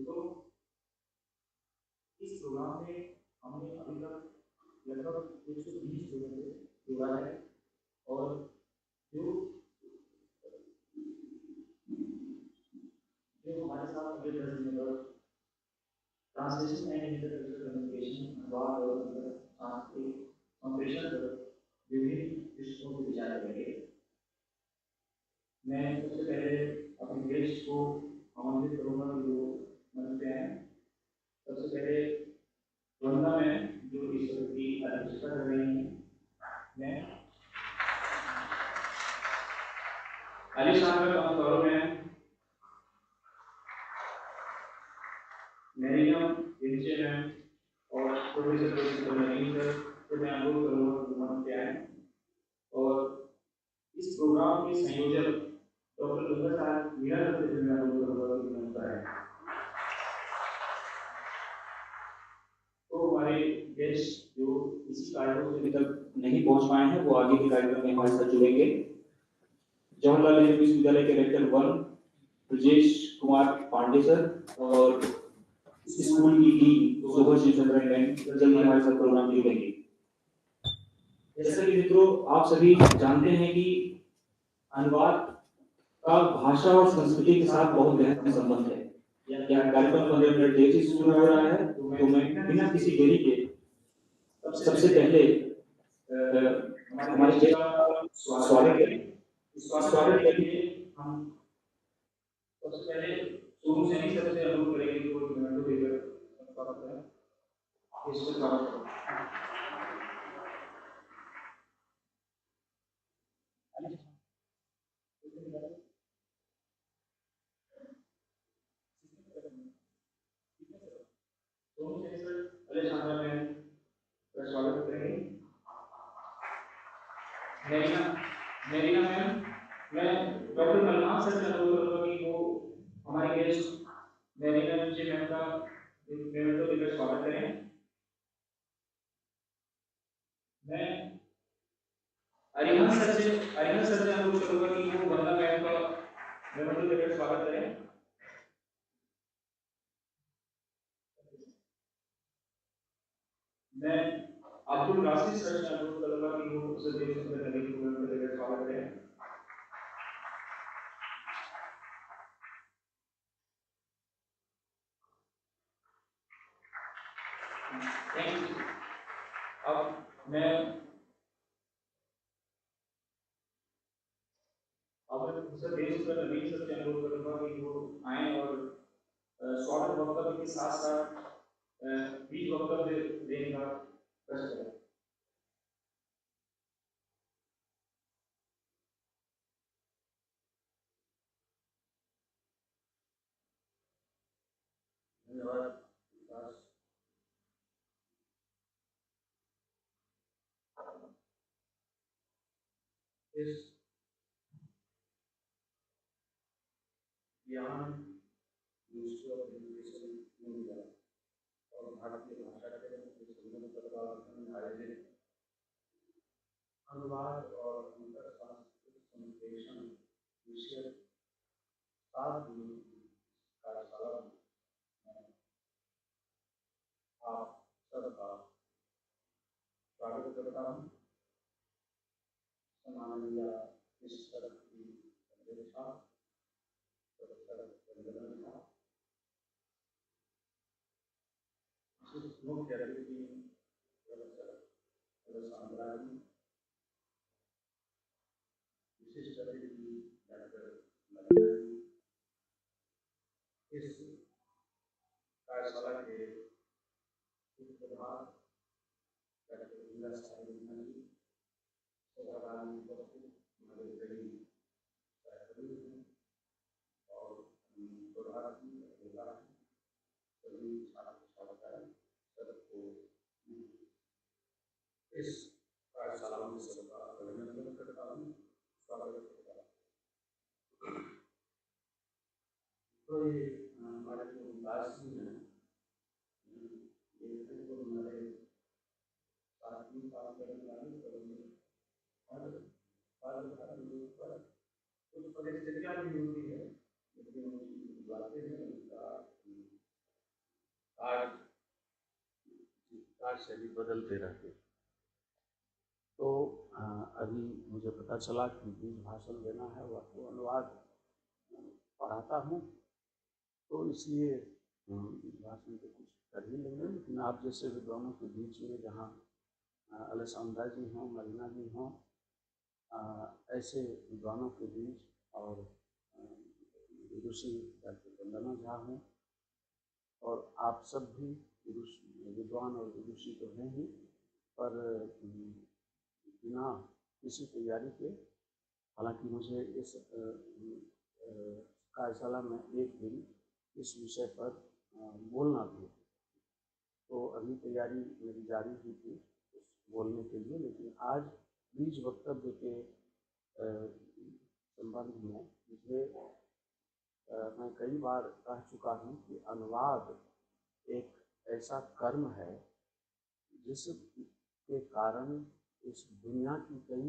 तो इस प्रोग्राम में हमने अभी तक लगभग 120 लोगों को जोड़ा है और जो हमारे साथ अगले 10 दिन तक ट्रांसलेशन एंड इंटरकल्चरल कम्युनिकेशन अनुवाद और सांस्कृतिक ऑपरेशन विभिन्न विषयों पर विचार करेंगे। मैं सबसे पहले अपने गेस्ट को आमंत्रित करूंगा कि वो मंच पे आए। सबसे पहले वंदना मैम जो इस वक्त की अध्यक्षता कर रही हैं, मैं अलीशान कौरव मैम, मैरियम विंचे मैम और प्रोफेसर नवीन सर को मैं अनुरोध करूंगा कि मंच पे आए। और इस प्रोग्राम के संयोजक डॉक्टर गंगा साहब मीरा दत्त से मैं अनुरोध करूंगा कि मंच पर आए। तो हमारे गेस्ट जो इसी कार्यक्रम से तक नहीं पहुंच पाए हैं वो आगे के कार्यक्रम में हमारे साथ जुड़ेंगे। जवाहरलाल नेहरू विश्वविद्यालय के रेक्टर 1 ब्रजेश कुमार पांडे सर और स्कूल की डीन सुभाषी चंद्रन मैम जल्द हमारे साथ प्रोग्राम में जुड़ेंगे। जैसा कि मित्रों आप सभी जानते हैं कि अनुवाद का भाषा और संस्कृति के साथ बहुत गहरा संबंध है। यह कार्यक्रम 15 मिनट देर से शुरू हो रहा है, तो मैं बिना किसी देरी के सबसे पहले हमारे गेस्ट का स्वागत करें। स्वागत के लिए हम सबसे पहले सोनू सैनी सर से अनुरोध करेंगे कि वो कमेंटो देकर स्वागत करें। इसको स्वागत करें। सोनू सैनी सर अलेक्सांड्रा मैम का स्वागत करेंगे। मेरीना मैम, मैं डॉक्टर मलकान सर से अनुरोध करूंगा कि वो हमारे गेस्ट मेरीना जी मैम का कमेंटो देकर स्वागत करें। मैं अरिहंत सर से अनुरोध करूंगा कि वो वंदना मैम का कमेंटो देकर स्वागत करें। मैं अब्दुल राशिद सर से अनुरोध करूंगा कि वो उसे देश में नवीन कमेंटो देकर स्वागत करें। Thank you. अब मैं प्रोफेसर देश में नवीन सर से अनुरोध करूंगा कि वो आए और स्वागत वक्तव्य के साथ साथ बीज वक्तव्य देने का प्रश्न करें। धन्यवाद। इस ज्ञान और भारतीय भाषा के संबंध पर आयोजित अनुवाद और अंतर सांस्कृतिक कम्युनिकेशन विषय 7 दिनों की कार्यशाला में आप सबका स्वागत करता हूँ। सम्माननीय मिस्टर की अध्यक्षता प्रोफेसर चंद्रन साहब, मुख्य अतिथि प्रोफेसर सांद्रा जी, विशिष्ट अतिथि डॉक्टर मलिना जी, इस कार्यशाला के प्रधान डॉक्टर इंदिरा साहब जी, सभागार में उपस्थित हमारे कई सहयोगी हैं और प्रधान सभी छात्र छात्राएं सबको इस कार्यशाला में सबका अभिनंदन करता हूँ, स्वागत करता हूँ। तो ये हमारे जो विकास हैं ये तो हमारे साथी काम करने वाले और तो प्रतिक्रिया भी होती है, लेकिन बुलाते हैं उनका कार्य शैली बदलते रहते। तो अभी मुझे पता चला कि बीज भाषण देना है, वह तो अनुवाद पढ़ाता हूँ, तो इसलिए भाषण तो कुछ कर ही लेंगे। लेकिन आप जैसे विद्वानों के बीच में जहाँ अलसांदा जी हों, मरीना जी हों, ऐसे विद्वानों के बीच, और विदुषी डॉक्टर वंदना झा हों, और आप सब भी विद्वान और विदुषी तो हैं ही, पर बिना किसी तैयारी के, हालांकि मुझे इस कार्यशाला में एक दिन इस विषय पर बोलना भी, तो अभी तैयारी मेरी जारी ही थी उस बोलने के लिए। लेकिन आज बीज वक्तव्य के संबंध में मुझे मैं कई बार कह चुका हूँ कि अनुवाद एक ऐसा कर्म है जिसके कारण इस दुनिया की कई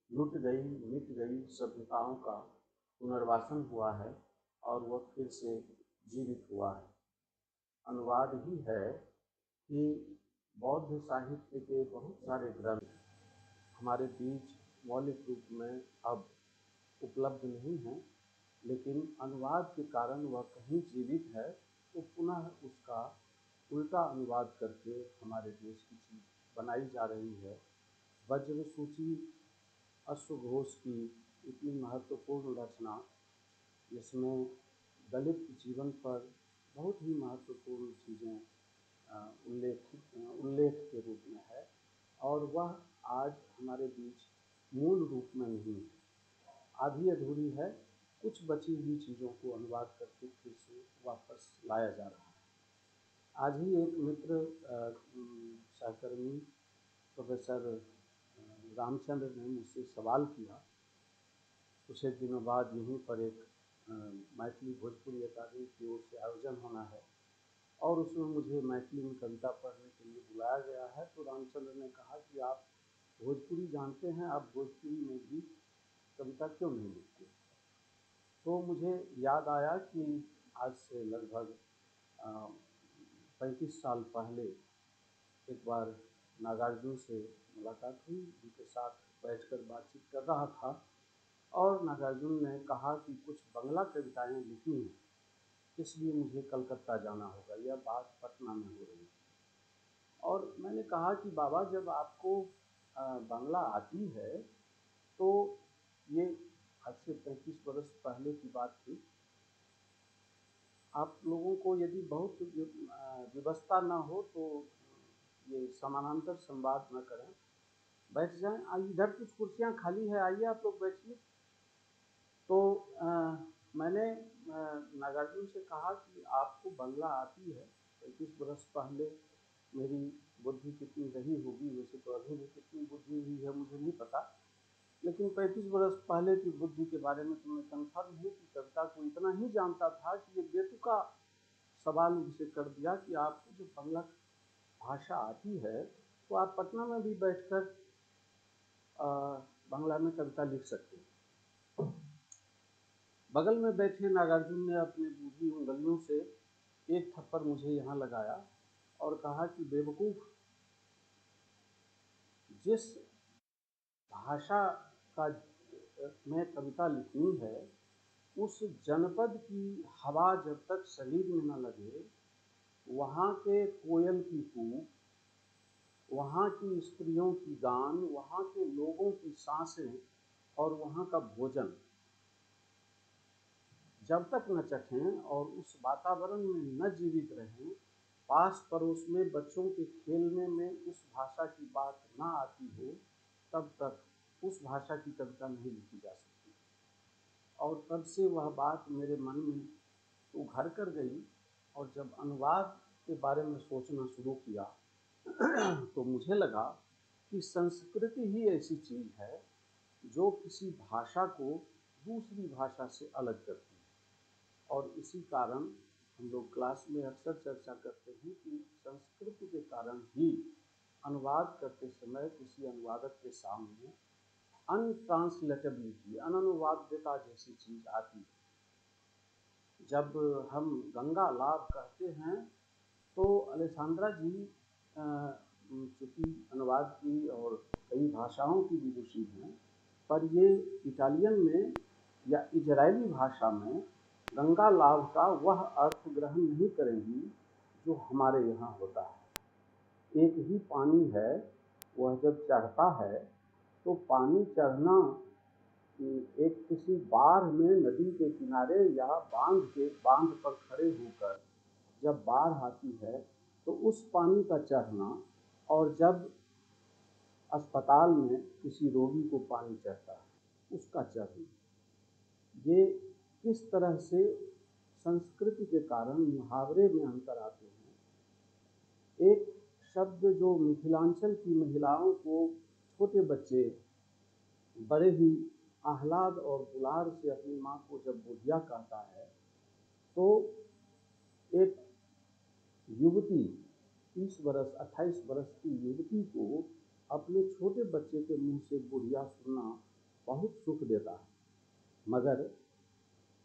लुट गई मिट गई सभ्यताओं का पुनर्वासन हुआ है और वह फिर से जीवित हुआ है। अनुवाद ही है कि बौद्ध साहित्य के बहुत सारे ग्रंथ हमारे बीच मौलिक रूप में अब उपलब्ध नहीं हैं, लेकिन अनुवाद के कारण वह कहीं जीवित है, तो पुनः उसका उल्टा अनुवाद करके हमारे देश की चीज़ बनाई जा रही है। वज्र सूची अश्वघोष की इतनी महत्वपूर्ण रचना, जिसमें दलित जीवन पर बहुत ही महत्वपूर्ण चीज़ें उल्लेख के रूप में है, और वह आज हमारे बीच मूल रूप में नहीं है, आधी अधूरी है। कुछ बची हुई चीज़ों को अनुवाद करके फिर से वापस लाया जा रहा है। आज ही एक मित्र सहकर्मी प्रोफेसर रामचंद्र ने मुझसे सवाल किया, कुछ एक दिनों बाद यहीं पर एक मैथिली भोजपुरी अकादमी की ओर से आयोजन होना है, और उसमें मुझे मैथिली में कविता पढ़ने के लिए बुलाया गया है। तो रामचंद्र ने कहा कि आप भोजपुरी जानते हैं, आप भोजपुरी में भी कविता क्यों नहीं लिखते? तो मुझे याद आया कि आज से लगभग 35 साल पहले एक बार नागार्जुन से मुलाकात हुई, उनके साथ बैठकर बातचीत कर रहा था, और नागार्जुन ने कहा कि कुछ बंगला कविताएं लिखनी हैं, इसलिए मुझे कलकत्ता जाना होगा। यह बात पटना में हो रही थी, और मैंने कहा कि बाबा, जब आपको बांग्ला आती है तो ये आज से 35 वर्ष पहले की बात थी, आप लोगों को यदि बहुत व्यवस्था ना हो तो ये समानांतर संवाद न करें, बैठ जाएं, इधर कुछ कुर्सियां खाली है, आइए आप लोग बैठिए। तो मैंने नागार्जुन से कहा कि आपको बांग्ला आती है, 35 वर्ष पहले मेरी बुद्धि कितनी रही होगी, वैसे तो अभी भी कितनी बुद्धि हुई है मुझे नहीं पता, लेकिन 35 वर्ष पहले की बुद्धि के बारे में तो मैं कन्फर्म हूँ कि कविता को इतना ही जानता था कि ये बेतुका सवाल मुझसे कर दिया कि आपको जो बांग्ला भाषा आती है तो आप पटना में भी बैठकर बांग्ला में कविता लिख सकते हैं। बगल में बैठे नागार्जुन ने अपनी बूढ़ी उंगलियों से एक थप्पड़ मुझे यहाँ लगाया और कहा कि बेवकूफ़, जिस भाषा का में कविता लिखनी है उस जनपद की हवा जब तक शरीर में न लगे, वहाँ के कोयल की कूक, वहाँ की स्त्रियों की गान, वहाँ के लोगों की सांसें और वहाँ का भोजन जब तक न चखें और उस वातावरण में न जीवित रहें, पास पड़ोस में बच्चों के खेलने में उस भाषा की बात ना आती हो, तब तक उस भाषा की कविता नहीं लिखी जा सकती। और तब से वह बात मेरे मन में उभर कर गई, और जब अनुवाद के बारे में सोचना शुरू किया तो मुझे लगा कि संस्कृति ही ऐसी चीज़ है जो किसी भाषा को दूसरी भाषा से अलग करती है। और इसी कारण हम लोग क्लास में अक्सर चर्चा करते हैं कि संस्कृति के कारण ही अनुवाद करते समय किसी अनुवादक के सामने अनट्रांसलेटेबिलिटी, अननुवाद्यता जैसी चीज आती है। जब हम गंगा लाभ कहते हैं तो अलेसांद्रा जी चूँकि अनुवाद की और कई भाषाओं की विदुषी हैं, पर ये इटालियन में या इजरायली भाषा में गंगा लाभ का वह अर्थ ग्रहण नहीं करेंगी जो हमारे यहाँ होता है। एक ही पानी है, वह जब चढ़ता है तो पानी चढ़ना एक किसी बाढ़ में नदी के किनारे या बांध पर खड़े होकर जब बाढ़ आती है तो उस पानी का चढ़ना, और जब अस्पताल में किसी रोगी को पानी चढ़ता है उसका चढ़ना, ये किस तरह से संस्कृति के कारण मुहावरे में अंतर आते हैं। एक शब्द जो मिथिलांचल की महिलाओं को छोटे बच्चे बड़े ही आह्लाद और दुलार से अपनी माँ को जब बुढ़िया कहता है, तो एक युवती 30 बरस 28 बरस की युवती को अपने छोटे बच्चे के मुंह से बुढ़िया सुनना बहुत सुख देता है, मगर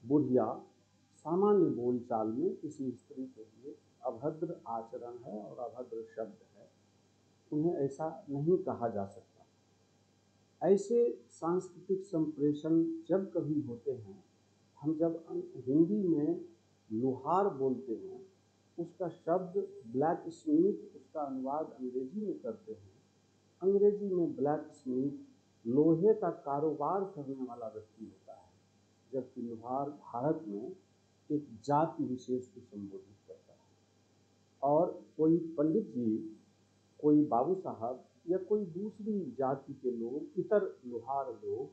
बुढ़िया सामान्य बोलचाल में किसी स्त्री के लिए अभद्र आचरण है और अभद्र शब्द है, उन्हें ऐसा नहीं कहा जा सकता। ऐसे सांस्कृतिक संप्रेषण जब कभी होते हैं, हम जब हिंदी में लोहार बोलते हैं, उसका शब्द ब्लैक स्मिथ, उसका अनुवाद अंग्रेजी में करते हैं। अंग्रेजी में ब्लैक स्मिथ लोहे का कारोबार करने वाला व्यक्ति होता है, जबकि लोहार भारत में एक जाति विशेष को संबोधित करता है। और कोई पंडित जी, कोई बाबू साहब या कोई दूसरी जाति के लोग, इतर लोहार लोग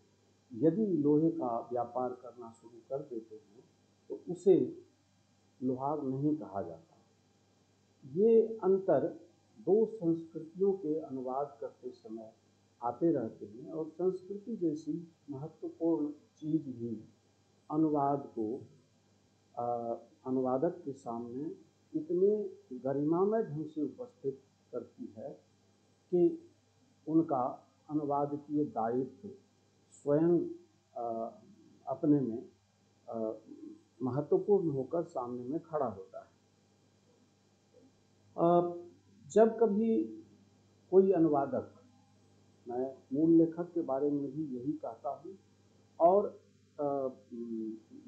यदि लोहे का व्यापार करना शुरू कर देते हैं तो उसे लोहार नहीं कहा जाता। ये अंतर दो संस्कृतियों के अनुवाद करते समय आते रहते हैं, और संस्कृति जैसी महत्वपूर्ण चीज भी अनुवाद को अनुवादक के सामने इतने गरिमामय ढंग से उपस्थित करती है कि उनका अनुवादकीय दायित्व स्वयं अपने में महत्वपूर्ण होकर सामने में खड़ा होता है। जब कभी कोई अनुवादक, मैं मूल लेखक के बारे में भी यही कहता हूँ, और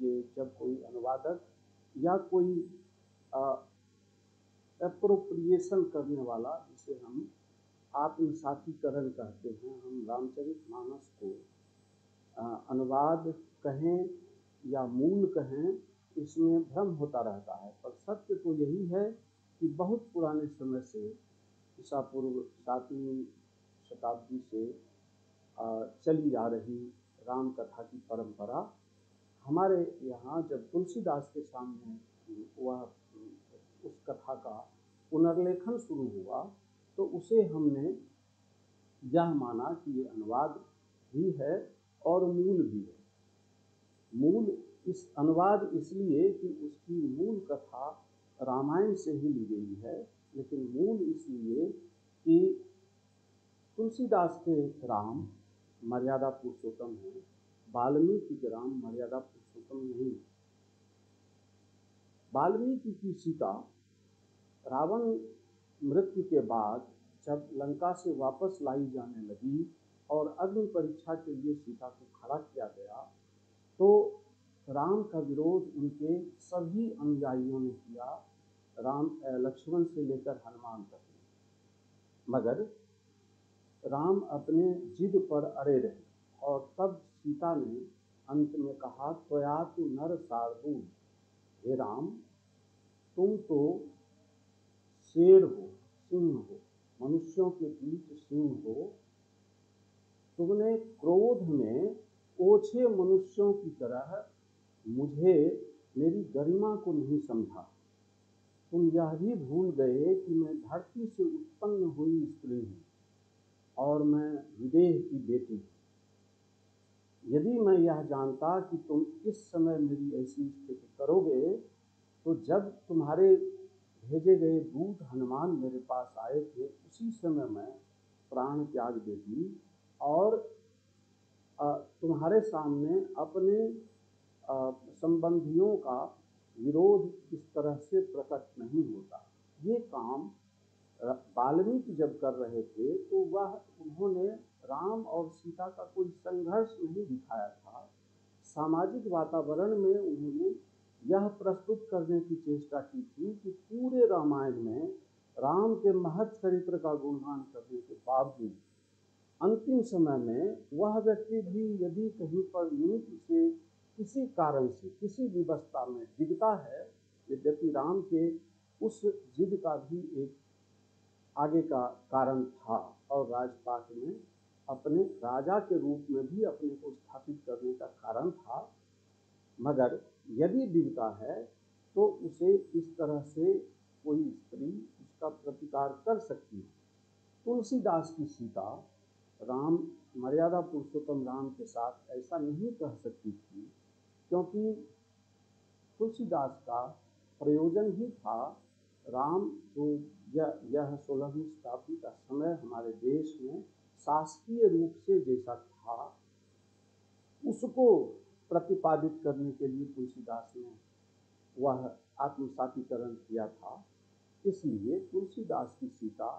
ये जब कोई अनुवादक या कोई एप्रोप्रिएशन करने वाला, जिसे हम आत्मसातीकरण कहते हैं, हम रामचरितमानस को अनुवाद कहें या मूल कहें, इसमें भ्रम होता रहता है। पर सत्य तो यही है कि बहुत पुराने समय से, ईसा पूर्व 7वीं शताब्दी से चली आ रही राम कथा की परंपरा, हमारे यहाँ जब तुलसीदास के सामने वह उस कथा का पुनर्लेखन शुरू हुआ तो उसे हमने यह माना कि ये अनुवाद भी है और मूल भी है। मूल इस अनुवाद इसलिए कि उसकी मूल कथा रामायण से ही ली गई है, लेकिन मूल इसलिए कि तुलसीदास के राम मर्यादा पुरुषोत्तम है, वाल्मीकि के राम मर्यादा पुरुषोत्तम नहीं। वाल्मीकि की सीता रावण मृत्यु के बाद जब लंका से वापस लाई जाने लगी और अग्नि परीक्षा के लिए सीता को खड़ा किया गया, तो राम का विरोध उनके सभी अनुयायियों ने किया, लक्ष्मण से लेकर हनुमान तक। मगर राम अपने जिद पर अड़े रहे, और तब सीता ने अंत में कहा, त्वयातु नर शार्दूल, हे राम, तुम तो शेर हो, सिंह हो, मनुष्यों के बीच सिंह हो, तुमने क्रोध में ओछे मनुष्यों की तरह मुझे, मेरी गरिमा को नहीं समझा। तुम यह भी भूल गए कि मैं धरती से उत्पन्न हुई स्त्री हूँ और मैं विदेह की बेटी हूँ। यदि मैं यह जानता कि तुम इस समय मेरी ऐसी स्थिति करोगे, तो जब तुम्हारे भेजे गए दूत हनुमान मेरे पास आए थे, उसी समय मैं प्राण त्याग देती और तुम्हारे सामने अपने संबंधियों का विरोध इस तरह से प्रकट नहीं होता। ये काम वाल्मीकि जब कर रहे थे तो उन्होंने राम और सीता का कोई संघर्ष नहीं दिखाया था। सामाजिक वातावरण में उन्होंने यह प्रस्तुत करने की चेष्टा की थी कि पूरे रामायण में राम के महत् चरित्र का गुणगान करने के बावजूद अंतिम समय में वह व्यक्ति भी यदि कहीं पर नीति से किसी कारण से किसी विवशता में डिगता है, यद्यपि राम के उस जिद का भी एक आगे का कारण था और राजपाट में अपने राजा के रूप में भी अपने को स्थापित करने का कारण था, मगर यदि डिगता है तो उसे इस तरह से कोई स्त्री उसका प्रतिकार कर सकती है। तुलसीदास की सीता राम मर्यादा पुरुषोत्तम राम के साथ ऐसा नहीं कह सकती थी, क्योंकि तुलसीदास का प्रयोजन ही था राम जो यह 16वीं शताब्दी का समय हमारे देश में शासकीय रूप से जैसा था उसको प्रतिपादित करने के लिए तुलसीदास ने वह आत्मसातीकरण किया था। इसलिए तुलसीदास की सीता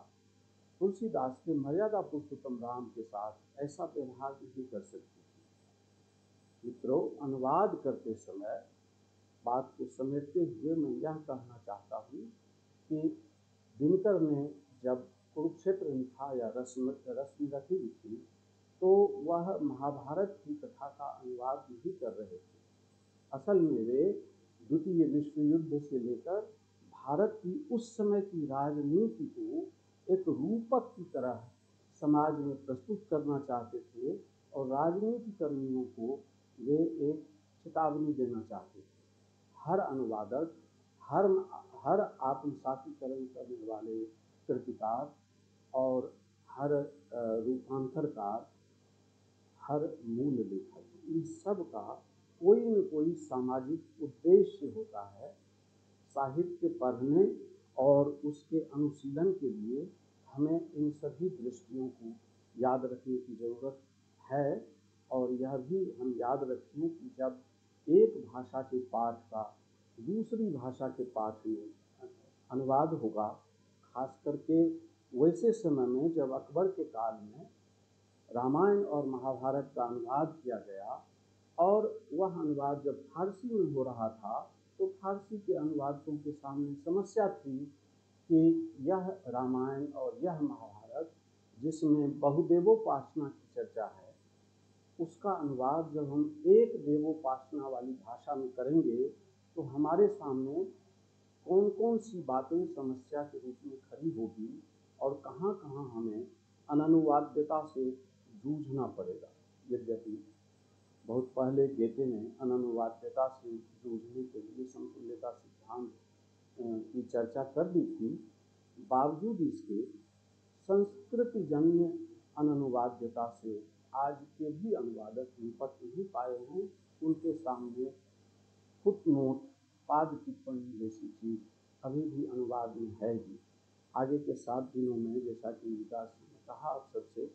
तुलसीदास के मर्यादा पुरुषोत्तम राम के साथ ऐसा व्यवहार नहीं कर सकती थी। मित्रों, अनुवाद करते समय बात को समेटते हुए मैं यह कहना चाहता हूँ कि दिनकर ने जब कुरुक्षेत्र लिखा या रश्मिरथी लिखी तो वह महाभारत की कथा का अनुवाद नहीं कर रहे थे। असल में वे द्वितीय विश्व युद्ध से लेकर भारत की उस समय की राजनीति को एक रूपक की तरह समाज में प्रस्तुत करना चाहते थे और राजनीति कर्मियों को वे एक चेतावनी देना चाहते थे। हर अनुवादक, हर आत्मसातीकरण करने वाले कृतिकार और हर रूपांतरकार, हर मूल लेखक, इन सब का कोई न कोई सामाजिक उद्देश्य होता है। साहित्य पढ़ने और उसके अनुशीलन के लिए हमें इन सभी दृष्टियों को याद रखने की ज़रूरत है और यह भी हम याद रखें कि जब एक भाषा के पाठ का दूसरी भाषा के पाठ में अनुवाद होगा, खास करके वैसे समय में जब अकबर के काल में रामायण और महाभारत का अनुवाद किया गया और वह अनुवाद जब फारसी में हो रहा था तो फारसी के अनुवादकों के सामने समस्या थी कि यह रामायण और यह महाभारत जिसमें बहुदेवोपासना की चर्चा है, उसका अनुवाद जब हम एक देवोपासना वाली भाषा में करेंगे तो हमारे सामने कौन कौन सी बातें समस्या के रूप में खड़ी होगी और कहाँ कहाँ हमें अननुवाद्यता से जूझना पड़ेगा। यद्यपि बहुत पहले गेटे ने अननुवाद्यता से जूझने के लिए समतुल्यता सिद्धांत की चर्चा कर दी थी, बावजूद इसके संस्कृति जन्य अननुवाद्यता से आज के भी अनुवादक निपट नहीं पाए हैं। उनके सामने फुटनोट, पाद टिप्पणी जैसी चीज अभी भी अनुवाद में है ही। आगे के 7 दिनों में, जैसा कि विकास ने कहा आप सबसे,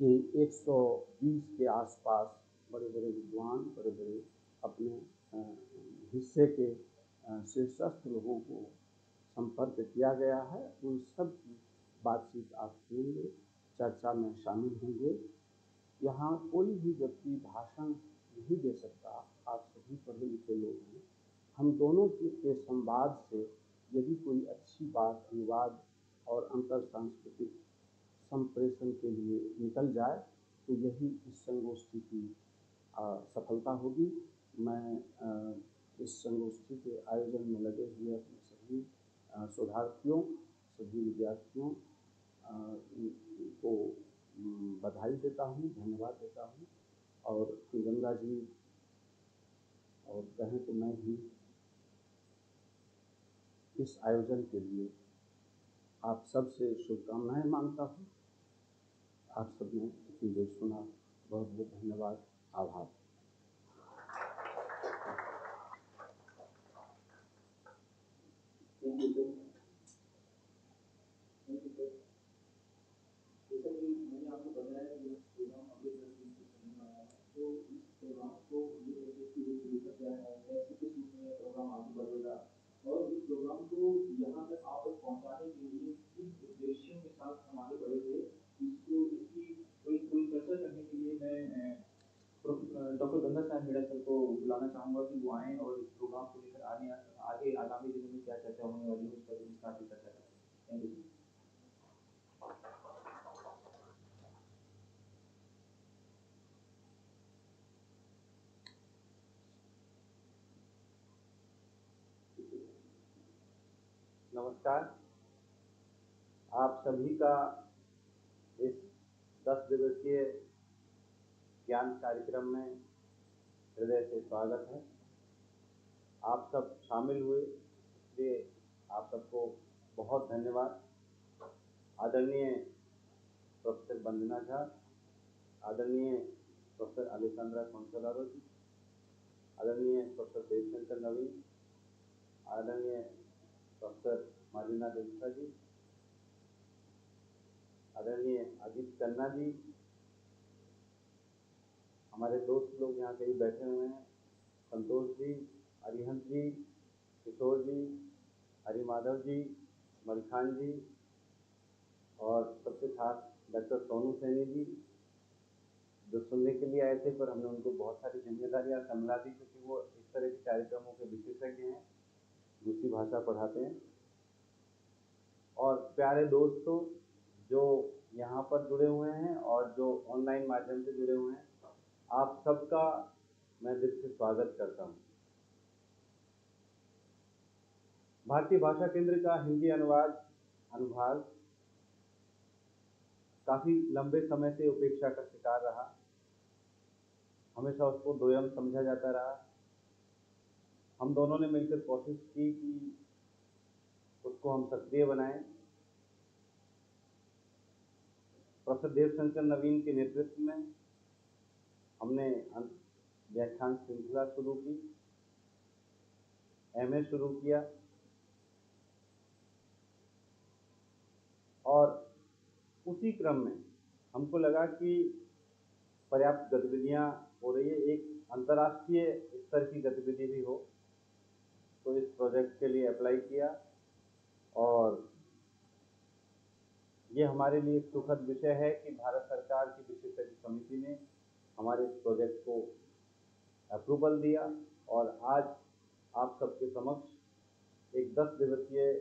कि 120 के आसपास बड़े बड़े विद्वान, बड़े बड़े अपने हिस्से के शीर्षस्थ लोगों को संपर्क किया गया है। उन सब की बातचीत आप सुनेंगे, चर्चा में शामिल होंगे। यहाँ कोई भी व्यक्ति भाषण नहीं दे सकता, आप सभी पढ़े लिखे लोग हैं। हम दोनों के संवाद से यदि कोई अच्छी बात अनुवाद और अंतर सांस्कृतिक संप्रेषण के लिए निकल जाए तो यही इस संगोष्ठी की सफलता होगी। मैं इस संगोष्ठी के आयोजन में लगे हुए अपने सभी शोधार्थियों, सभी विद्यार्थियों को बधाई देता हूँ, धन्यवाद देता हूँ। और गंगा जी और कहें तो मैं भी इस आयोजन के लिए आप सबसे शुभकामनाएं मांगता हूँ। आप सबने मुझे सुना, बहुत बहुत धन्यवाद, आभार। जैसा कि मैंने आपको बताया कि डॉक्टर गंगा साहब मेड़ा सर को बुलाना चाहूँगा कि वो आएँ और इस प्रोग्राम को लेकर आगे आगामी दिनों में क्या चर्चा होने वाली है उस पर विस्तार से चर्चा करें। Thank you. नमस्कार, आप सभी का इस 10 दिवसीय ज्ञान कार्यक्रम में हृदय से स्वागत है। आप सब शामिल हुए इसलिए आप सबको बहुत धन्यवाद। आदरणीय प्रोफेसर वंदना झा, आदरणीय प्रोफेसर अलेसांद्रा कॉन्सोलारो जी, आदरणीय प्रोफेसर देवशंकर नवीन, आदरणीय प्रोफेसर मालिना देवसा जी, आदरणीय अजीत खन्ना जी, हमारे दोस्त लोग यहाँ कहीं बैठे हुए हैं, संतोष जी, अरिहंत जी, किशोर जी, हरिमाधव जी, मलखान जी और सबसे खास डॉक्टर सोनू सैनी जी, जो सुनने के लिए आए थे पर हमने उनको बहुत सारी जिम्मेदारियां संभला दी क्योंकि वो इस तरह के कार्यक्रमों के विशेषज्ञ हैं, दूसरी भाषा पढ़ाते हैं। और प्यारे दोस्तों जो यहाँ पर जुड़े हुए हैं और जो ऑनलाइन माध्यम से जुड़े हुए हैं, आप सबका मैं दिल से स्वागत करता हूँ। भारतीय भाषा केंद्र का हिंदी अनुभाग काफी लंबे समय से उपेक्षा का शिकार रहा। हमेशा उसको दोयम समझा जाता रहा। हम दोनों ने मिलकर कोशिश की कि उसको हम सक्रिय बनाएं। प्रोफेसर देवशंकर नवीन के नेतृत्व में हमने व्याख्यान श्रृंखला शुरू की, एमए शुरू किया और उसी क्रम में हमको लगा कि पर्याप्त गतिविधियां हो रही है, एक अंतर्राष्ट्रीय स्तर की गतिविधि भी हो, तो इस प्रोजेक्ट के लिए अप्लाई किया और ये हमारे लिए एक सुखद विषय है कि भारत सरकार की विशेषज्ञ समिति ने हमारे इस प्रोजेक्ट को अप्रूवल दिया और आज आप सबके समक्ष एक 10 दिवसीय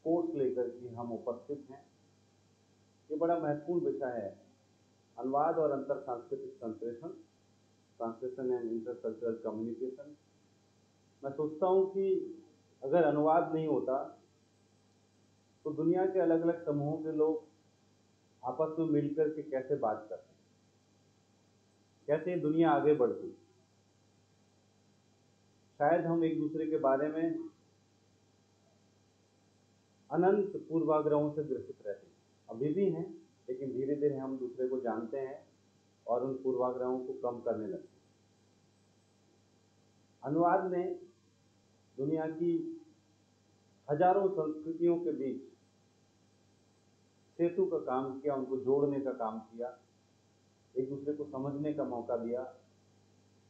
कोर्स लेकर के हम उपस्थित हैं। ये बड़ा महत्वपूर्ण विषय है, अनुवाद और अंतर सांस्कृतिक संप्रेषण, ट्रांसलेशन एंड इंटरकल्चरल कम्युनिकेशन। मैं सोचता हूँ कि अगर अनुवाद नहीं होता तो दुनिया के अलग अलग समूहों के लोग आपस में मिलकर के कैसे बात करते, कैसे दुनिया आगे बढ़ती। शायद हम एक दूसरे के बारे में अनंत पूर्वाग्रहों से ग्रसित रहते हैं, अभी भी हैं, लेकिन धीरे धीरे हम दूसरे को जानते हैं और उन पूर्वाग्रहों को कम करने लगते हैं। अनुवाद ने दुनिया की हजारों संस्कृतियों के बीच सेतु का काम किया, उनको जोड़ने का काम किया, एक दूसरे को समझने का मौका दिया,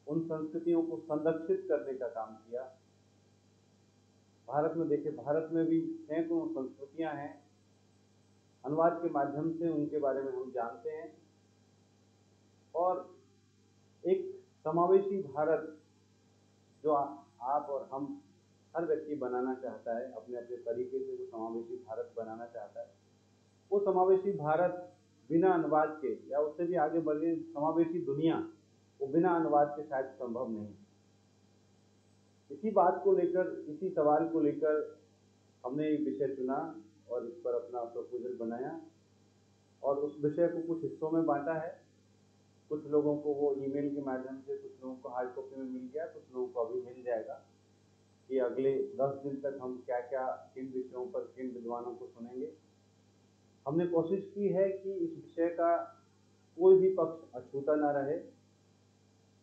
उन संस्कृतियों को संरक्षित करने का काम किया। भारत में देखिए, भारत में भी सैकड़ों संस्कृतियां हैं, अनुवाद के माध्यम से उनके बारे में हम जानते हैं और एक समावेशी भारत जो आप और हम हर व्यक्ति बनाना चाहता है, अपने अपने तरीके से जो समावेशी भारत बनाना चाहता है, वो समावेशी भारत बिना अनुवाद के या उससे भी आगे बढ़ गई समावेशी दुनिया, वो बिना अनुवाद के शायद संभव नहीं। इसी बात को लेकर, इसी सवाल को लेकर हमने एक विषय चुना और इस पर अपना प्रपोजल बनाया और उस विषय को कुछ हिस्सों में बांटा है। कुछ लोगों को वो ईमेल के माध्यम से, कुछ लोगों को हार्ड कॉपी में मिल गया, कुछ लोगों को अभी मिल जाएगा कि अगले 10 दिन तक हम क्या क्या किन विषयों पर किन विद्वानों को सुनेंगे। हमने कोशिश की है कि इस विषय का कोई भी पक्ष अछूता ना रहे,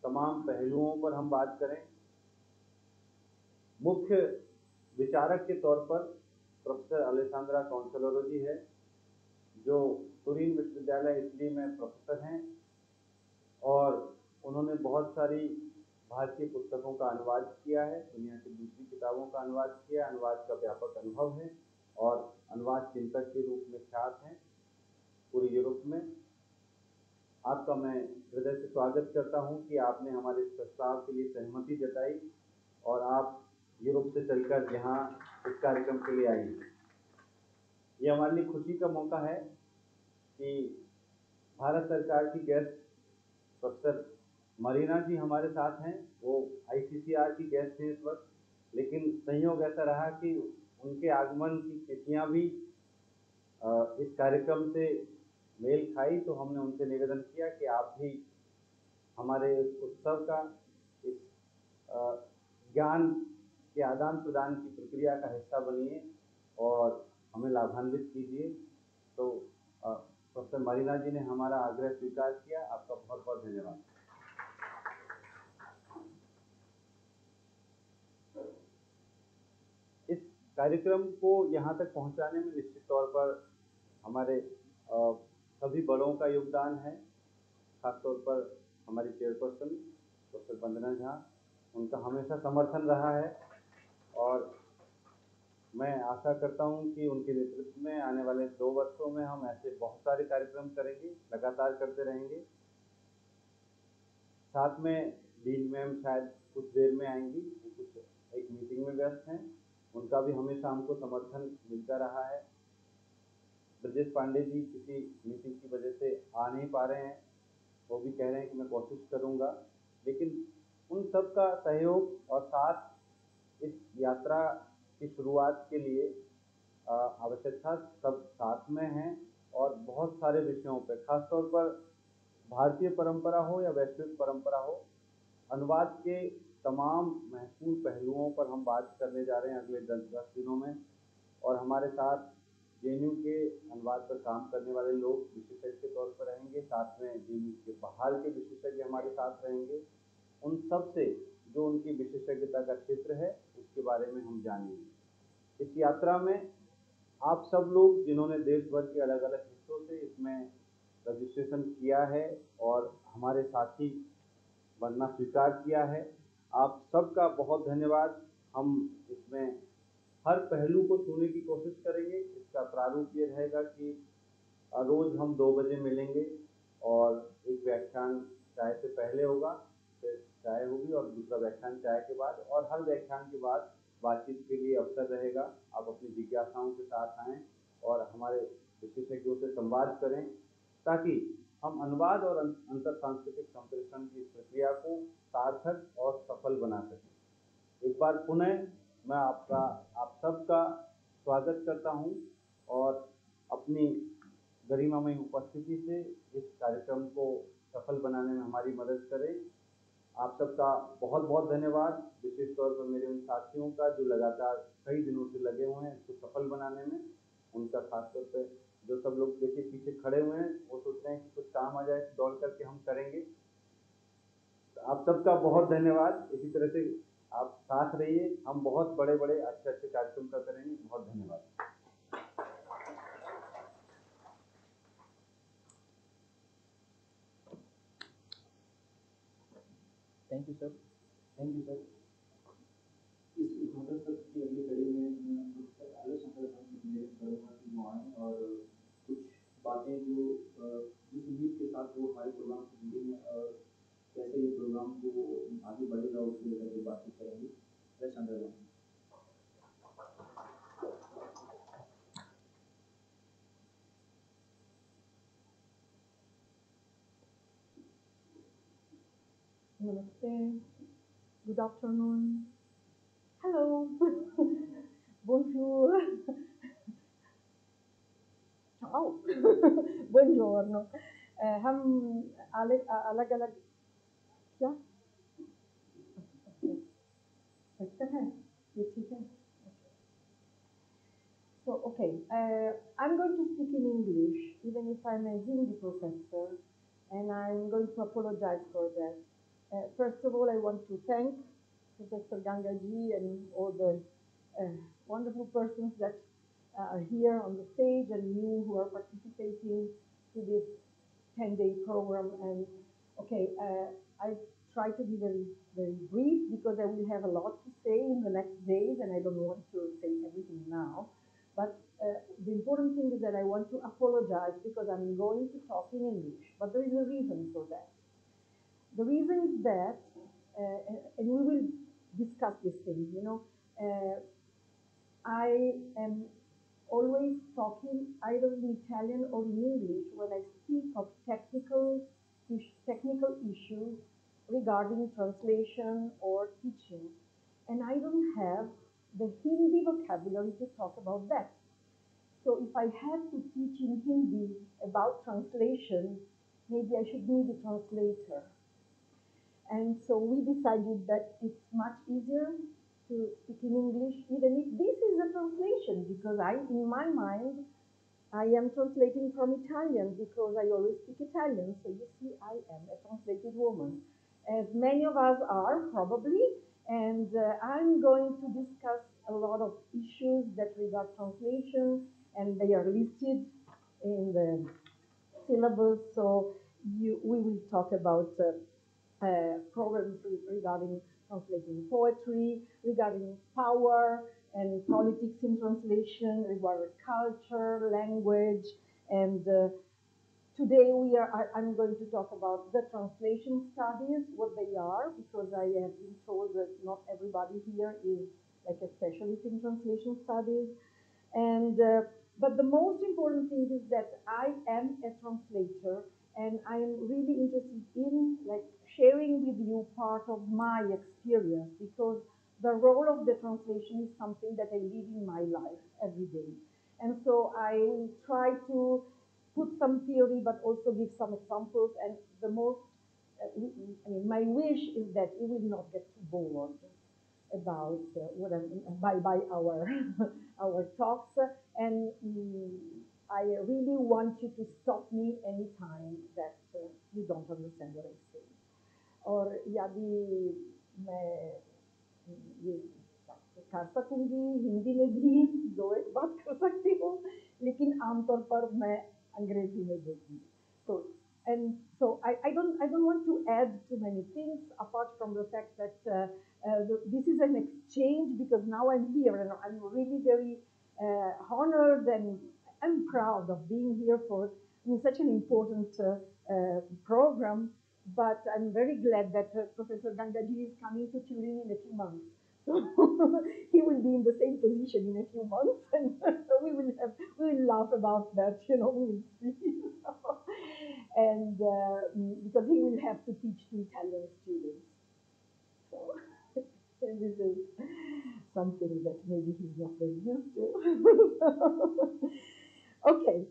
तमाम पहलुओं पर हम बात करें। मुख्य विचारक के तौर पर प्रोफेसर अलेसांद्रा कॉन्सोलारो जी है, जो तुरीन विश्वविद्यालय इटली में प्रोफेसर हैं और उन्होंने बहुत सारी भारतीय पुस्तकों का अनुवाद किया है, दुनिया की दूसरी किताबों का अनुवाद किया, अनुवाद का व्यापक अनुभव है और अनुवाद चिंतक के रूप में ख्यात हैं पूरे यूरोप में। आपका मैं हृदय से स्वागत करता हूं कि आपने हमारे इस प्रस्ताव के लिए सहमति जताई और आप यूरोप से चलकर यहाँ इस कार्यक्रम के लिए आई। ये हमारे लिए खुशी का मौका है कि भारत सरकार की गेस्ट प्रोफेसर मरीना जी हमारे साथ हैं। वो आईसीसीआर की गेस्ट हैं इस वक्त, लेकिन संयोग ऐसा रहा कि उनके आगमन की तिथियां भी इस कार्यक्रम से मेल खाई, तो हमने उनसे निवेदन किया कि आप भी हमारे इस उत्सव का, इस ज्ञान के आदान प्रदान की प्रक्रिया का हिस्सा बनिए और हमें लाभान्वित कीजिए। तो प्रोफेसर मरीना जी ने हमारा आग्रह स्वीकार किया। आपका बहुत बहुत धन्यवाद। इस कार्यक्रम को यहाँ तक पहुँचाने में निश्चित तौर पर हमारे सभी बड़ों का योगदान है, खासतौर पर हमारी चेयरपर्सन प्रोफेसर वंदना झा, उनका हमेशा समर्थन रहा है और मैं आशा करता हूं कि उनके नेतृत्व में आने वाले 2 वर्षों में हम ऐसे बहुत सारे कार्यक्रम करेंगे, लगातार करते रहेंगे। साथ में डीन मैम शायद कुछ देर में आएंगी, वो कुछ एक मीटिंग में व्यस्त हैं, उनका भी हमेशा हमको समर्थन मिलता रहा है। ब्रजेश पांडे जी किसी मीटिंग की वजह से आ नहीं पा रहे हैं, वो भी कह रहे हैं कि मैं कोशिश करूंगा, लेकिन उन सब का सहयोग और साथ इस यात्रा की शुरुआत के लिए आवश्यक था। सब साथ में हैं और बहुत सारे विषयों पर, खासतौर पर भारतीय परंपरा हो या वैश्विक परंपरा हो, अनुवाद के तमाम महत्वपूर्ण पहलुओं पर हम बात करने जा रहे हैं अगले 10 दिनों में। और हमारे साथ जेएनयू के अनुवाद पर काम करने वाले लोग विशेषज्ञ के तौर पर रहेंगे, साथ में जेएनयू के बाहर के विशेषज्ञ हमारे साथ रहेंगे। उन सब से जो उनकी विशेषज्ञता का क्षेत्र है उसके बारे में हम जानेंगे। इस यात्रा में आप सब लोग जिन्होंने देश भर के अलग अलग हिस्सों से इसमें रजिस्ट्रेशन किया है और हमारे साथी बनना स्वीकार किया है, आप सबका बहुत धन्यवाद। हम इसमें हर पहलू को छूने की कोशिश करेंगे। इसका प्रारूप ये रहेगा कि रोज हम 2 बजे मिलेंगे और एक व्याख्यान चाय से पहले होगा, फिर चाय होगी और दूसरा व्याख्यान चाय के बाद, और हर व्याख्यान के बाद बातचीत के लिए अवसर रहेगा। आप अपनी जिज्ञासाओं के साथ आएँ और हमारे विशेषज्ञों से संवाद करें, ताकि हम अनुवाद और अंतर सांस्कृतिक संप्रेषण की प्रक्रिया को सार्थक और सफल बना सकें। एक बार पुनः मैं आप सबका स्वागत करता हूं और अपनी गरिमामय उपस्थिति से इस कार्यक्रम को सफल बनाने में हमारी मदद करें। आप सबका बहुत बहुत धन्यवाद, विशेष तौर पर मेरे उन साथियों का जो लगातार कई दिनों से लगे हुए हैं इसको सफल बनाने में। उनका खासतौर पर जो सब लोग देखिए पीछे खड़े हुए हैं, वो सोच रहे हैं कि कुछ काम आ जाए तो दौड़ करके हम करेंगे। तो आप सबका बहुत धन्यवाद। इसी तरह से आप साथ रहिए, हम बहुत बड़े बड़े अच्छे अच्छे कार्यक्रम करते रहेंगे। बहुत धन्यवाद। Thank you sir, thank you sir. इस उद्घाटन सत्र की अगली कड़ी में प्रोफेसर आलोचना करूँगा कि वो आएँ और कुछ बातें जो जिस उम्मीद के साथ वो हमारे प्रोग्राम से जुड़ी हैं और कैसे ये प्रोग्राम को आगे बढ़ेगा उसको लेकर के बातचीत करेंगे। Namaste. Good afternoon. Hello. Bonjour. Ciao. Buongiorno. हम अलग अलग क्या सकते हैं, ये ठीक है? So, okay, I'm going to speak in English, even if I'm a Hindi professor, and I'm going to apologize for that. First of all, I want to thank Professor Gangaji and all the wonderful persons that are here on the stage and you who are participating to this 10-day program. And okay, I try to be very, very brief because I will have a lot to say in the next days and I don't want to say everything now. But the important thing is that I want to apologize because I'm going to talk in English. But there is a reason for that. The reason is that, and we will discuss this thing, I am always talking either in Italian or in English when I speak of technical issues regarding translation or teaching. And I don't have the Hindi vocabulary to talk about that. So if I had to teach in Hindi about translation, maybe I should need a translator. And so we decided that it's much easier to speak in English, even if this is a translation, because in my mind, I am translating from Italian because I always speak Italian. So you see, I am a translated woman, as many of us are probably. And I'm going to discuss a lot of issues that regard translation, and they are listed in the syllabus. So we will talk about problems regarding translating poetry, regarding power and politics in translation, regarding culture, language, and today I'm going to talk about the translation studies, what they are, because I have been told that not everybody here is like a specialist in translation studies. And but the most important thing is that I am a translator, and I am really interested in like sharing with you part of my experience, because the role of the translation is something that I live in my life every day. And so I will try to put some theory, but also give some examples. And the most, I mean, my wish is that you will not get too bored about what by our our talks, and I really want you to stop me anytime that you don't understand what I say. और यदि मैं ये कर सकूंगी हिंदी में भी दो एक बात कर सकती हूँ, लेकिन आमतौर पर मैं अंग्रेजी में बोलती हूँ. So I don't want to add too many things apart from the fact that this is an exchange, because now I'm here and I'm really very honored, and I'm proud of being here for such an important program. But I'm very glad that Professor Gangaji is coming to Turin in a few months. So he will be in the same position in a few months, and so we will laugh about that, we will see. And because he will have to teach to Italian students. So this is something that maybe he's not very used to. Okay,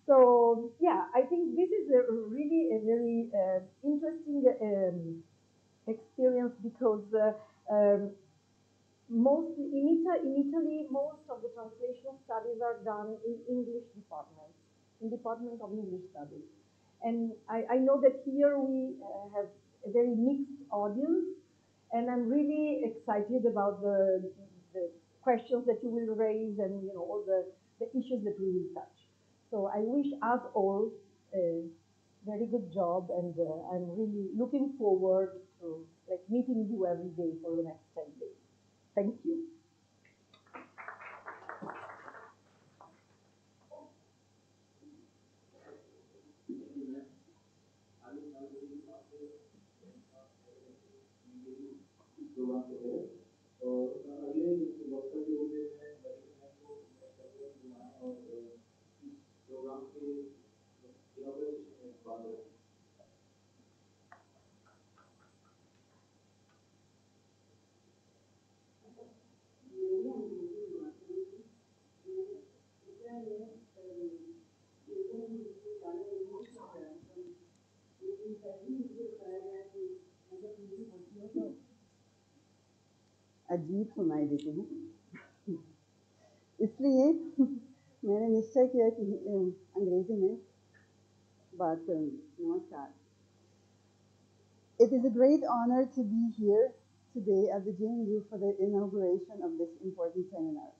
so yeah, I think this is really a very interesting experience, because in Italy, most of the translation studies are done in English departments, in Department of English Studies. And I know that here we have a very mixed audience, and I'm really excited about the questions that you will raise, and all the issues that we will touch. So I wish us all a very good job, and I'm really looking forward to like meeting you every day for the next 10 days. Thank you. अजीब सुनाई देती हूँ इसलिए मैंने निश्चय किया कि अंग्रेजी में बात करूँगी. नमस्कार. It is a great honor to be here today at the GNU for the inauguration of this important seminar.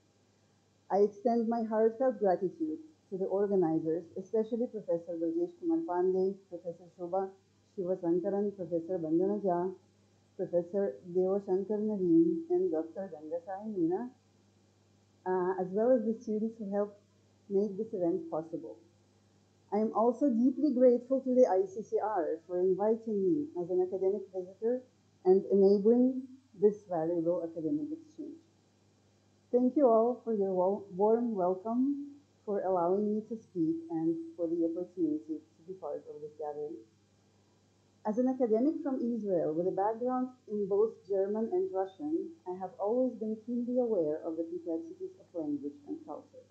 I extend my heartfelt gratitude to the organizers, especially Professor Brajesh Kumar Pandey, Professor Shobha Shivasankaran, Professor Bandana Jha, Professor Deo Shankar Naveen, and Dr. Gangasai Meena as well as the students who helped make this event possible. I am also deeply grateful to the ICCR for inviting me as an academic visitor and enabling this valuable academic exchange. Thank you all for your warm welcome, for allowing me to speak, and for the opportunity to be part of this gathering. As an academic from Israel with a background in both German and Russian, I have always been keenly aware of the complexities of language and culture.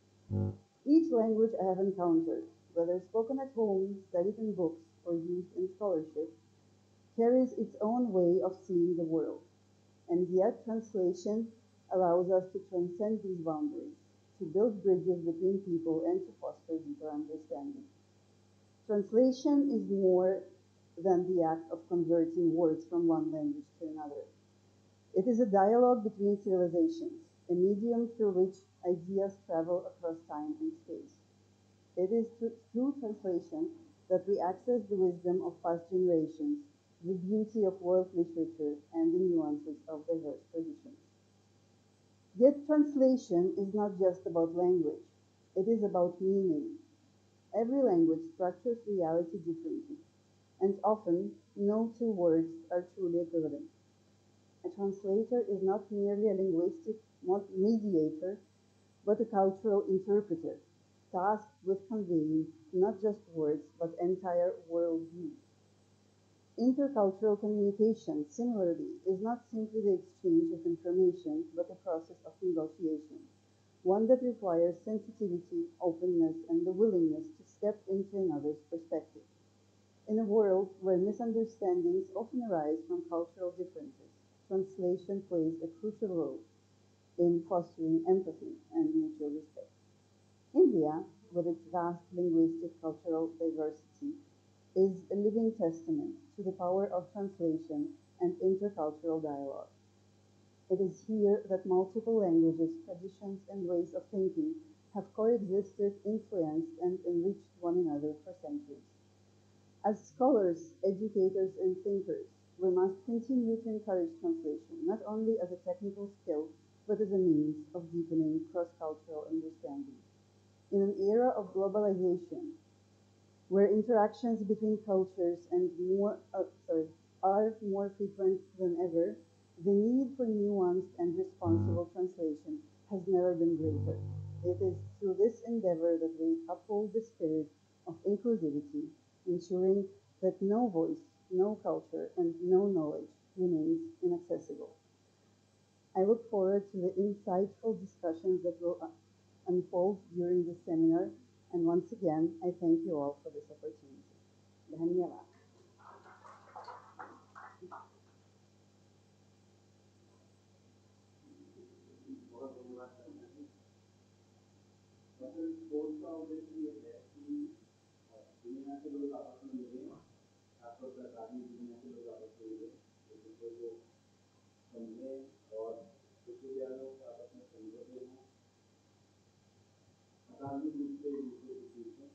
Each language I have encountered, whether spoken at home, studied in books, or used in scholarship, carries its own way of seeing the world, and yet translation allows us to transcend these boundaries, to build bridges between people, and to foster deeper understanding. Translation is more than the act of converting words from one language to another. It is a dialogue between civilizations, a medium through which ideas travel across time and space. It is through translation that we access the wisdom of past generations, the beauty of world literature, and the nuances of diverse traditions. Yet translation is not just about language, it is about meaning. Every language structures reality differently, and often no two words are truly equivalent. A translator is not merely a linguistic mediator, but a cultural interpreter, tasked with conveying not just words, but entire worldviews. Intercultural communication, similarly, is not simply the exchange of information, but a process of negotiation, one that requires sensitivity, openness, and the willingness to step into another's perspective. In a world where misunderstandings often arise from cultural differences, translation plays a crucial role in fostering empathy and mutual respect. India, with its vast linguistic cultural diversity, is a living testament to the power of translation and intercultural dialogue. It is here that multiple languages, traditions, and ways of thinking have coexisted, influenced, and enriched one another for centuries. As scholars, educators, and thinkers, we must continue to encourage translation, not only as a technical skill, but as a means of deepening cross-cultural understanding. In an era of globalization, where interactions between cultures are more frequent than ever, the need for nuanced and responsible translation has never been greater. It is through this endeavor that we uphold the spirit of inclusivity, ensuring that no voice, no culture, and no knowledge remains inaccessible. I look forward to the insightful discussions that will unfold during this seminar, and once again, I thank you all for this opportunity. धन्यवाद. बहुत धन्यवाद करना जी। मतलब course का उद्देश्य ये है कि दुनिया के लोग आपस में मिलें, खासतौर पर अकादमिक दुनिया के लोग आपस में मिलें, एक दूसरे को समझें और विश्वविद्यालयों के आपस में समझौते हों, अकादमिक रूप से एक दूसरे को सीखें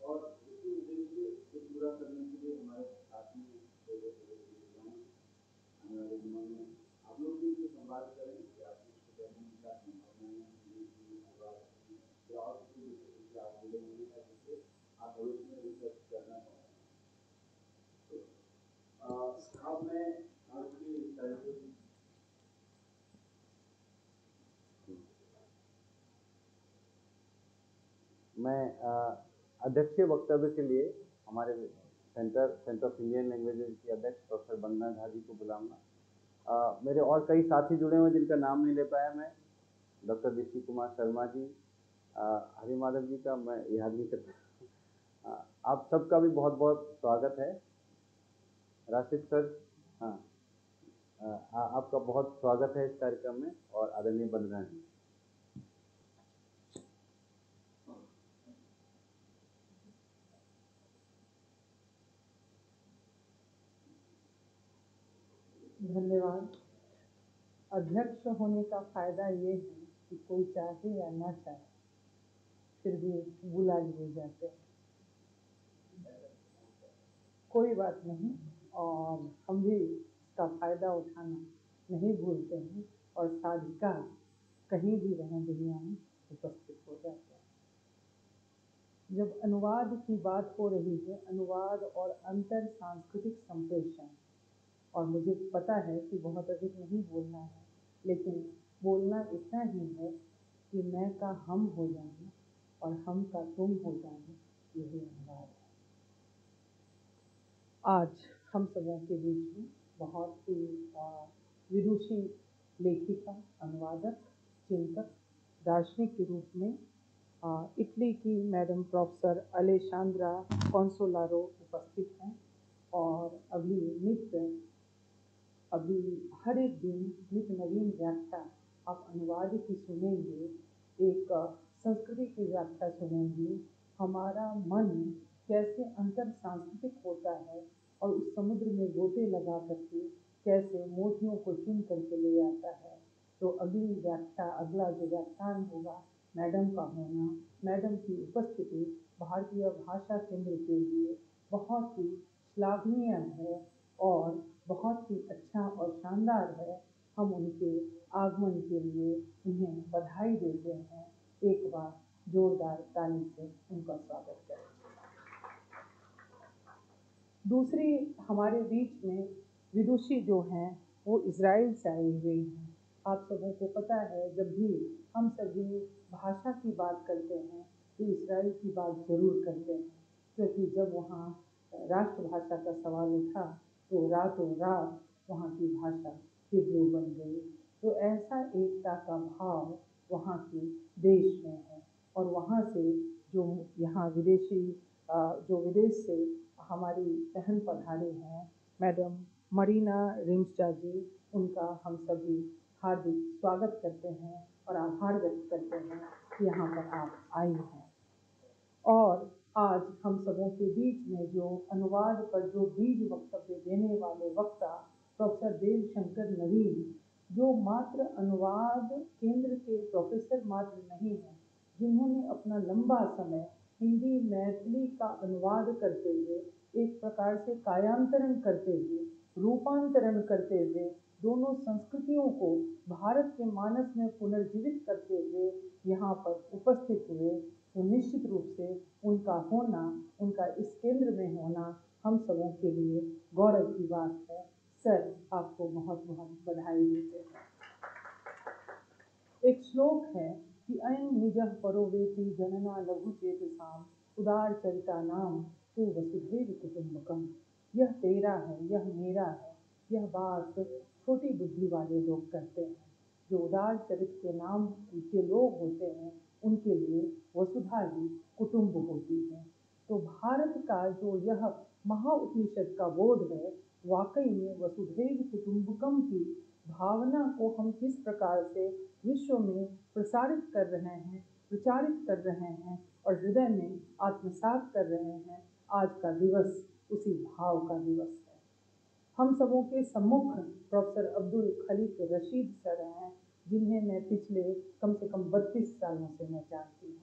और इसी उद्देश्य को पूरा करने के लिए हमारे साथ में आने वाले दिनों में आप लोग भी जो संवाद करें कि आप इसको करने की क्या संभावनाएं हैं और किसी विषय से आप जुड़े हुए हैं जिससे आप भविष्य में रिसर्च करना चाहते हैं। तो अब मैं आज की इस कार्यक्रम मैं अध्यक्षीय वक्तव्य के लिए हमारे सेंटर ऑफ इंडियन लैंग्वेजेस के अध्यक्ष प्रोफेसर बंदना झा जी को बुलाऊंगा। मेरे और कई साथी जुड़े हुए जिनका नाम नहीं ले पाया मैं, डॉक्टर ऋषि कुमार शर्मा जी, हरि माधव जी का मैं याद नहीं करता। आप सबका भी बहुत बहुत स्वागत है। राशिद सर, हाँ, आपका बहुत स्वागत है इस कार्यक्रम में, और आदरणीय बंदना जी। धन्यवाद। अध्यक्ष होने का फायदा ये है कि कोई चाहे या ना चाहे फिर भी बुला लिए जाते हैं। कोई बात नहीं, और हम भी इसका फायदा उठाना नहीं भूलते हैं, और साधिका कहीं भी रहें दुनिया में उपस्थित हो जाते हैं। जब अनुवाद की बात हो रही है, अनुवाद और अंतर सांस्कृतिक संप्रेषण, और मुझे पता है कि बहुत अधिक नहीं बोलना है, लेकिन बोलना इतना ही है कि मैं का हम हो जाना और हम का तुम हो जाना, यही अनुवाद है। आज हम सबों के बीच में बहुत ही विदुषी लेखिका, अनुवादक, चिंतक, दार्शनिक के रूप में इटली की मैडम प्रोफेसर अलेशांद्रा कॉन्सोलारो उपस्थित हैं और अभी हर एक दिन नित्य नवीन व्याख्या आप अनुवाद की सुनेंगे, एक संस्कृति की व्याख्या सुनेंगे। हमारा मन कैसे अंतर सांस्कृतिक होता है और उस समुद्र में गोते लगा करके कैसे मोतियों को चुन करके ले आता है। तो अगली व्याख्या, अगला जो व्याख्यान होगा, मैडम का होना, मैडम की उपस्थिति भारतीय भाषा केंद्र के लिए बहुत ही श्लाघनीय है और बहुत ही अच्छा और शानदार है। हम उनके आगमन के लिए उन्हें बधाई देते हैं। एक बार जोरदार ताली से उनका स्वागत करें। दूसरी हमारे बीच में विदुषी जो हैं वो इजराइल से आई हुई हैं। आप सबों को पता है, जब भी हम सभी भाषा की बात करते हैं तो इजराइल की बात जरूर करते हैं, क्योंकि जब वहाँ राष्ट्रभाषा का सवाल उठा तो रातों रात वहाँ की भाषा हिब्रू बन गई। तो ऐसा एकता का भाव वहाँ के देश में है और वहाँ से जो यहाँ विदेशी जो विदेश से हमारी बहन पधारी हैं मैडम मरीना रिम्स्टा जी, उनका हम सभी हार्दिक स्वागत करते हैं और आभार व्यक्त करते हैं कि यहाँ पर आप आई हैं। और आज हम सबों के बीच में जो अनुवाद पर जो बीज वक्तव्य देने वाले वक्ता प्रोफेसर देव शंकर नवीन, जो मात्र अनुवाद केंद्र के प्रोफेसर मात्र नहीं हैं, जिन्होंने अपना लंबा समय हिंदी मैथिली का अनुवाद करते हुए, एक प्रकार से कायांतरण करते हुए, रूपांतरण करते हुए, दोनों संस्कृतियों को भारत के मानस में पुनर्जीवित करते हुए यहाँ पर उपस्थित हुए, तो निश्चित रूप से उनका होना, उनका इस केंद्र में होना हम सबों के लिए गौरव की बात है। सर, आपको बहुत बहुत बधाई देते हैं। एक श्लोक है कि अयं निजः परो वेति जनना लघु चेतसाम उदार चरिता नाम तू वसुधैव कुटुंबकम। यह तेरा है, यह मेरा है, यह बात छोटी बुद्धि वाले लोग करते हैं। जो उदार चरित्र के नाम के लोग होते हैं, उनके लिए वसुधा ही कुटुंब होती है। तो भारत का जो यह महाउपनिषद का बोध है, वाकई में वसुधैव कुटुंबकम की भावना को हम किस प्रकार से विश्व में प्रसारित कर रहे हैं, प्रचारित कर रहे हैं और हृदय में आत्मसात कर रहे हैं, आज का दिवस उसी भाव का दिवस है। हम सबों के सम्मुख प्रोफेसर अब्दुल खलीक रशीद सर हैं, जिन्हें मैं पिछले कम से कम 32 सालों से मैं जानती हूँ।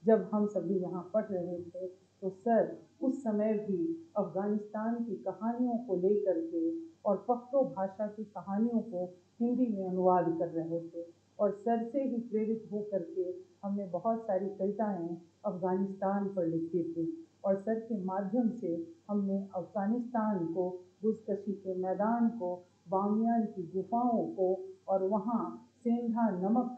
जब हम सभी यहाँ पढ़ रहे थे तो सर उस समय भी अफगानिस्तान की कहानियों को लेकर के और पख्तो भाषा की कहानियों को हिंदी में अनुवाद कर रहे थे और सर से ही प्रेरित होकर के हमने बहुत सारी कविताएं अफगानिस्तान पर लिखी थी और सर के माध्यम से हमने अफगानिस्तान को, बुज़कशी के मैदान को, बामियान की गुफाओं को और वहाँ सेंधा नमक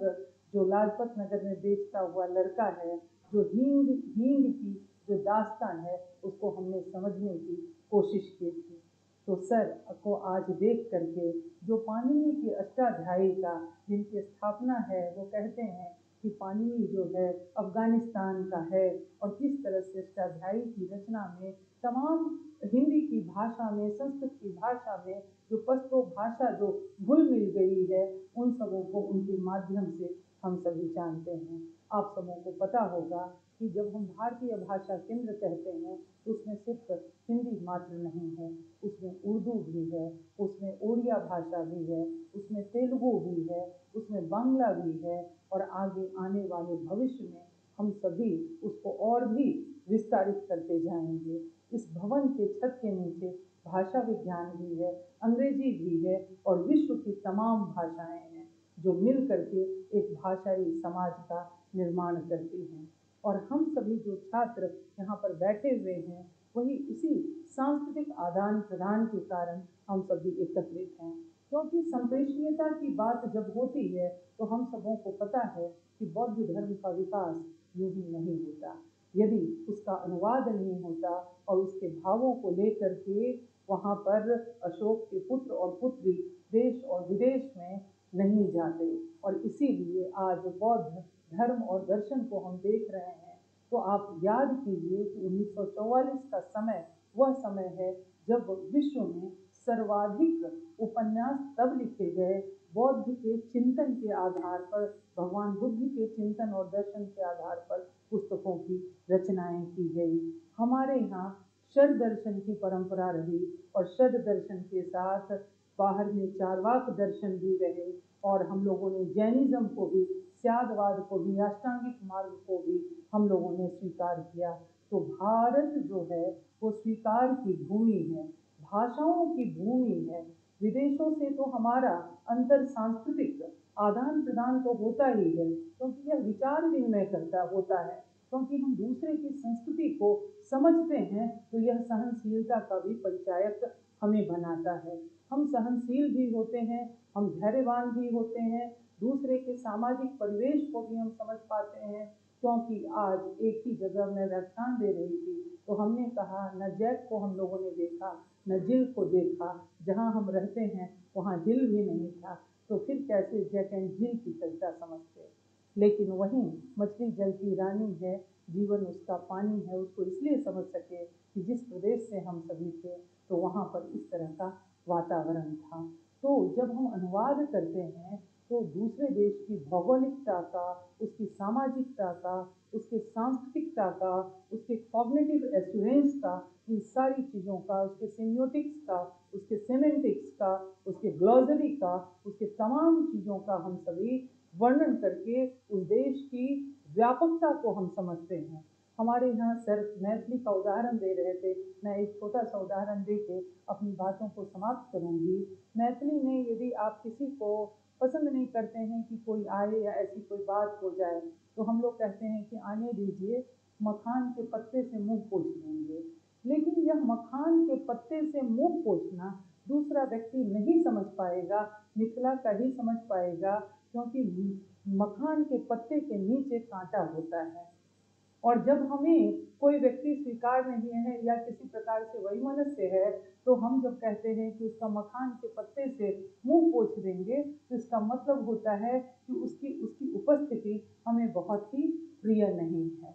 जो लाजपत नगर में बेचता हुआ लड़का है, जो हींग की जो दास्तान है, उसको हमने समझने की कोशिश की थी। तो सर को आज देख करके जो पाणिनि की अष्टाध्यायिका जिनकी स्थापना है, वो कहते हैं कि पाणिनि जो है अफगानिस्तान का है और किस तरह से अष्टाध्यायी की रचना में तमाम हिंदी की भाषा में, संस्कृत की भाषा में जो पश्तो भाषा जो घुल मिल गई है, उन सबों को उनके माध्यम से हम सभी जानते हैं। आप सबों को पता होगा कि जब हम भारतीय भाषा केंद्र कहते हैं तो उसमें सिर्फ हिंदी मात्र नहीं है, उसमें उर्दू भी है, उसमें ओडिया भाषा भी है, उसमें तेलुगु भी है, उसमें बांग्ला भी है और आगे आने वाले भविष्य में हम सभी उसको और भी विस्तारित करते जाएंगे। इस भवन के छत के नीचे भाषा विज्ञान भी है, अंग्रेजी भी है और विश्व की तमाम भाषाएं हैं। जो मिल करके एक भाषाई समाज का निर्माण करती हैं। और हम सभी जो छात्र यहाँ पर बैठे हुए हैं, वही इसी सांस्कृतिक आदान प्रदान के कारण हम सभी एकत्रित हैं। क्योंकि संप्रेषणीयता की बात जब होती है तो हम सबों को पता है कि बौद्ध धर्म का विकास यूं ही नहीं होता। यदि उसका अनुवाद नहीं होता और उसके भावों को लेकर के वहाँ पर अशोक के पुत्र और पुत्री देश और विदेश में नहीं जाते, और इसीलिए आज बौद्ध धर्म और दर्शन को हम देख रहे हैं। तो आप याद कीजिए कि 1944 का समय वह समय है जब विश्व में सर्वाधिक उपन्यास तब लिखे गए बौद्ध के चिंतन के आधार पर, भगवान बुद्ध के चिंतन और दर्शन के आधार पर पुस्तकों की रचनाएं की गई। हमारे यहाँ षड दर्शन की परंपरा रही और षड दर्शन के साथ बाहर में चारवाक दर्शन भी रहे, और हम लोगों ने जैनिज्म को भी, स्यादवाद को भी, अष्टांगिक मार्ग को भी हम लोगों ने स्वीकार किया। तो भारत जो है वो स्वीकार की भूमि है, भाषाओं की भूमि है। विदेशों से तो हमारा अंतर सांस्कृतिक आदान प्रदान तो होता ही है, क्योंकि यह विचार विनिमय करता होता है, क्योंकि हम दूसरे की संस्कृति को समझते हैं, तो यह सहनशीलता का भी परिचायक हमें बनाता है। हम सहनशील भी होते हैं, हम धैर्यवान भी होते हैं, दूसरे के सामाजिक परिवेश को भी हम समझ पाते हैं। क्योंकि आज एक ही जगह मैं व्याख्यान दे रही थी तो हमने कहा न जैक को हम लोगों ने देखा, न जिल को देखा, जहाँ हम रहते हैं वहाँ जिल भी नहीं था, तो फिर कैसे जैक एंड जिल की कविता समझते। लेकिन वहीं मछली जल की रानी है, जीवन उसका पानी है, उसको इसलिए समझ सके कि जिस प्रदेश से हम सभी थे तो वहाँ पर इस तरह का वातावरण था। तो जब हम अनुवाद करते हैं तो दूसरे देश की भौगोलिकता का, उसकी सामाजिकता का, उसके सांस्कृतिकता का, उसके कॉग्निटिव एस्योरेंस का, इन सारी चीज़ों का, उसके सेमियोटिक्स का, उसके सेमेंटिक्स का, उसके ग्लॉसरी का, उसके तमाम चीज़ों का हम सभी वर्णन करके उस देश की व्यापकता को हम समझते हैं। हमारे यहाँ सर मैथिली का उदाहरण दे रहे थे, मैं एक छोटा सा उदाहरण दे के अपनी बातों को समाप्त करूँगी। मैथिली में यदि आप किसी को पसंद नहीं करते हैं कि कोई आए या ऐसी कोई बात हो जाए, तो हम लोग कहते हैं कि आने दीजिए, मखान के पत्ते से मुंह पोंछ लेंगे। लेकिन यह मखान के पत्ते से मुंह पोंछना दूसरा व्यक्ति नहीं समझ पाएगा, मिथिला का ही समझ पाएगा, क्योंकि मखान के पत्ते के नीचे कांटा होता है। और जब हमें कोई व्यक्ति स्वीकार नहीं है या किसी प्रकार से वैमनस्य है, तो हम जब कहते हैं कि उसका मखान के पत्ते से मुंह पोंछ देंगे, तो इसका मतलब होता है कि उसकी उपस्थिति हमें बहुत ही प्रिय नहीं है।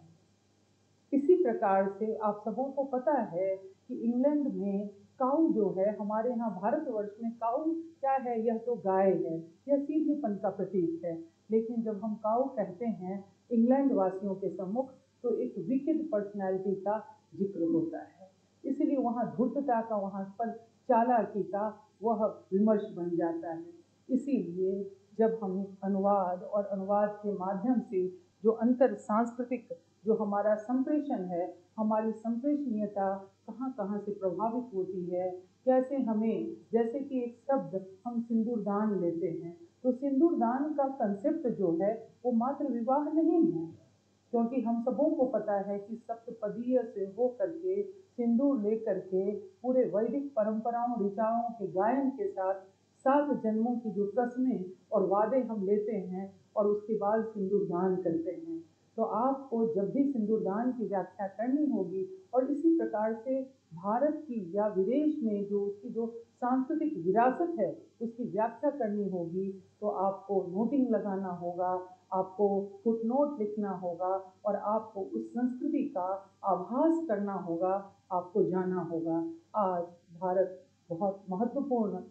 इसी प्रकार से आप सबों को पता है कि इंग्लैंड में काऊ जो है, हमारे यहाँ भारतवर्ष में काऊ क्या है, यह तो गाय है, यह सीधेपन का प्रतीक है। लेकिन जब हम काऊ कहते हैं इंग्लैंड वासियों के सम्मुख, तो एक विकेड पर्सनैलिटी का जिक्र होता है, इसलिए वहाँ धूर्तता का, वहाँ पर चालाकी का वह विमर्श बन जाता है। इसीलिए जब हम अनुवाद और अनुवाद के माध्यम से जो अंतर सांस्कृतिक जो हमारा संप्रेषण है, हमारी संप्रेषणीयता कहाँ कहाँ से प्रभावित होती है, कैसे हमें, जैसे कि एक शब्द हम सिंदूरदान लेते हैं, तो सिंदूरदान का कंसेप्ट जो है वो मात्र विवाह नहीं है, क्योंकि हम सबों को पता है कि सप्तपदीय से हो करके सिंदूर ले करके पूरे वैदिक परंपराओं ऋचाओं के गायन के साथ 7 जन्मों की जो कसमें और वादे हम लेते हैं और उसके बाद सिंदूरदान करते हैं। तो आपको जब भी सिंदूरदान की व्याख्या करनी होगी और इसी प्रकार से भारत की या विदेश में जो उसकी जो सांस्कृतिक विरासत है उसकी व्याख्या करनी होगी, तो आपको नोटिंग लगाना होगा, आपको फुटनोट लिखना होगा और आपको उस संस्कृति का आभास करना होगा, आपको जाना होगा। आज भारत बहुत महत्वपूर्ण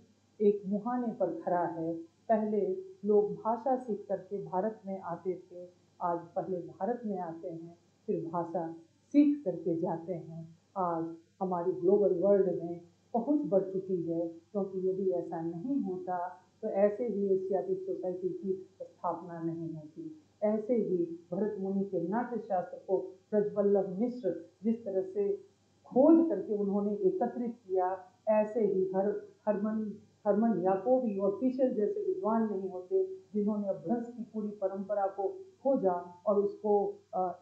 एक मुहाने पर खड़ा है। पहले लोग भाषा सीख करके भारत में आते थे, आज पहले भारत में आते हैं फिर भाषा सीख करके जाते हैं। आज हमारी ग्लोबल वर्ल्ड में पहुंच बढ़ चुकी है, क्योंकि यदि ऐसा नहीं होता तो ऐसे ही एशियाटिक सोसाइटी की स्थापना नहीं होती। ऐसे ही भरत मुनि के नाट्य शास्त्र को ब्रजवल्लभ मिश्र जिस तरह से खोज करके उन्होंने एकत्रित किया, ऐसे ही हरमन याकोबी और फिशर जैसे विद्वान नहीं होते जिन्होंने अभ्रंश की पूरी परंपरा को खोजा और उसको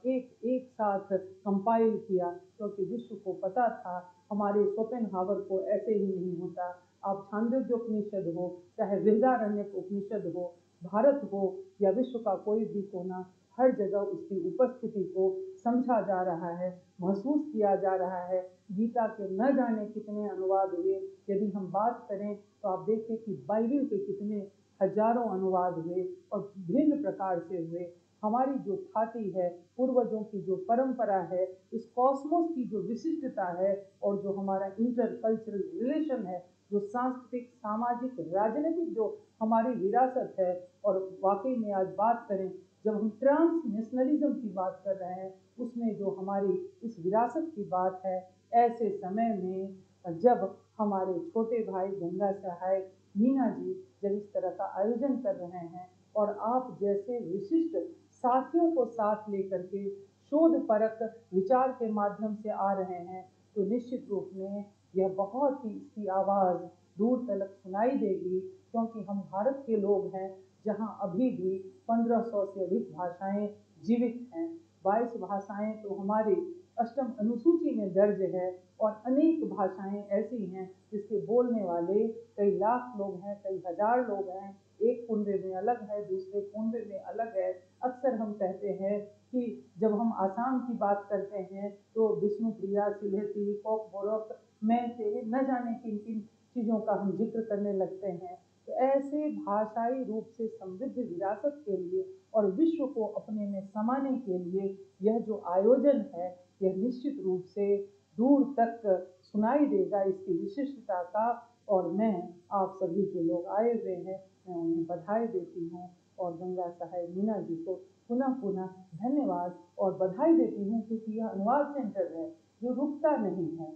एक एक साथ कंपाइल किया, क्योंकि विश्व को पता था हमारे शोपेनहावर को ऐसे ही नहीं होता। आप छांदोग्य उपनिषद हो, चाहे बृहदारण्यक उपनिषद हो, भारत हो या विश्व का कोई भी कोना, हर जगह उसकी उपस्थिति को समझा जा रहा है, महसूस किया जा रहा है। गीता के न जाने कितने अनुवाद हुए। यदि हम बात करें तो आप देखें कि बाइबल के कितने हजारों अनुवाद हुए और भिन्न प्रकार से हुए। हमारी जो ख्याति है, पूर्वजों की जो परंपरा है, इस कॉस्मोस की जो विशिष्टता है और जो हमारा इंटरकल्चरल रिलेशन है, जो सांस्कृतिक, सामाजिक, राजनीतिक जो हमारी विरासत है, और वाकई में आज बात करें जब हम ट्रांस नेशनलिज्म की बात कर रहे हैं, उसमें जो हमारी इस विरासत की बात है, ऐसे समय में जब हमारे छोटे भाई गंगा सहायक मीना जी जब इस तरह का आयोजन कर रहे हैं और आप जैसे विशिष्ट साथियों को साथ लेकर के शोध परक विचार के माध्यम से आ रहे हैं, तो निश्चित रूप में यह बहुत ही इसकी आवाज़ दूर तक सुनाई देगी, क्योंकि हम भारत के लोग हैं जहां अभी भी 1500 से अधिक भाषाएं जीवित हैं। 22 भाषाएं तो हमारी अष्टम अनुसूची में दर्ज है और अनेक भाषाएं ऐसी हैं जिसके बोलने वाले कई लाख लोग हैं, कई हजार लोग हैं। एक कुनबे में अलग है, दूसरे कुनबे में अलग है। अक्सर हम कहते हैं कि जब हम आसाम की बात करते हैं तो विष्णुप्रिया, सिलेटी, कोक बोरक में से न जाने किन किन चीज़ों का हम जिक्र करने लगते हैं। तो ऐसे भाषाई रूप से समृद्ध विरासत के लिए और विश्व को अपने में समाने के लिए यह जो आयोजन है, यह निश्चित रूप से दूर तक सुनाई देगा इसकी विशिष्टता का। और मैं आप सभी जो लोग आए हुए हैं, मैं उन्हें बधाई देती हूँ और गंगा सहाय मीना जी को पुनः पुनः धन्यवाद और बधाई देती हूँ, क्योंकि यह अनुवाद सेंटर है जो रुकता नहीं है।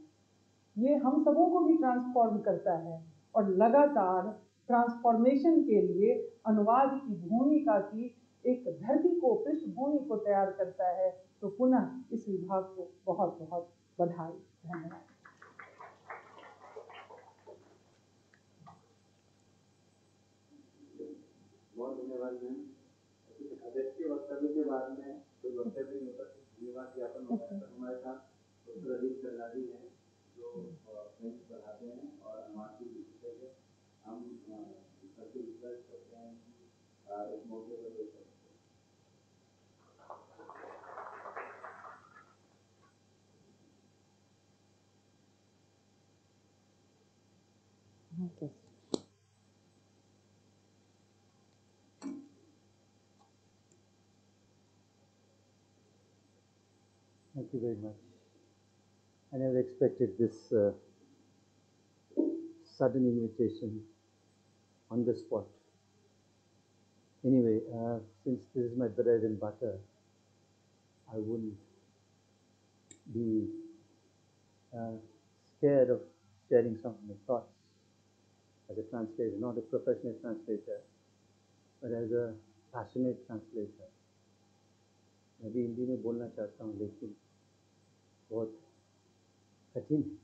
ये हम सबों को भी ट्रांसफॉर्म करता है और लगातार ट्रांसफॉर्मेशन के लिए अनुवाद की भूमिका की एक धरती को, पृष्ठभूमि को तैयार करता है। तो पुनः इस विभाग को बहुत बहुत बधाई, धन्यवाद। बहुत धन्यवाद मैम। अध्यक्ष वक्तव्य के बाद में कोई वक्तव्य नहीं होता, धन्यवाद ज्ञापन होता है। तो हमारे साथ डॉक्टर अजीत करनाडी हैं जो फ्रेंच पढ़ाते हैं और अनुवाद की विशेषज्ञ है। हम सबसे रिक्वेस्ट करते हैं कि इस मौके पर पेश करें। Thank you very much. I never expected this sudden invitation on the spot. Anyway, since this is my bread and butter, I wouldn't be scared of sharing some of my thoughts as a translator, not a professional translator, but as a passionate translator. मैं भी हिंदी में बोलना चाहता हूँ, लेकिन बहुत कठिन है.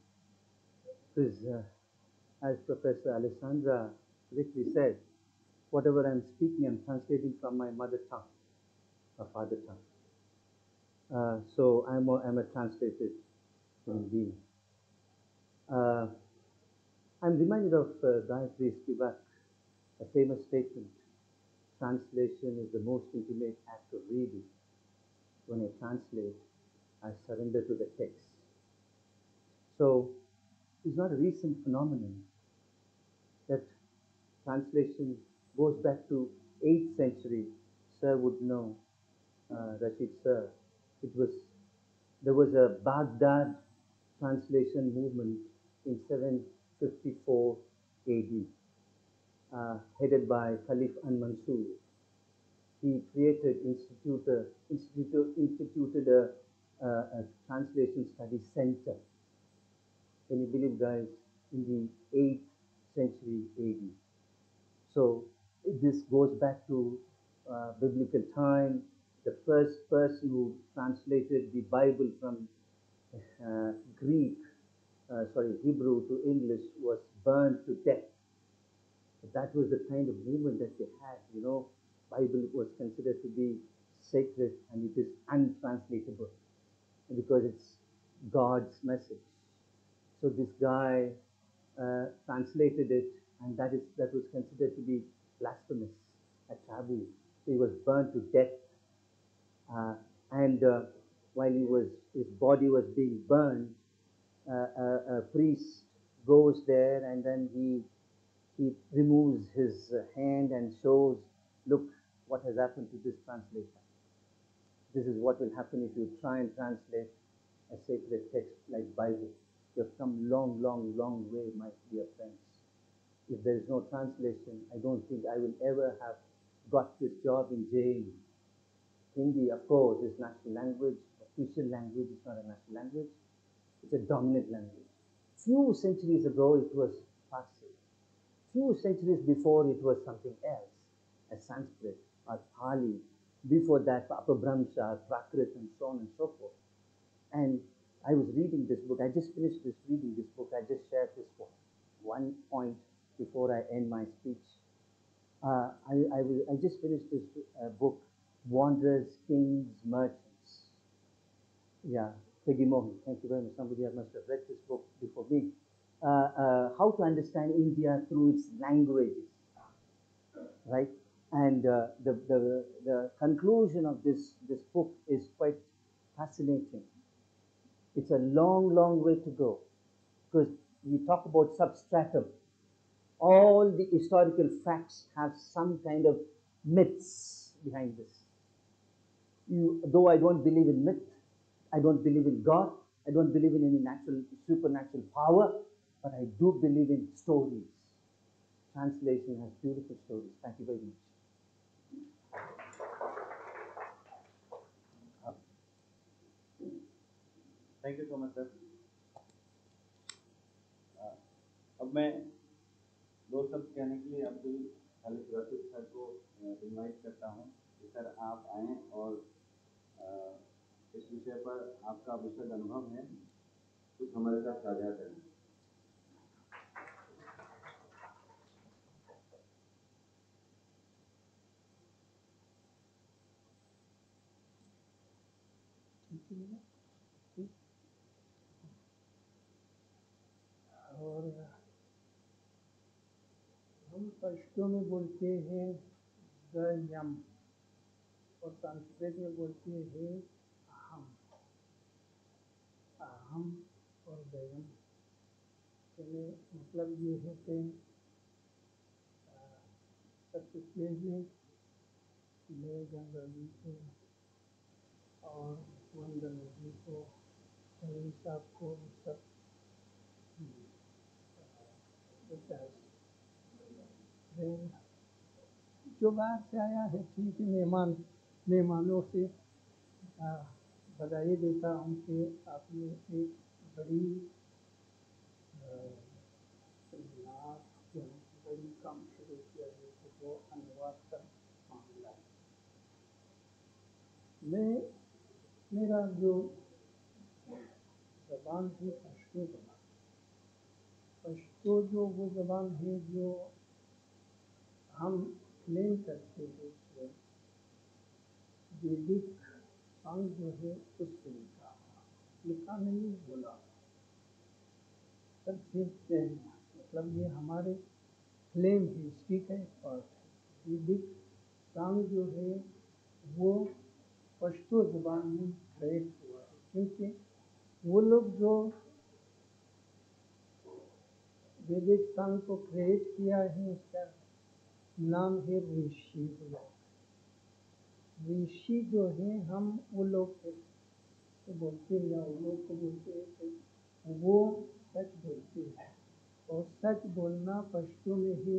Because as Professor Alessandra correctly said, whatever I'm speaking, I'm translating from my mother tongue, my father tongue. So I'm a translated human being. I'm reminded of Gayatri Spivak, a famous statement: translation is the most intimate act of reading. When I translate, I surrender to the text. So it's not a recent phenomenon. That translation goes back to 8th century. Sir would know, Rashid Sir. There was a Baghdad translation movement in 754 AD, headed by Caliph An-Mansur. He instituted a translation study center. Can you believe, guys, in the 8th century AD? So this goes back to biblical time. The first person who translated the Bible from Hebrew to English was burned to death That was the kind of movement that they had. You know, Bible was considered to be sacred and it is untranslatable because it's God's message. So this guy translated it, and that was considered to be blasphemous, a taboo. So he was burned to death, and while his body was being burned, a priest goes there, and then he removes his hand and shows, look what has happened to this translation. This is what will happen if you try and translate a sacred text like Bible. You have come long, long, long way, my dear friends. If there is no translation, I don't think I will ever have got this job in jail. Hindi, of course, is national language. Official language is not a national language. It's a dominant language. Few centuries ago, it was Farsi. Few centuries before, it was something else, as Sanskrit or Pali. Before that, Apabhramsha, Prakrit, and so on and so forth. And I was reading this book. I just finished reading this book. I just shared this one point before I end my speech. I just finished this book, Wanderers, Kings, Merchants. Yeah, Peggy Mohan. Thank you very much. Somebody must have read this book before me. How to understand India through its languages, right? And the conclusion of this book is quite fascinating. It's a long, long way to go because we talk about substratum. All the historical facts have some kind of myths behind this. Though I don't believe in myth, I don't believe in God, I don't believe in any supernatural power, but I do believe in stories. Translation has beautiful stories. Thank you very much. Thank you so much sir. अब मैं दो शब्द कहने के लिए Abdul Khalid Rashid sir को invite करता हूँ कि सर आप आएँ और इस विषय पर आपका विशद अनुभव है कुछ हमारे साथ साझा करें। और हम पश्तो में बोलते हैं गयम और संस्कृत में बोलते हैं अहम। अहम और गयम के मतलब ये है कि सबसे पहले मैं गंगा जी को और वंदना जी को सलीम साहब को सब जो बाहर से आया है ठीक है, मेहमानों से बधाई देता हूँ कि आपने एक बड़ी बड़ी काम शुरू किया है तो वो अनुवाद का मामला है। मेरा जो जबान है पश्तो जबान, पश्तो जो वो जबान है जो हम क्लेम करते हैं कि वैदिक अंग जो है उससे लिखा नहीं बोला सबसे पहले, मतलब ये हमारे क्लेम हिस्ट्री का एक पार्ट है। वैदिक सांग जो है वो पश्तो ज़बान में क्रिएट हुआ है क्योंकि वो लोग जो वैदिक सांग को क्रिएट किया है उसका नाम है ऋषि। ऋषि जो है हम वो लोग को बोलते हैं या वो लोग को बोलते हैं कि वो सच बोलते हैं और सच बोलना पश्तो में ही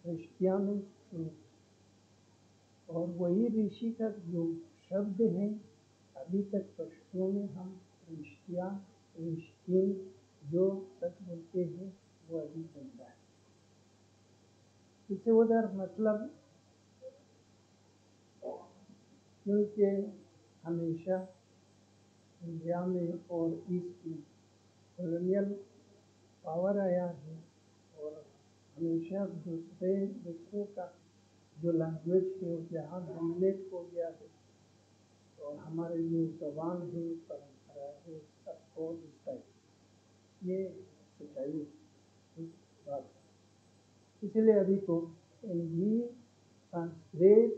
रिश्तिया में ट्रूथ, और वही ऋषि का जो शब्द है अभी तक पश्तो में हम रिश्तिया रिश्तिन जो सच बोलते हैं वो अभी चलता है। इससे उधर मतलब क्योंकि हमेशा इंडिया में और ईस्ट में कॉलोनियल पावर आया है हमेशा दूसरे का जो लैंग्वेज है वो यहाँ डोमिनेट हो गया है और हमारे जो जबान है, परंपरा है, सबको इसका ये सच्चाई इस बात है। इसलिए अभी तो हिंदी संस्कृत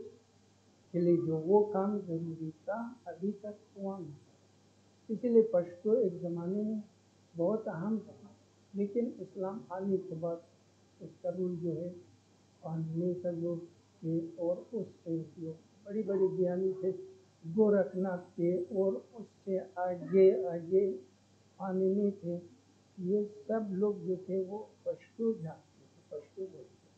के लिए जो वो काम जरूरी था अभी तक हुआ नहीं। इसीलिए पश्तो एक ज़माने में बहुत अहम था, लेकिन इस्लाम आने के बाद उसका रूल जो है पानी का जो है और उससे जो बड़ी बड़ी ज्ञानी थे गोरखनाथ थे और उससे आगे आगे पानी थे, ये सब लोग जो थे वो पश्तो जानते थे, पश्तो बोलते थे।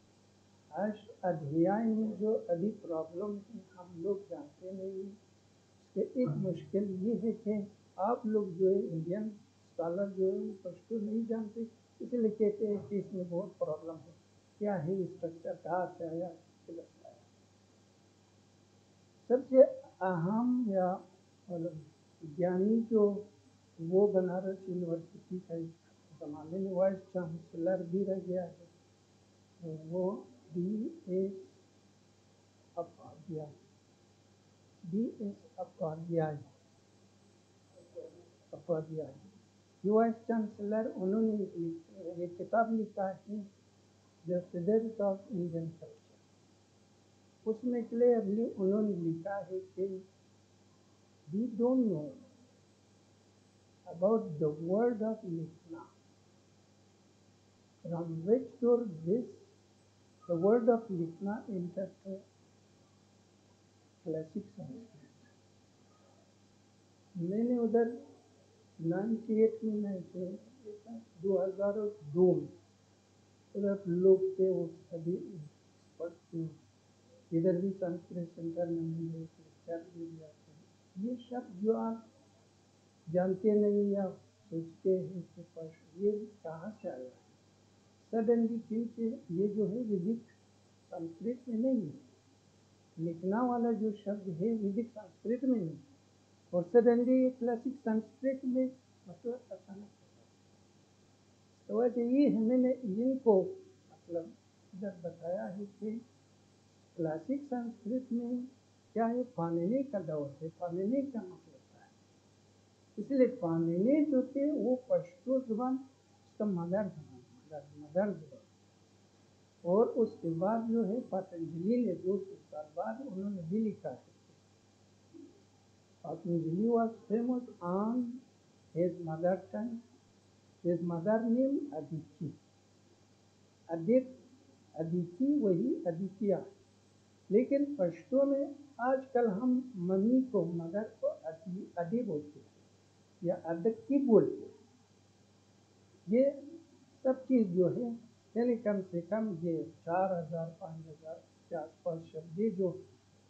आज अध्याय में जो अभी प्रॉब्लम है हम लोग जानते नहीं। इसके एक मुश्किल ये है कि आप लोग जो है इंडियन स्कॉलर जो है पश्तो नहीं जानते, इसलिए कहते हैं कि इसमें बहुत प्रॉब्लम है। क्या है स्ट्रक्चर, कहाँ से आया, सबसे अहम या ज्ञानी जो वो बनारस यूनिवर्सिटी का ज़माने में वाइस चांसलर भी रह गया है, वो B.S. Upadhyay vice chancellor. उन्होंने एक किताब लिखा है the fiddles of Indian culture. उसमें क्लियरली उन्होंने लिखा है कि we don't know about the word of लिखना, from which source this the word of लिखना एंटर क्लासिक संस्कृत। मैंने उधर 98 में मैं थे, 2002 में उधर लोग थे वो सभी इधर भी संस्कृत सेंटर में मिले लेक्चर भी दिया था। ये सब जो आप जानते नहीं या सोचते हैं कि पश्तो ये कहाँ से आया है, सडनली क्योंकि ये जो है वैदिक संस्कृत में नहीं है, लिखना वाला जो शब्द है वैदिक संस्कृत में नहीं, और सडनली ये क्लासिक संस्कृत में मतलब अचानक। तो ये मैंने इनको मतलब इधर बताया है कि क्लासिक संस्कृत में क्या है, पाणिनि का दौर है, पाणिनि का मतलब है, इसलिए पाणिनि जो थे वो पश्तो जुबान उसका मदर जुबान, और उसके बाद जो है पतंजलि ने 200 साल बाद उन्होंने भी लिखा है। Patanjali was famous on his mother tongue, his mother name Aditi, Aditi वही अदितिया, लेकिन पश्तो में आजकल हम मम्मी को, मदर को अदी बोलते हैं या अदक्की बोलते हैं। ये सब चीज़ जो है यानी कम से कम ये 4000-5000 के आसपास शब्द जो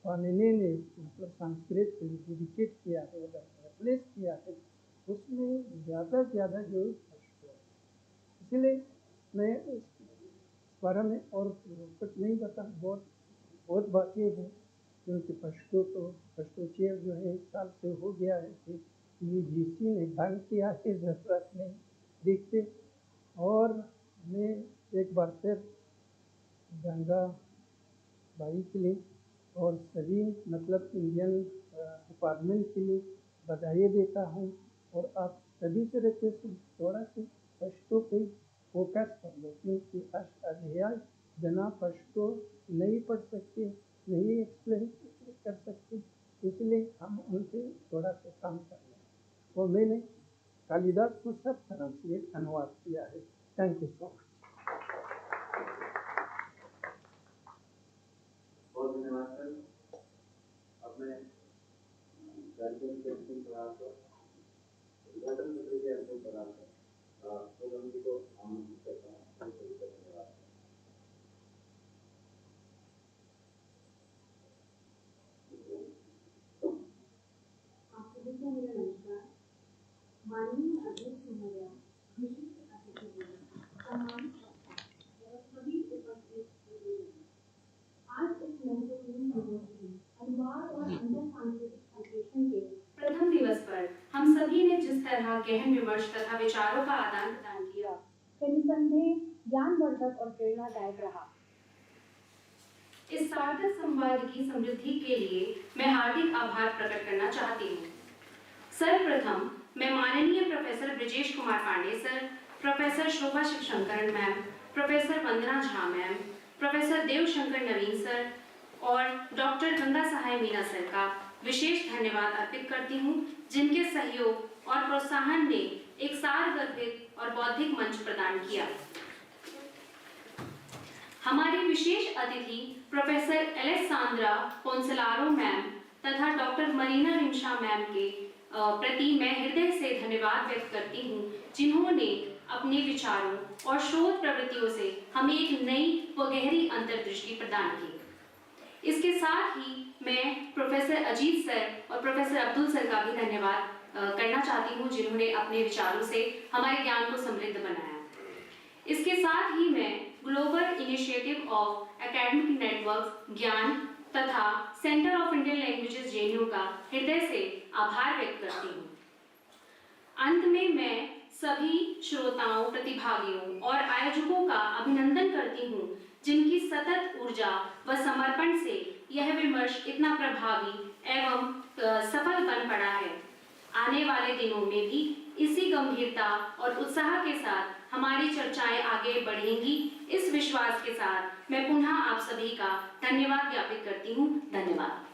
पाणिनि ने मतलब संस्कृत के लिए डेडिकेट किया है, रिप्लेस किया है, उसमें ज़्यादा जो पश्तो है। इसलिए मैं इस बारे में और कुछ नहीं बता, बहुत बातें हैं, क्योंकि पश्तो चेयर जो है 1 साल से हो गया है कि UGC ने बंद किया है, ज़रूरत नहीं देखते। और मैं एक बार फिर गंगा भाई के लिए और सभी मतलब इंडियन डिपार्टमेंट के लिए बधाई देता हूँ, और आप सभी से रिक्वेस्ट थोड़ा सा पश्तो पे फोकस कर लो, क्योंकि अध्याय बिना पश्तो नहीं पढ़ सकते, नहीं एक्सप्लेन कर सकते, इसलिए हम उनसे थोड़ा सा काम कर लें। और मैंने कालिदास को सब ट्रांसलेट अनुवाद किया है। Thank you so much. बहुत धन्यवाद सर। अब मैं कार्यक्रम के अंतिम पड़ाव पर उद्घाटन सत्र के अंतिम पड़ाव पर प्रोग्राम जी को आमंत्रित करता हूँ। धन्यवाद। आप सभी को मेरा नमस्कार। माननीय अध्यक्ष महोदया, विशिष्ट अतिथिगण, सम्मानित वक्ता और सभी उपस्थित विजेता, आज इस महत्वपूर्ण दिवस की अनुवाद और अंतर सांस्कृतिक संप्रेषण के प्रथम दिवस पर हम सभी ने जिस तरह गहन विमर्श तथा विचारों का आदान प्रदान किया, निसंदेह ज्ञानवर्धक और प्रेरणादायक रहा। इस सार्थक संवाद की समृद्धि के लिए मैं हार्दिक आभार प्रकट करना चाहती हूँ। सर्वप्रथम मैं माननीय professor Brijesh Kumar Pandey sir, professor Shobha Shivashankaran ma'am, professor Vandana Jha ma'am, professor Devshankar Naveen sir और डॉक्टर गंगा सहाय मीना सर का विशेष धन्यवाद अर्पित करती हूँ, जिनके सहयोग और प्रोत्साहन ने एक सारगर्भित और बौद्धिक मंच प्रदान किया। हमारी विशेष अतिथि प्रोफेसर एलेक्सांद्रा पोंसलारो मैम तथा डॉक्टर मरीना रिमशा मैम के प्रति मैं हृदय से धन्यवाद व्यक्त करती हूँ, जिन्होंने अपने विचारों और शोध प्रवृत्तियों से हमें एक नई व गहरी अंतर्दृष्टि प्रदान की। इसके साथ ही मैं प्रोफेसर अजीत सर और प्रोफेसर अब्दुल सर का भी धन्यवाद करना चाहती हूँ, जिन्होंने अपने विचारों से हमारे ज्ञान को समृद्ध बनाया। इसके साथ ही मैं global initiative of academic network ज्ञान तथा centre of Indian languages JNU का हृदय से आभार व्यक्त करती हूँ। अंत में मैं सभी श्रोताओं, प्रतिभागियों और आयोजकों का अभिनंदन करती हूँ, जिनकी सतत ऊर्जा व समर्पण से यह विमर्श इतना प्रभावी एवं सफल बन पड़ा है। आने वाले दिनों में भी इसी गंभीरता और उत्साह के साथ हमारी चर्चाएं आगे बढ़ेंगी। इस विश्वास के साथ मैं पुनः आप सभी का धन्यवाद ज्ञापित करती हूँ। धन्यवाद।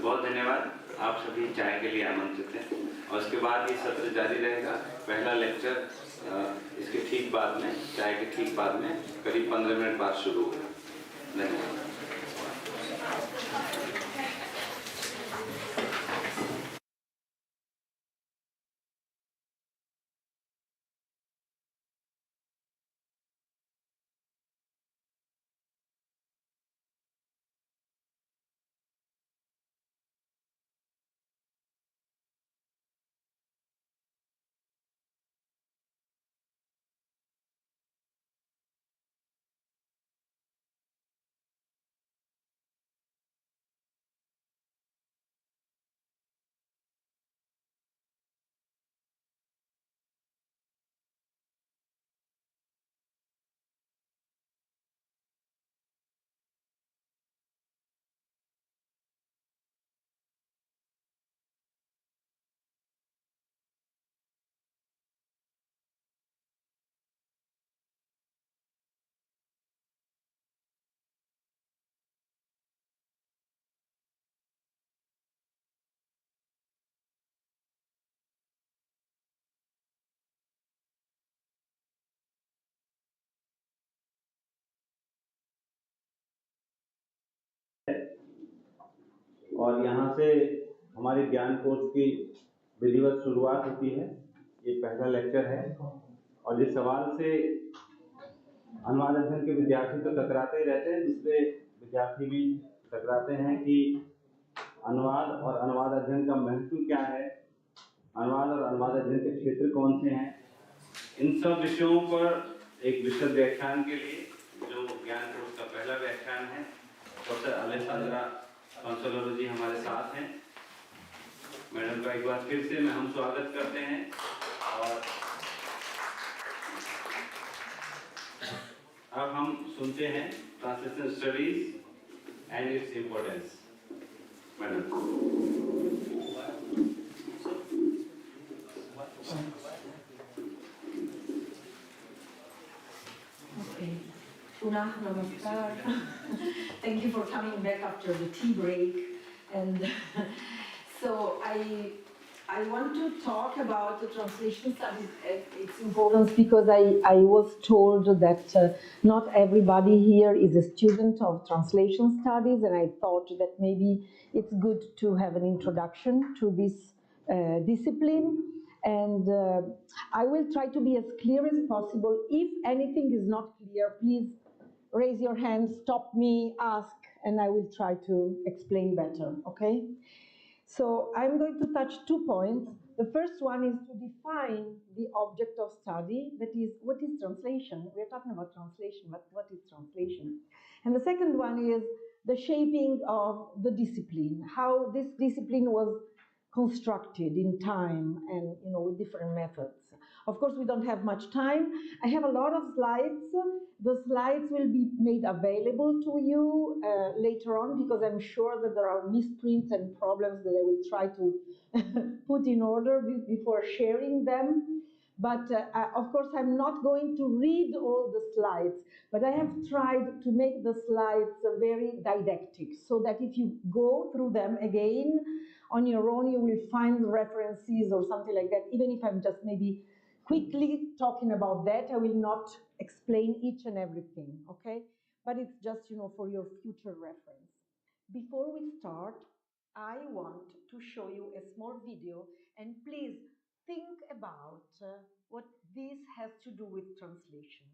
बहुत धन्यवाद। आप सभी चाय के लिए आमंत्रित हैं और उसके बाद ये सत्र जारी रहेगा। पहला लेक्चर इसके ठीक बाद में, चाय के ठीक बाद में करीब 15 मिनट बाद शुरू होगा। धन्यवाद। और यहाँ से हमारे ज्ञान कोर्स की विधिवत शुरुआत होती है। ये पहला लेक्चर है और जिस सवाल से अनुवाद अध्ययन के विद्यार्थी तो टकराते ही रहते हैं, दूसरे विद्यार्थी भी टकराते हैं कि अनुवाद और अनुवाद अध्ययन का महत्व क्या है, अनुवाद और अनुवाद अध्ययन के क्षेत्र कौन से हैं। इन सब विषयों पर एक विशद व्याख्यान के लिए जो ज्ञान कोर्स का पहला व्याख्यान है, प्रोफेसर अलेक्सांद्रा पोंसलारो जी हमारे साथ हैं। मैडम का एक बार फिर से हम स्वागत करते हैं। और अब हम सुनते हैं translation studies and its importance. Madam. Okay. Puna, namaskar. Thank you for coming back after the tea break. And so I want to talk about the translation studies and its importance because I was told that not everybody here is a student of translation studies, and I thought that maybe it's good to have an introduction to this discipline. And I will try to be as clear as possible. If anything is not clear, please raise your hand, stop me, ask, and I will try to explain better, okay? So I'm going to touch 2 points. The first one is to define the object of study, that is, what is translation? We're talking about translation, but what is translation? And the second one is the shaping of the discipline, how this discipline was constructed in time and with different methods. Of course, we don't have much time. I have a lot of slides. The slides will be made available to you later on, because I'm sure that there are misprints and problems that I will try to put in order before sharing them. But of course, I'm not going to read all the slides, but I have tried to make the slides very didactic, so that if you go through them again on your own, you will find references or something like that. Even if I'm just maybe quickly talking about that, I will not explain each and everything, okay? But it's just, for your future reference. Before we start, I want to show you a small video, and please think about what this has to do with translation.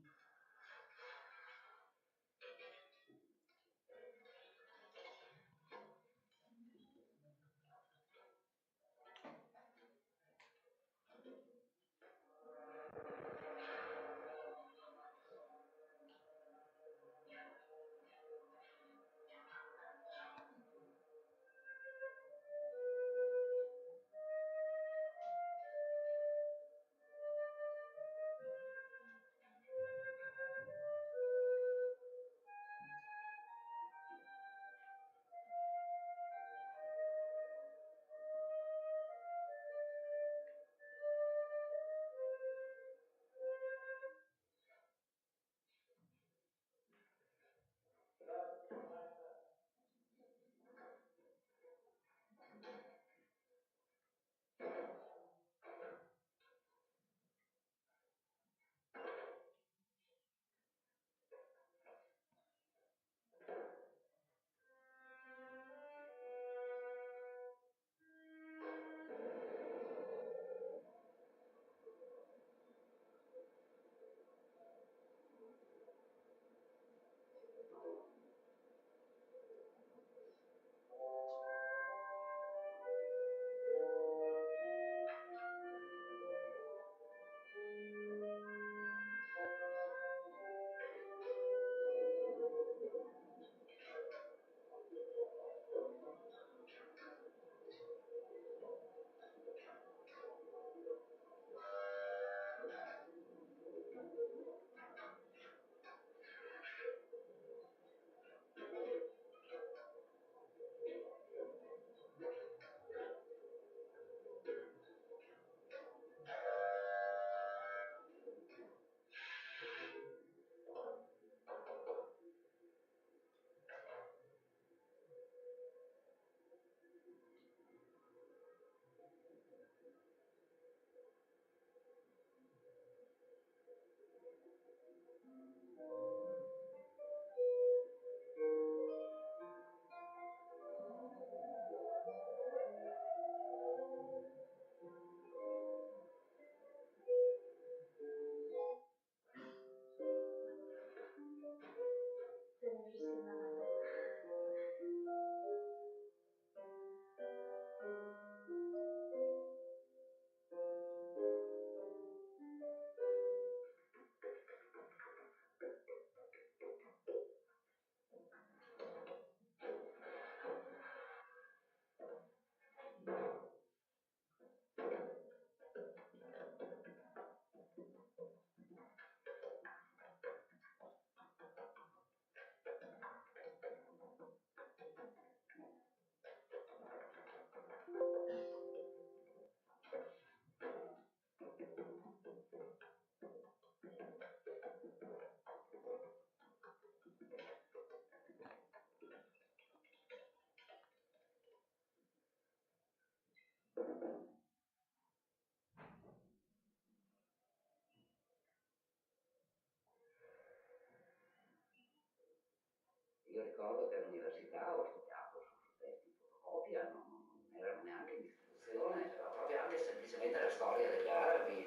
Io ricordo che all'università ho studiato su testi fotocopia, non erano neanche in distribuzione, era proprio anche semplicemente la storia degli arabi,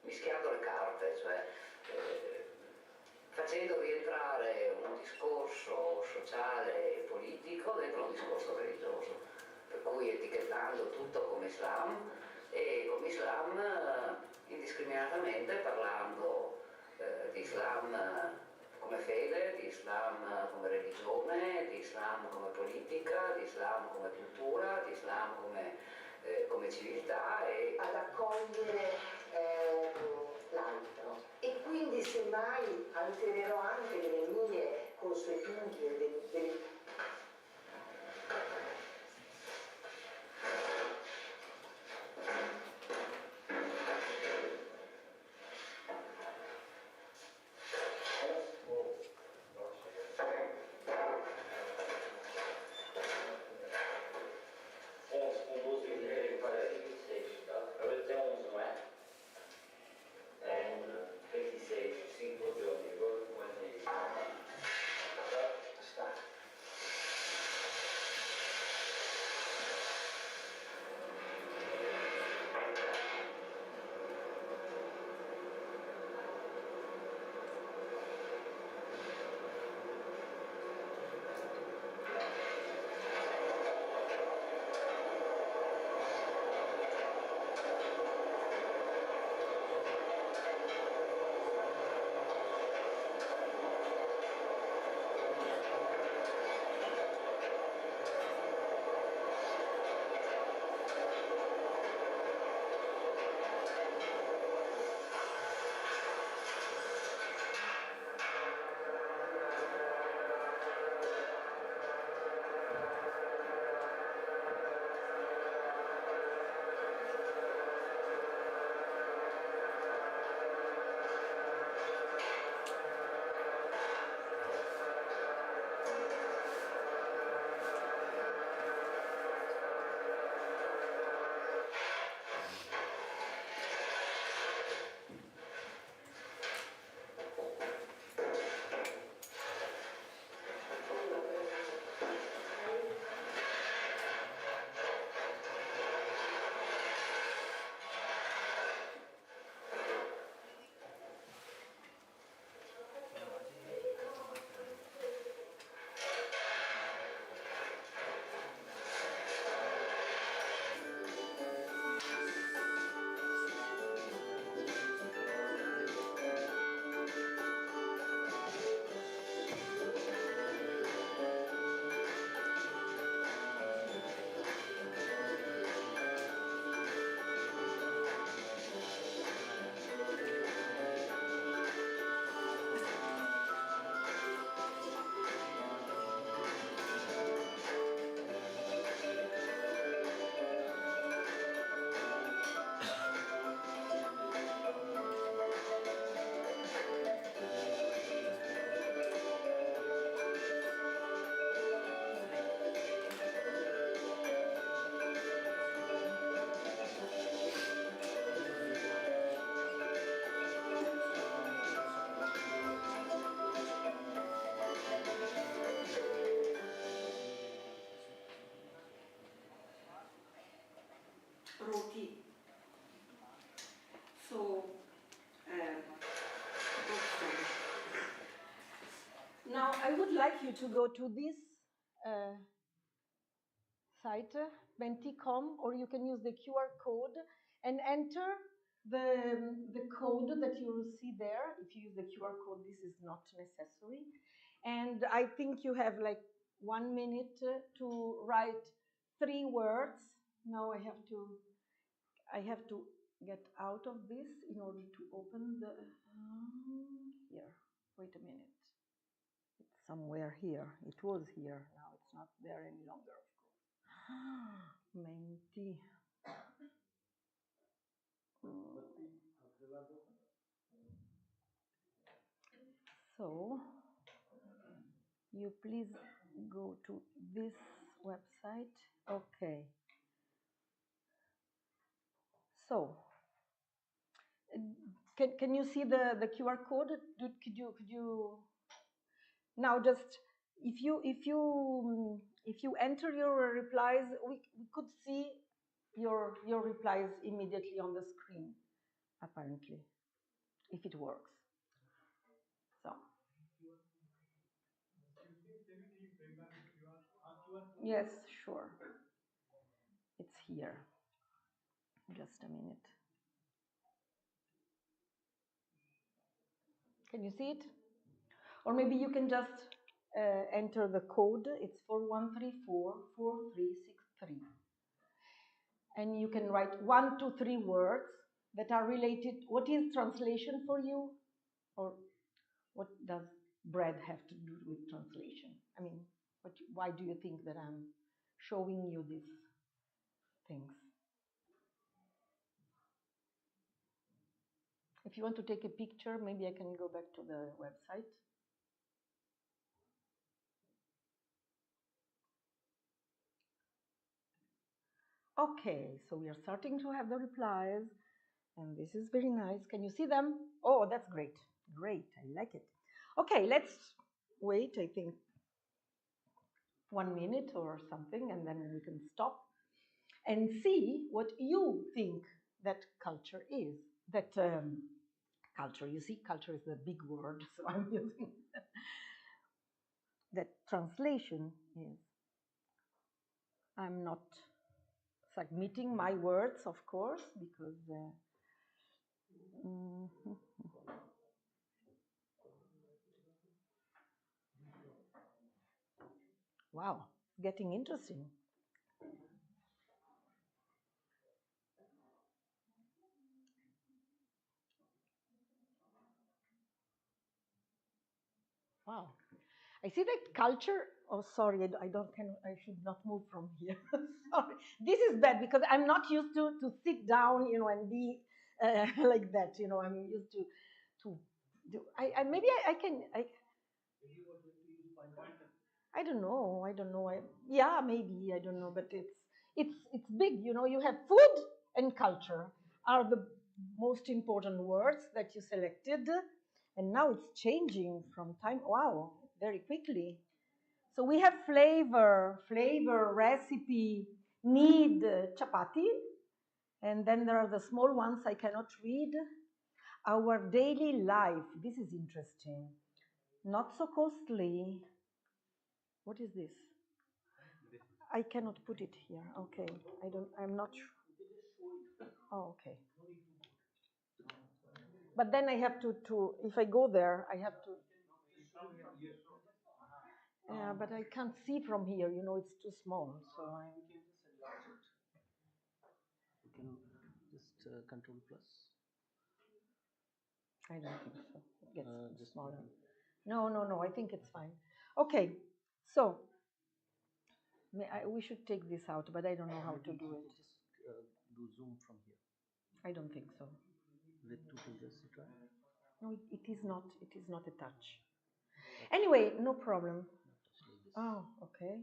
mischiando le carte, cioè facendo rientrare un discorso sociale e politico dentro un discorso religioso, per cui etichettando tutto come Islam e come Islam indiscriminatamente parlando di Islam come fede, di Islam come religione, di Islam come politica, di Islam come cultura, di Islam come civiltà e ad accogliere l'altro. E quindi semmai altererò anche delle mie consuetudini, delle roti. So, now I would like you to go to this site, Menti.com, or you can use the QR code and enter the code that you will see there. If you use the QR code, this is not necessary. And I think you have like 1 minute to write 3 words. Now I have to get out of this in order to open the here. Wait a minute. It's somewhere here. It was here. Now it's not there any longer, of course. Menti. So you please go to this website. Okay. So can you see the QR code? Could you now just if you enter your replies, we could see your replies immediately on the screen, apparently, if it works. So yes, sure. It's here. Just a minute. Can you see it? Or maybe you can just enter the code. It's 4134-4363. And you can write 1 to 3 words that are related. What is translation for you? Or what does bread have to do with translation? I mean, why do you think that I'm showing you these things? If you want to take a picture, maybe I can go back to the website. Okay, so we are starting to have the replies, and this is very nice. Can you see them? Oh, that's great. Great, I like it. Okay, let's wait, I think, 1 minute or something, and then we can stop and see what you think that culture is. That culture, you see, culture is a big word, so I'm using that translation is. I'm not submitting my words, of course, because wow, getting interesting. Wow, I see that culture. Oh, sorry, I should not move from here. Sorry, this is bad because I'm not used to sit down, and be like that. I'm used to do. Maybe I can. I don't know. Yeah, maybe I don't know, but it's big. You have food and culture are the most important words that you selected, and now it's changing from time. Wow, very quickly. So we have flavor, recipe, need, chapati, and then there are the small ones I cannot read. Our daily life. This is interesting. Not so costly. What is this? I cannot put it here. Okay. I'm not sure. Oh, okay. But then I have to if I go there, I have to. But I can't see from here, it's too small. So I can just enlarge it. You can just Control plus. I don't think so. It gets just smaller. No. I think it's fine. Okay. So we should take this out, but I don't know how to do it. Just do zoom from here. I don't think so. With 2 fingers, you try. No, it is not. It is not a touch. Anyway, no problem. Oh, okay.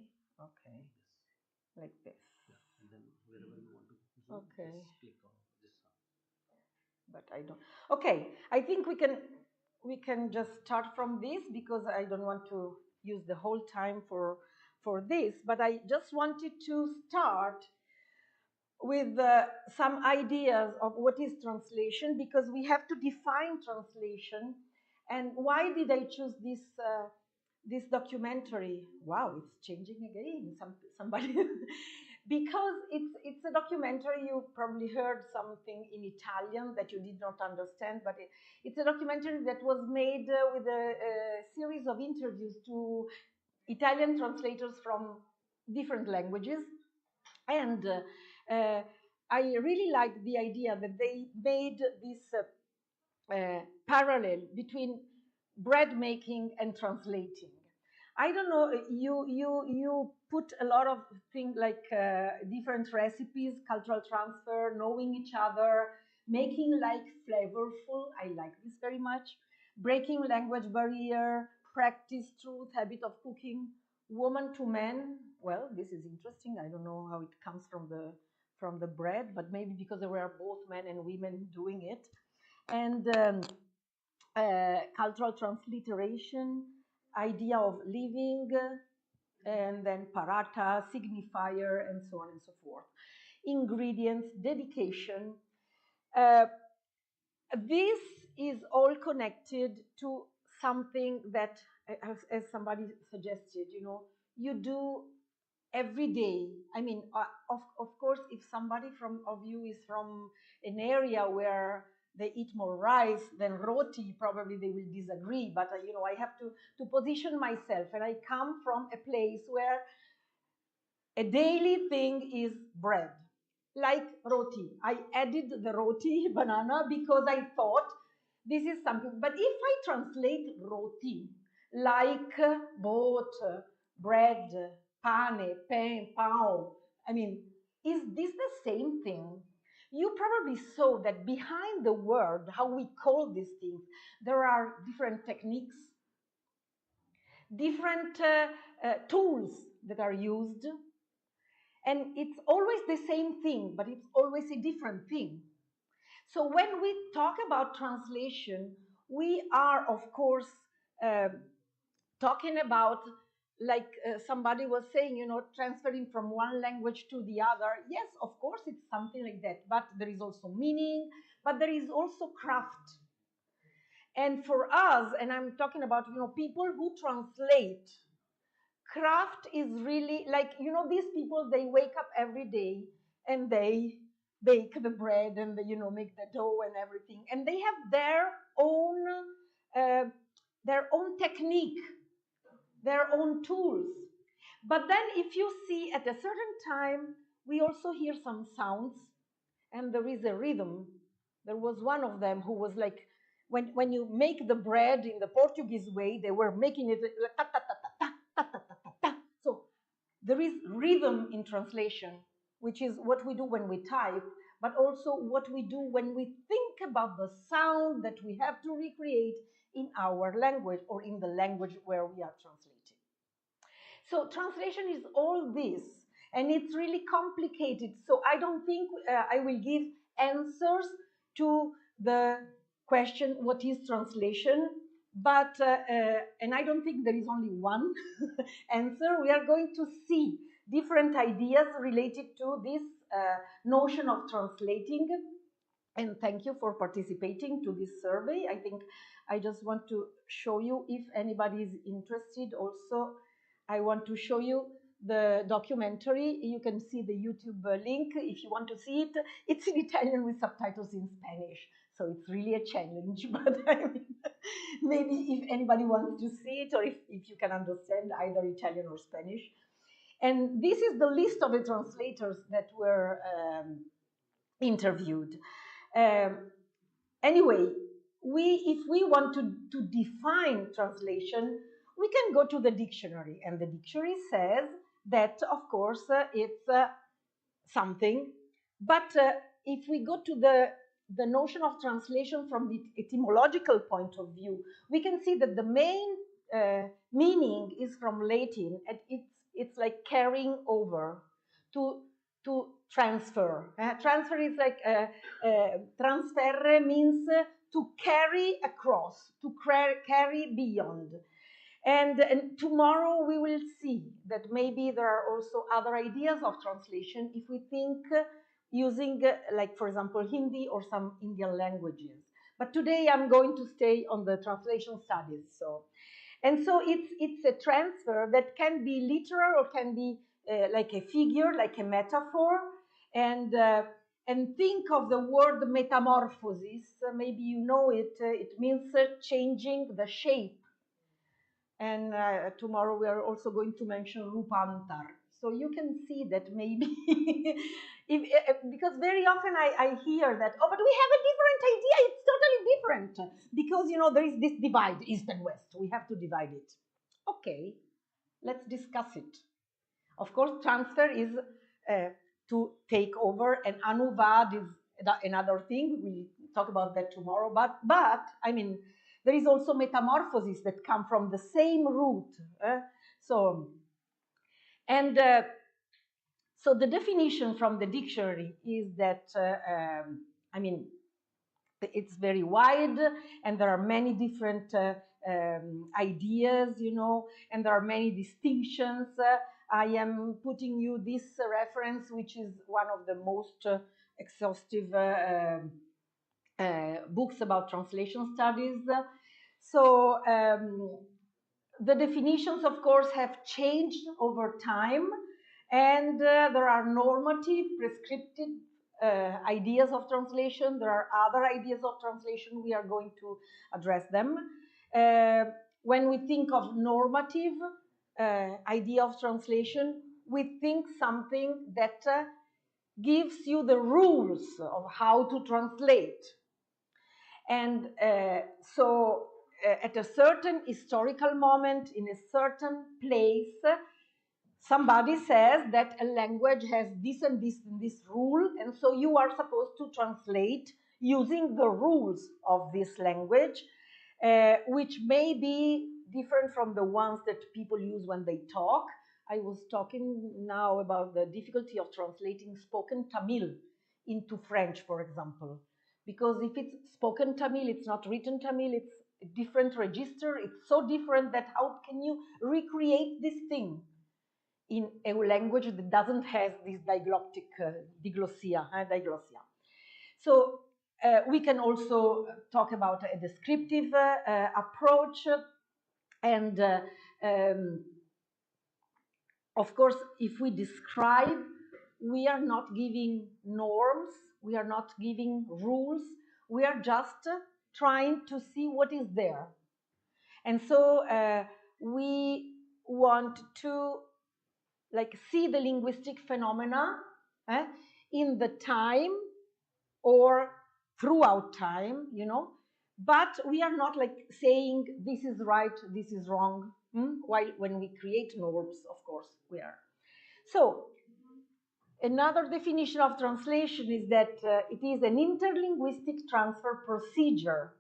Like this. Yeah, and then wherever you want to zoom, just click on this one. But I don't. Okay, I think we can just start from this because I don't want to use the whole time for this. But I just wanted to start with some ideas of what is translation, because we have to define translation. And why did I choose this documentary? Wow, it's changing again. Somebody because it's a documentary. You probably heard something in Italian that you did not understand, but it's a documentary that was made with a series of interviews to Italian translators from different languages. And I really liked the idea that they made this parallel between bread making and translating. I don't know, you put a lot of things like different recipes, cultural transfer, knowing each other, making like flavorful. I like this very much. Breaking language barrier, practice truth, habit of cooking, woman to man. Well, this is interesting. I don't know how it comes from the bread, but maybe because there were both men and women doing it. And cultural transliteration, idea of living, and then parata, signifier, and so on and so forth. Ingredients, dedication. This is all connected to something that, as somebody suggested, you do every day. I mean, of course, if somebody of you is from an area where they eat more rice than roti, probably they will disagree, but you know, I have to position myself, and I come from a place where a daily thing is bread, like roti. I added the roti banana because I thought this is something. But if I translate roti like both bread, pane, pain, I mean, is this the same thing? You probably saw that behind the word, how we call these things, there are different techniques, different tools that are used. And it's always the same thing, but it's always a different thing. So when we talk about translation, we are, of course, talking about, like somebody was saying, you know, transferring from one language to the other. Yes, of course, it's something like that, but there is also meaning, but there is also craft. And for us, and I'm talking about, you know, people who translate, craft is really like, you know, these people, they wake up every day and they bake the bread and they, you know, make the dough and everything, and they have their own technique, their own tools. But then if you see at a certain time, we also hear some sounds and there is a rhythm. There was one of them who was like, when you make the bread in the Portuguese way, they were making it like ta ta ta ta ta ta ta ta ta. So there is rhythm in translation, which is what we do when we type, but also what we do when we think about the sound that we have to recreate in our language or in the language where we are translating. So translation is all this, and it's really complicated. So I don't think I will give answers to the question, what is translation? But, and I don't think there is only one answer. We are going to see different ideas related to this notion of translating. And thank you for participating to this survey. I think I just want to show you, if anybody is interested also, I want to show you the documentary. You can see the YouTube link if you want to see it. It's in Italian with subtitles in Spanish, so it's really a challenge. But I mean, maybe if anybody wants to see it, or if you can understand either Italian or Spanish. And this is the list of the translators that were interviewed. Anyway, if we want to define translation, we can go to the dictionary, and the dictionary says that, of course, it's something. But if we go to the notion of translation from the etymological point of view, we can see that the main meaning is from Latin, and it's like carrying over, to transfer. Transfer is like transferre means to carry across, to carry beyond. And tomorrow we will see that maybe there are also other ideas of translation if we think using, like, for example, Hindi or some Indian languages. But today I'm going to stay on the translation studies. So it's a transfer that can be literal or can be like a figure, like a metaphor. And think of the word metamorphosis. Maybe you know it. It means changing the shape. And tomorrow we are also going to mention Rupantar. So you can see that maybe, because very often I hear that, oh, but we have a different idea, it's totally different. Because, you know, there is this divide, East and West, we have to divide it. Okay, let's discuss it. Of course, transfer is to take over, and anuvad is another thing. We'll talk about that tomorrow. But I mean, there is also metamorphosis that come from the same root. So the definition from the dictionary is that, I mean, it's very wide, and there are many different ideas, you know, and there are many distinctions. I am putting you this reference, which is one of the most exhaustive books about translation studies. So the definitions, of course, have changed over time, and there are normative, prescriptive ideas of translation. There are other ideas of translation. We are going to address them. When we think of normative idea of translation, we think something that gives you the rules of how to translate. And so at a certain historical moment, in a certain place, somebody says that a language has this and this and this rule, and so you are supposed to translate using the rules of this language, which may be different from the ones that people use when they talk. I was talking now about the difficulty of translating spoken Tamil into French, for example. Because if it's spoken Tamil, it's not written Tamil, it's a different register, it's so different that how can you recreate this thing in a language that doesn't have this diglottic diglossia. So we can also talk about a descriptive approach, and of course, if we describe, we are not giving norms, we are not giving rules, we are just trying to see what is there. And so we want to see the linguistic phenomena in the time or throughout time, but we are not saying this is right, this is wrong, while when we create norms, of course, we are. So another definition of translation is that it is an interlinguistic transfer procedure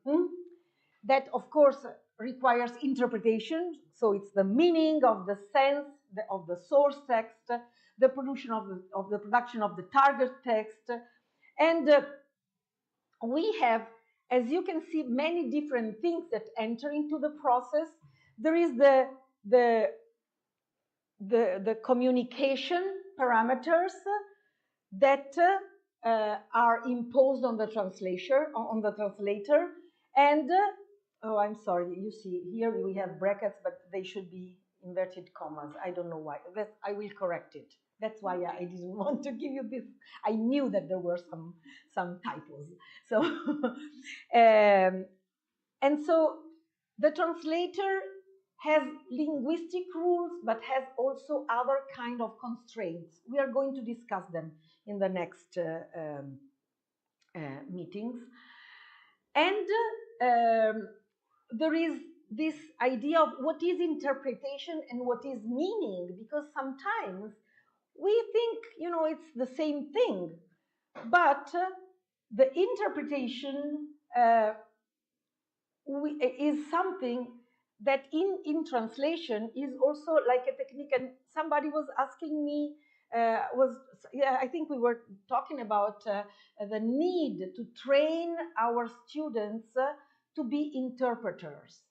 that, of course, requires interpretation. So it's the meaning of the sense of the source text, the production of the production of the target text, and we have, as you can see, many different things that enter into the process. There is the communication parameters that are imposed on the translator, and oh, I'm sorry, you see here we have brackets, but they should be inverted commas. I don't know why. I will correct it. That's why I didn't want to give you this. I knew that there were some typos. So and so the translator has linguistic rules, but has also other kind of constraints. We are going to discuss them in the next meetings. And there is this idea of what is interpretation and what is meaning, because sometimes we think, it's the same thing, but the interpretation is something that in translation is also like a technique. And somebody was asking me, I think we were talking about the need to train our students to be interpreters.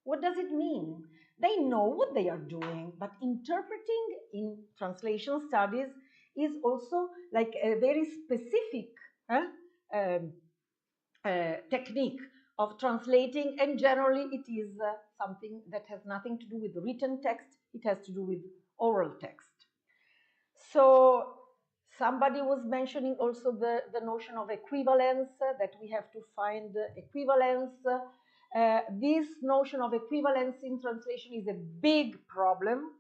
What does it mean? They know what they are doing, but interpreting in translation studies is also like a very specific technique of translating, and generally it is something that has nothing to do with written text, it has to do with oral text. So somebody was mentioning also the notion of equivalence, that we have to find equivalence. This notion of equivalence in translation is a big problem,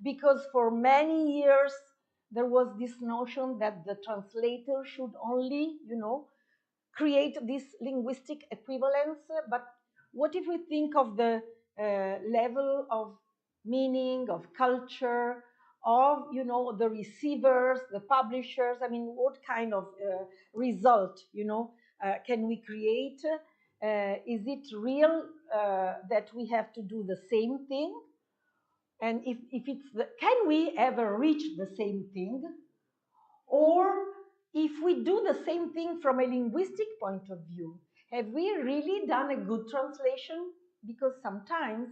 because for many years there was this notion that the translator should only, create this linguistic equivalence. But what if we think of the level of meaning, of culture, of, the receivers, the publishers? I mean, what kind of result, can we create? Is it real that we have to do the same thing? And if it's can we ever reach the same thing? Or if we do the same thing from a linguistic point of view, have we really done a good translation? Because sometimes,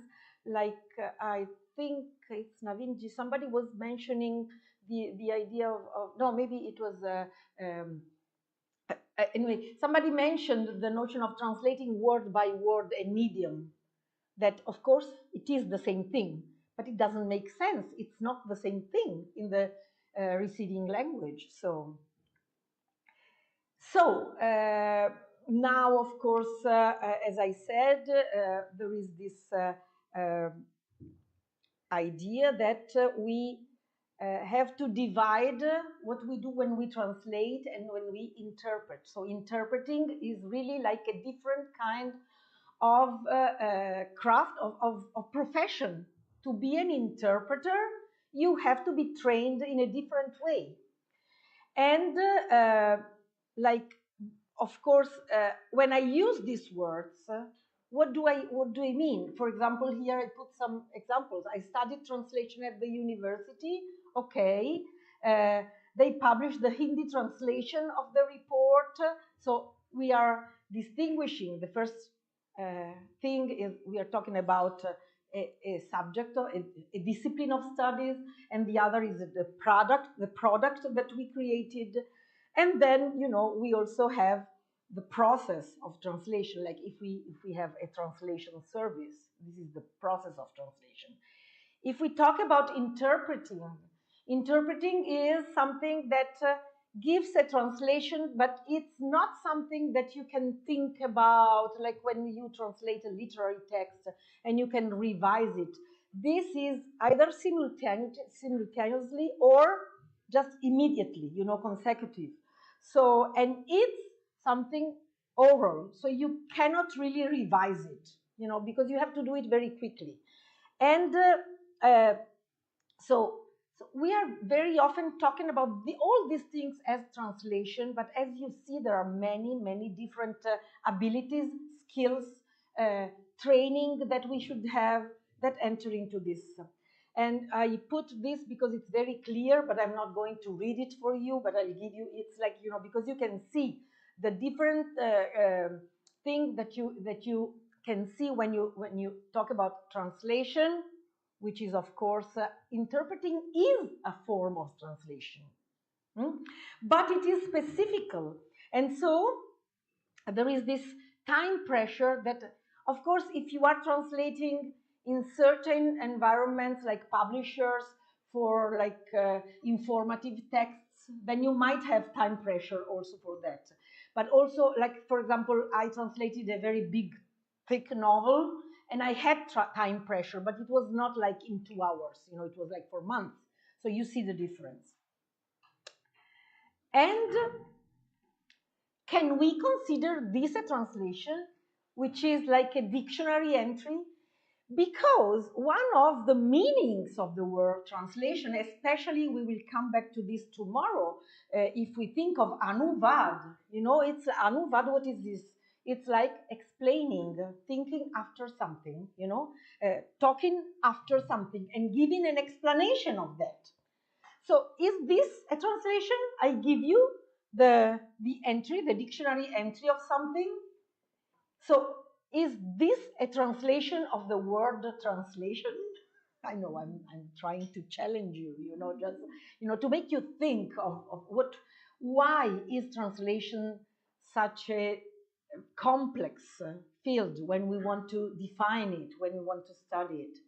I think it's Navinji, somebody was mentioning the idea of no, maybe it was anyway, somebody mentioned the notion of translating word by word an idiom. That, of course, it is the same thing, but it doesn't make sense. It's not the same thing in the receiving language. So So now, of course, as I said, there is this idea that we have to divide what we do when we translate and when we interpret. So interpreting is really like a different kind of craft, of profession. To be an interpreter, you have to be trained in a different way. And like, of course, when I use these words, what do I mean? For example, here I put some examples. I studied translation at the university. Okay, they published the Hindi translation of the report. So we are distinguishing. The first thing is we are talking about a subject, a discipline of studies, and the other is the product that we created. And then, you know, we also have the process of translation. Like if we have a translation service, this is the process of translation. If we talk about interpreting, interpreting is something that gives a translation, but it's not something that you can think about, like when you translate a literary text and you can revise it. This is either simultaneously or just immediately, you know, consecutive. So, and it's something oral, so you cannot really revise it, you know, because you have to do it very quickly. And so we are very often talking about all these things as translation, but as you see, there are many different abilities, skills, training that we should have that enter into this. And I put this because it's very clear, but I'm not going to read it for you, but I'll give you, it's like, you know, because you can see the different thing that you can see when you talk about translation, which is, of course, interpreting is a form of translation. But it is specifical. And so there is this time pressure that, of course, if you are translating in certain environments like publishers for like informative texts, then you might have time pressure also for that. But also, like, for example, I translated a very big, thick novel, and I had time pressure, but it was not like in 2 hours, you know, it was like for months. So you see the difference. And can we consider this a translation, which is like a dictionary entry? Because one of the meanings of the word translation, especially, we will come back to this tomorrow, if we think of anuvad, you know, it's anuvad, what is this? It's like explaining, thinking after something, you know, talking after something and giving an explanation of that. So is this a translation? I give you the entry, the dictionary entry of something. So is this a translation of the word translation? I know I'm trying to challenge you, you know, just, you know, to make you think of why is translation such a complex field when we want to define it, when we want to study it.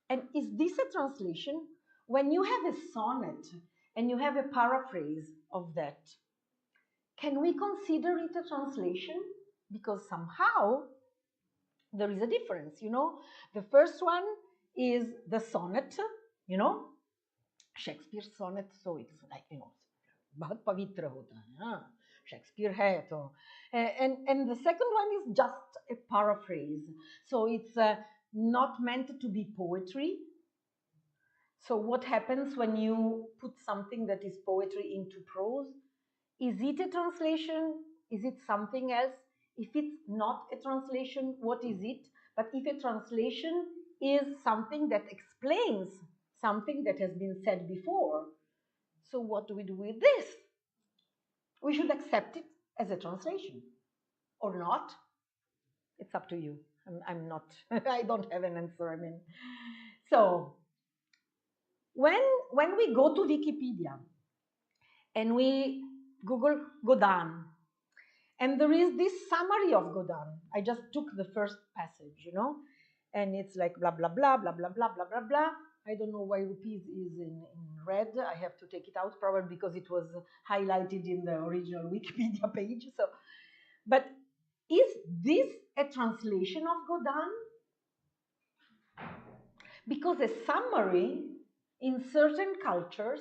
And is this a translation? When you have a sonnet and you have a paraphrase of that, can we consider it a translation? Because somehow there is a difference, you know. The first one is the sonnet, you know, Shakespeare's sonnet, so it's like, you know, बहुत पवित्र होता है, हाँ, Shakespeare है तो, and the second one is just a paraphrase, so it's not meant to be poetry. So what happens when you put something that is poetry into prose? Is it a translation? Is it something else? If it's not a translation, what is it? But if a translation is something that explains something that has been said before, so what do we do with this? We should accept it as a translation or not. It's up to you. I'm not, I don't have an answer. I mean, so when we go to Wikipedia and we Google Godin, and there is this summary of Godin. I just took the first passage, you know, and it's like blah, blah, blah, blah, blah, blah, blah, blah, blah. I don't know why rupees is in red. I have to take it out, probably because it was highlighted in the original Wikipedia page. So, but is this a translation of Godin? Because a summary in certain cultures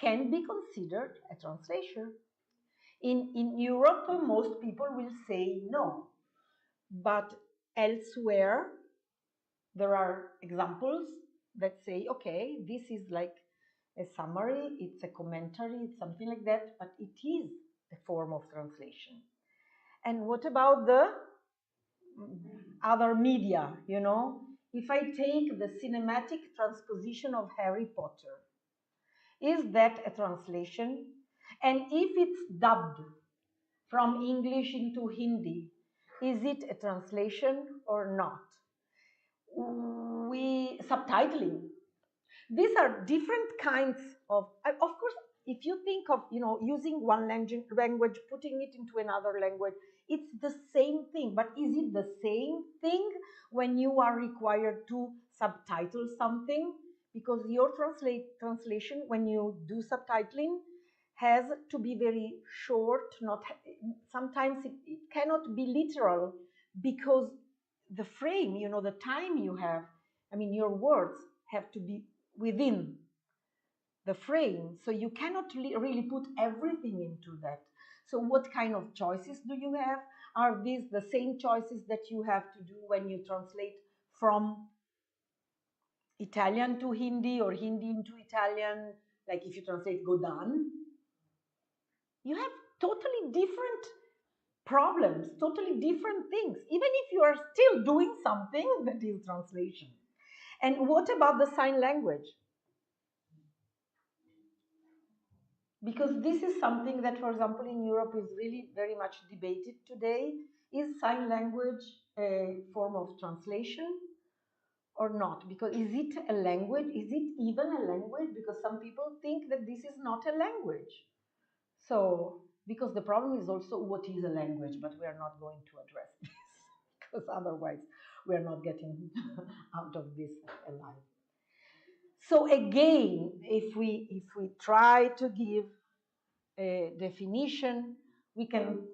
can be considered a translation. In Europe, most people will say no, but elsewhere, there are examples that say, okay, this is like a summary, it's a commentary, it's something like that, but it is a form of translation. And what about the other media, you know? If I take the cinematic transposition of Harry Potter, is that a translation? And if it's dubbed from English into Hindi, is it a translation or not? Subtitling. These are different kinds of course, if you think of, you know, using one language, putting it into another language, it's the same thing. But is it the same thing when you are required to subtitle something? Because your translation, when you do subtitling, has to be very short. Sometimes it cannot be literal, because the frame, you know, the time you have, I mean, your words have to be within the frame, so you cannot really put everything into that. So what kind of choices do you have? Are these the same choices that you have to do when you translate from Italian to Hindi or Hindi into Italian? Like if you translate Godin, you have totally different problems, totally different things, even if you are still doing something that is translation. And what about the sign language? Because this is something that, for example, in Europe is really very much debated today. Is sign language a form of translation or not? Because is it a language? Is it even a language? Because some people think that this is not a language. So, because the problem is also what is a language, but we are not going to address this, because otherwise we are not getting out of this alive. So again, if we try to give a definition, we can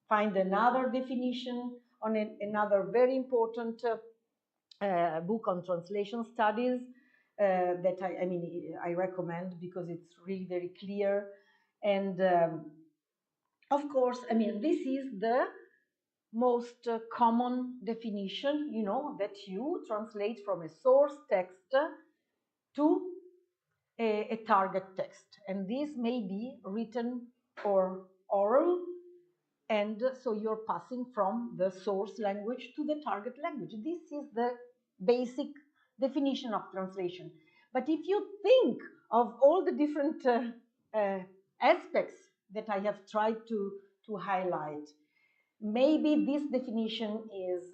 find another definition on another very important book on translation studies that I recommend, because it's really very clear. And of course, I mean, this is the most common definition, you know, that you translate from a source text to a target text. And this may be written or oral, and so you're passing from the source language to the target language. This is the basic definition of translation. But if you think of all the different aspects that I have tried to highlight, maybe this definition is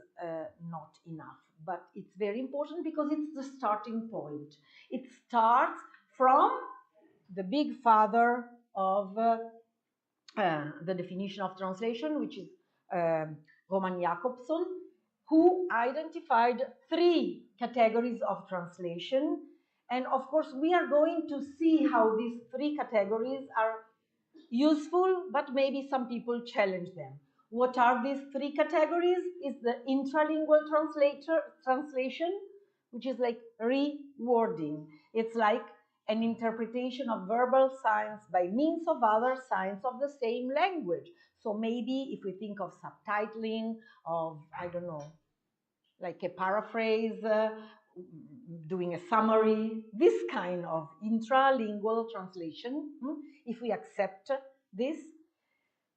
not enough, but it's very important because it's the starting point. It starts from the big father of the definition of translation, which is Roman Jakobson, who identified 3 categories of translation. And of course, we are going to see how these 3 categories are useful, but maybe some people challenge them. What are these 3 categories? Is the intralingual translation, which is like rewording. It's like an interpretation of verbal signs by means of other signs of the same language. So maybe if we think of subtitling, of, I don't know, like a paraphrase, doing a summary, this kind of intralingual translation, if we accept this.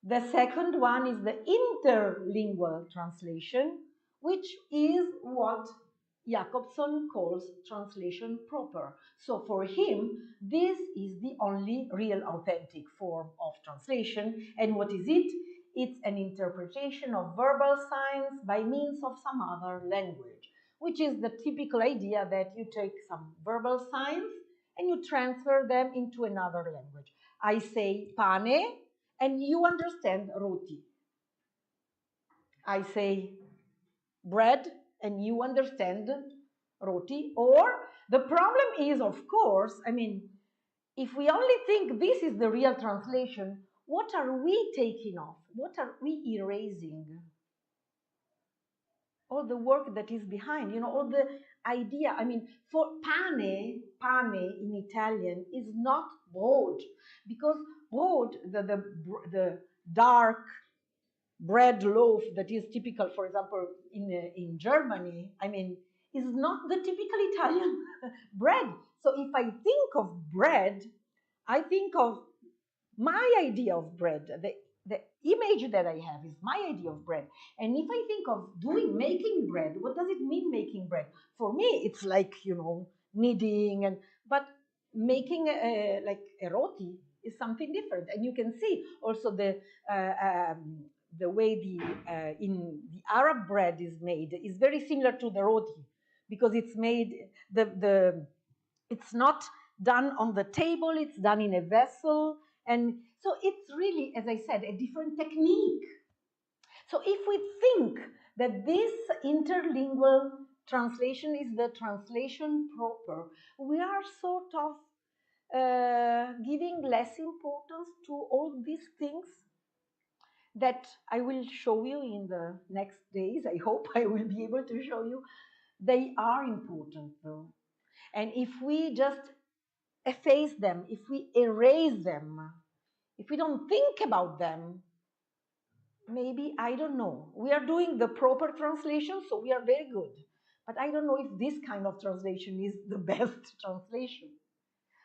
The second one is the interlingual translation, which is what Jakobson calls translation proper. So for him, this is the only real authentic form of translation. And what is it? It's an interpretation of verbal signs by means of some other language, which is the typical idea that you take some verbal signs and you transfer them into another language. I say pane, and you understand roti. I say bread, and you understand roti. Or The problem is, of course, I mean, if we only think this is the real translation, what are we taking off? What are we erasing? All the work that is behind, you know, all the idea. I mean, for pane in Italian is not broad, because broad, the dark bread loaf that is typical, for example, in Germany, I mean, is not the typical Italian bread. So if I think of bread, I think of my idea of bread. The image that I have is my idea of bread. And if I think of making bread, what does it mean making bread? For me, it's like, you know, kneading, but making like a roti is something different. And you can see also the way in the Arab bread is made is very similar to the roti, because it's made, it's not done on the table, it's done in a vessel. And so it's really, as I said, a different technique. So if we think that this interlingual translation is the translation proper, we are sort of giving less importance to all these things that I will show you in the next days. I hope I will be able to show you. They are important though. And if we just efface them, if we erase them, if we don't think about them, maybe, I don't know. We are doing the proper translation, so we are very good. But I don't know if this kind of translation is the best translation.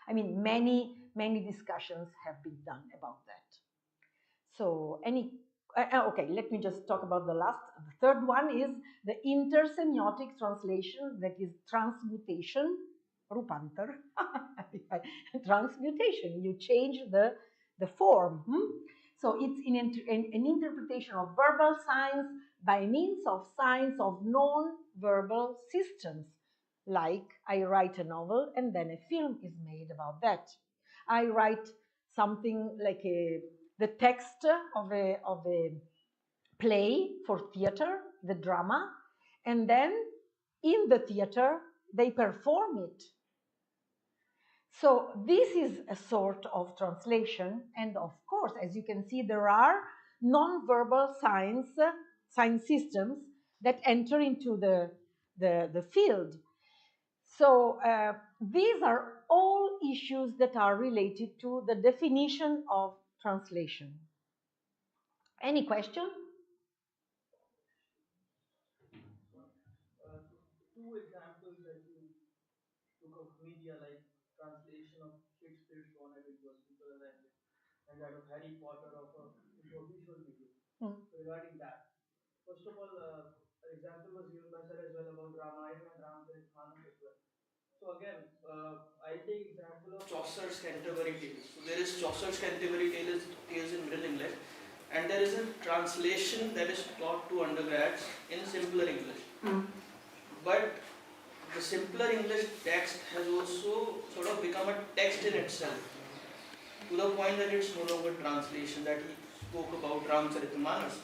I mean, many discussions have been done about that. So, okay, let me just talk about the third one is the intersemiotic translation, that is transmutation, rupantar, transmutation. You change the form. So it's an interpretation of verbal signs by means of signs of non-verbal systems. Like I write a novel and then a film is made about that. I write something like the text of a play for theater, the drama, and then in the theater they perform it. So this is a sort of translation, and of course, as you can see, there are non-verbal sign systems that enter into the field. So these are all issues that are related to the definition of translation. Any question? Two examples that you took of media, like translation of Shakespeare's sonnet into a simpler language, and that of Harry Potter into a visual medium. So regarding that, first of all, an example was given by Sir as well about Ramayana and Ramcharitmanas as well. So again, I'll take example of Chaucer's Canterbury Tales. So there is Chaucer's Canterbury Tales in Middle English, and there is a translation that is taught to undergrads in simpler English. But the simpler English text has also sort of become a text in itself, to the point that it's no longer translation. That he spoke about Ramcharitmanas,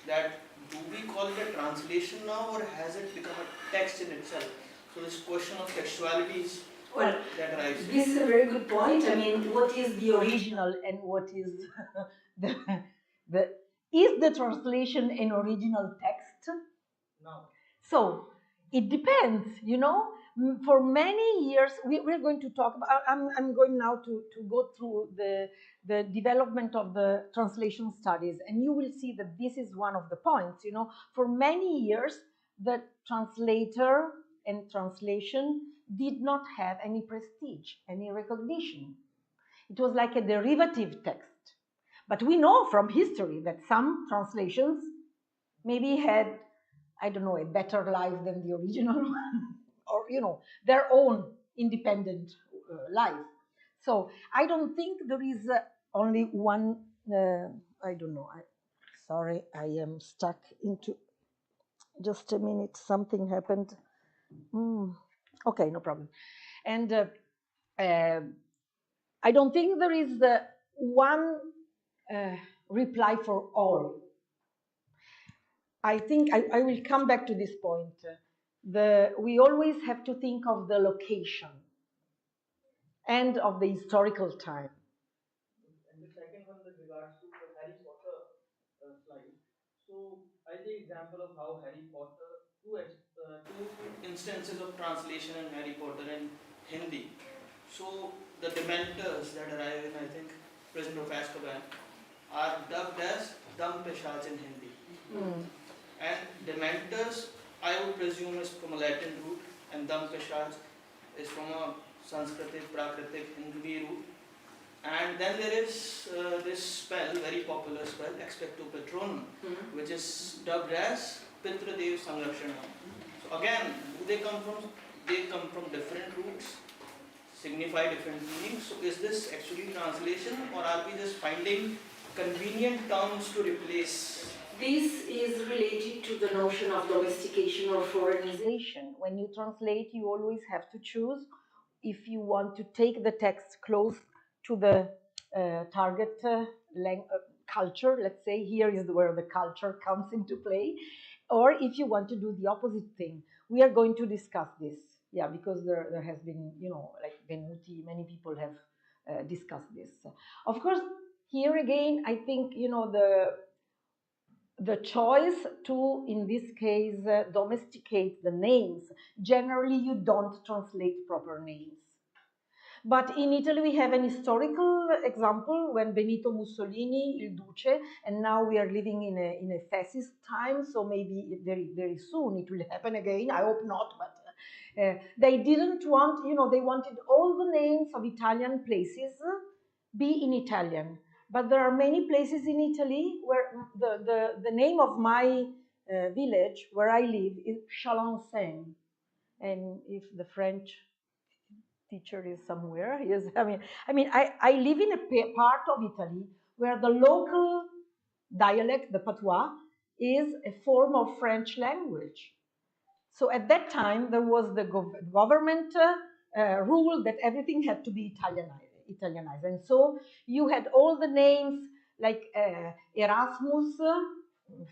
that do we call it a translation now, or has it become a text in itself? So this question of textuality is that arises. This is a very good point. I mean, what is the original and what is is the translation an original text? No. So it depends, you know. For many years, we're going to talk about, I'm going now to go through the development of the translation studies, and you will see that this is one of the points, you know. For many years, the translator and translation did not have any prestige, any recognition. It was like a derivative text. But we know from history that some translations maybe had, I don't know, a better life than the original one, or, you know, their own independent life. So I don't think there is only one, I don't know, sorry, I am stuck into, just a minute, something happened. Okay, no problem. And I don't think there is one reply for all. I think I will come back to this point. we always have to think of the location and of the historical time. And the second one with regards to the Harry Potter slide. So I take example of how Harry Potter, two instances of translation in Harry Potter in Hindi. So the Dementors that arrive in, I think, Prison of Azkaban are dubbed as Dam Peshaj in Hindi. And Dementors, I would presume, is from a Latin root, and Dam Peshaj is from a Sanskritic, Prakritic, Hindi root. And then there is this spell, very popular spell, Expecto Patronum, which is dubbed as Pitra Dev Sangrakshana. So again, they come from different roots, signify different meanings. So is this actually translation, or are we just finding convenient terms to replace? This is related to the notion of domestication or foreignization. When you translate, you always have to choose if you want to take the text close to the target culture. Let's say here is where the culture comes into play, or if you want to do the opposite thing. We are going to discuss this, yeah, because there has been, like Venuti, many people have discussed this. Of course, here again, I think, the choice to, in this case, domesticate the names. Generally, you don't translate proper names. But in Italy, we have an historical example when Benito Mussolini, Il Duce, and now we are living in a fascist time, so maybe very, very soon it will happen again. I hope not, but they didn't want, they wanted all the names of Italian places be in Italian. But there are many places in Italy where the name of my village where I live is Chalancen. And if the French teacher is somewhere, yes, I live in a part of Italy where the local dialect, the patois, is a form of French language. So at that time, there was the government rule that everything had to be Italianized. And so you had all the names like Erasmus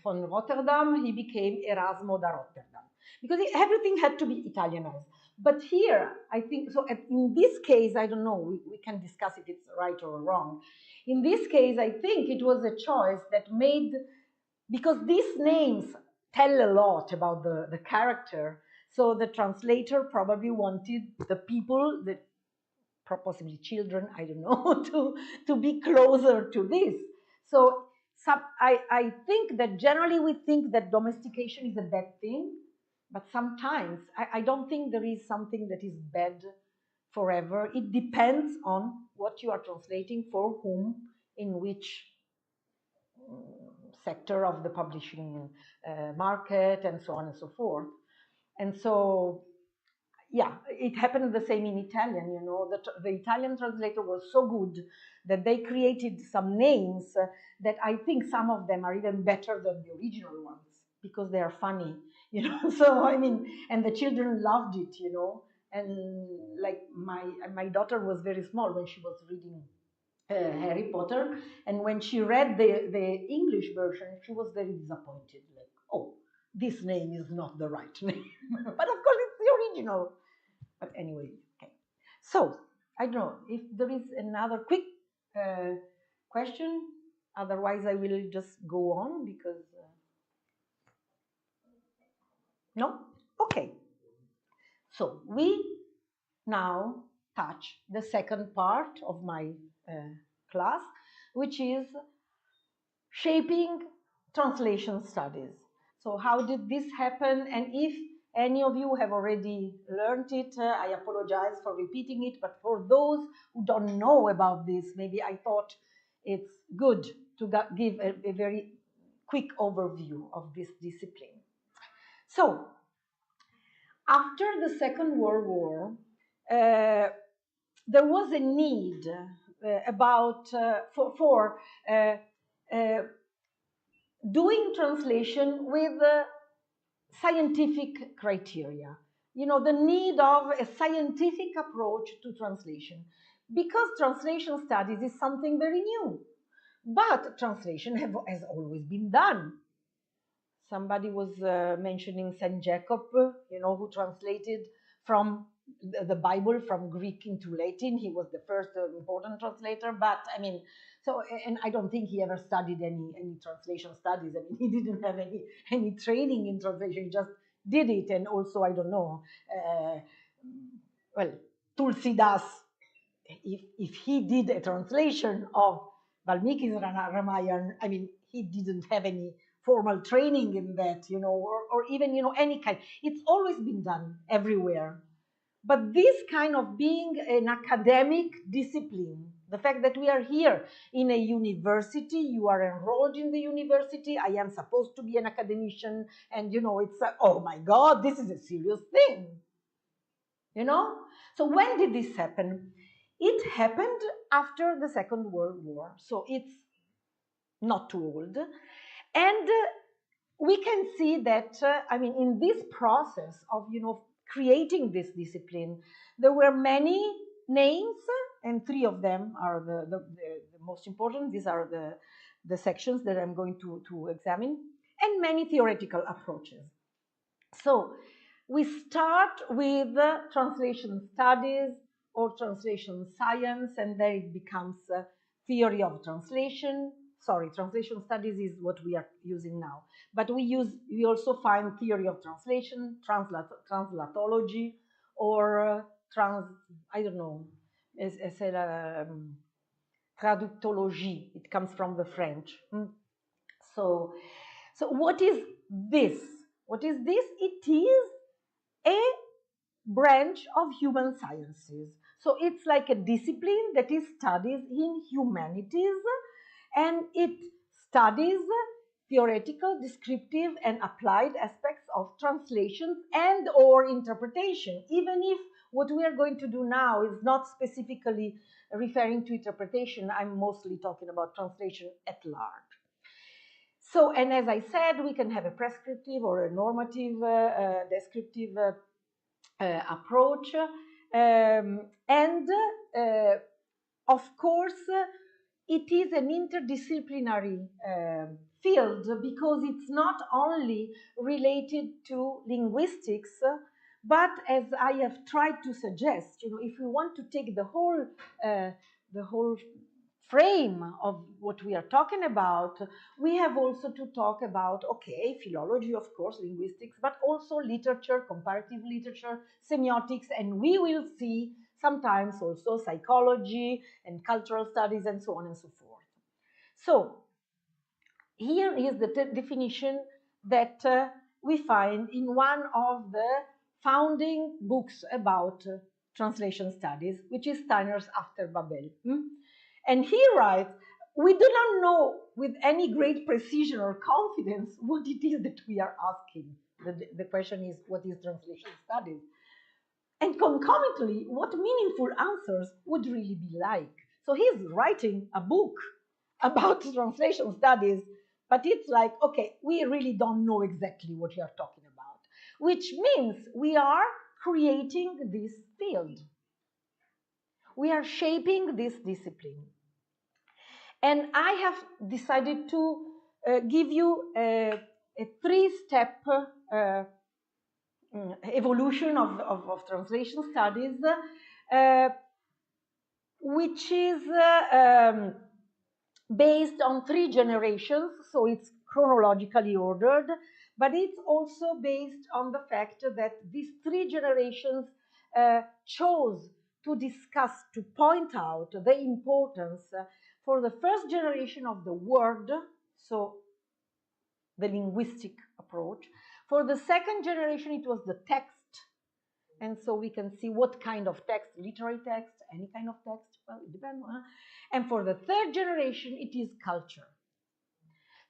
von Rotterdam, he became Erasmo da Rotterdam. Because everything had to be Italianized. But here, I think, so in this case, I don't know, we can discuss if it's right or wrong. In this case, I think it was a choice that made, because these names tell a lot about the character, so the translator probably wanted the people, possibly children, I don't know, to be closer to this. So I think that generally we think that domestication is a bad thing, but sometimes I don't think there is something that is bad forever. It depends on what you are translating, for whom, in which sector of the publishing market, and so on and so forth. And so, yeah, it happened the same in Italian, the Italian translator was so good that they created some names that I think some of them are even better than the original ones because they are funny, so and the children loved it, and like my daughter was very small when she was reading Harry Potter, and when she read the English version, she was very disappointed, like, oh, this name is not the right name. But of course it's the original. But anyway, okay. So I don't know if there is another quick question. Otherwise, I will just go on because no. Okay. So we now touch the second part of my class, which is shaping translation studies. So how did this happen? And if any of you have already learned it, I apologize for repeating it, but for those who don't know about this, maybe I thought it's good to give a very quick overview of this discipline. So, after the Second World War, there was a need for doing translation with scientific criteria. The need of a scientific approach to translation, because translation studies is something very new, but translation has always been done. Somebody was mentioning Saint Jacob, who translated from the Bible from Greek into Latin. He was the first important translator, but I mean, so, and I don't think he ever studied any translation studies. I mean, he didn't have any training in translation. He just did it, and also, I don't know, well, Tulsidas, if he did a translation of Valmiki's Ramayana, I mean, he didn't have any formal training in that, or even, any kind. It's always been done everywhere. But this kind of being an academic discipline, the fact that we are here in a university, you are enrolled in the university, I am supposed to be an academician, and, it's, oh my God, this is a serious thing. So when did this happen? It happened after the Second World War, so it's not too old. And we can see that, I mean, in this process of, creating this discipline, there were many names, and three of them are the most important. These are the sections that I'm going to examine, and many theoretical approaches. So we start with translation studies or translation science, and then it becomes theory of translation. Sorry, translation studies is what we are using now. But we also find theory of translation, translatology, or I don't know, traductologie. It comes from the French. So what is this? What is this? It is a branch of human sciences. So it's like a discipline that is studies in humanities, and it studies theoretical, descriptive, and applied aspects of translations and or interpretation, even if what we are going to do now is not specifically referring to interpretation. I'm mostly talking about translation at large. So, and as I said, we can have a prescriptive or a normative, descriptive approach. And of course, it is an interdisciplinary field, because it's not only related to linguistics, but as I have tried to suggest, if we want to take the whole frame of what we are talking about, we have also to talk about, okay, philology, of course, linguistics, but also literature, comparative literature, semiotics, and we will see sometimes also psychology and cultural studies and so on and so forth. So here is the definition that we find in one of the founding books about translation studies, which is Steiner's After Babel. And he writes, we do not know with any great precision or confidence what it is that we are asking. The question is, what is translation studies? And concomitantly, what meaningful answers would really be like. So he's writing a book about translation studies, but it's like, okay, we really don't know exactly what we are talking about, which means we are creating this field. We are shaping this discipline. And I have decided to give you a three-step evolution of translation studies, which is based on three generations, so it's chronologically ordered, but it's also based on the fact that these three generations chose to discuss, to point out the importance for the first generation of the word, so the linguistic approach. For the second generation, it was the text. And so we can see what kind of text, literary text, any kind of text, well, it depends. And for the third generation, it is culture.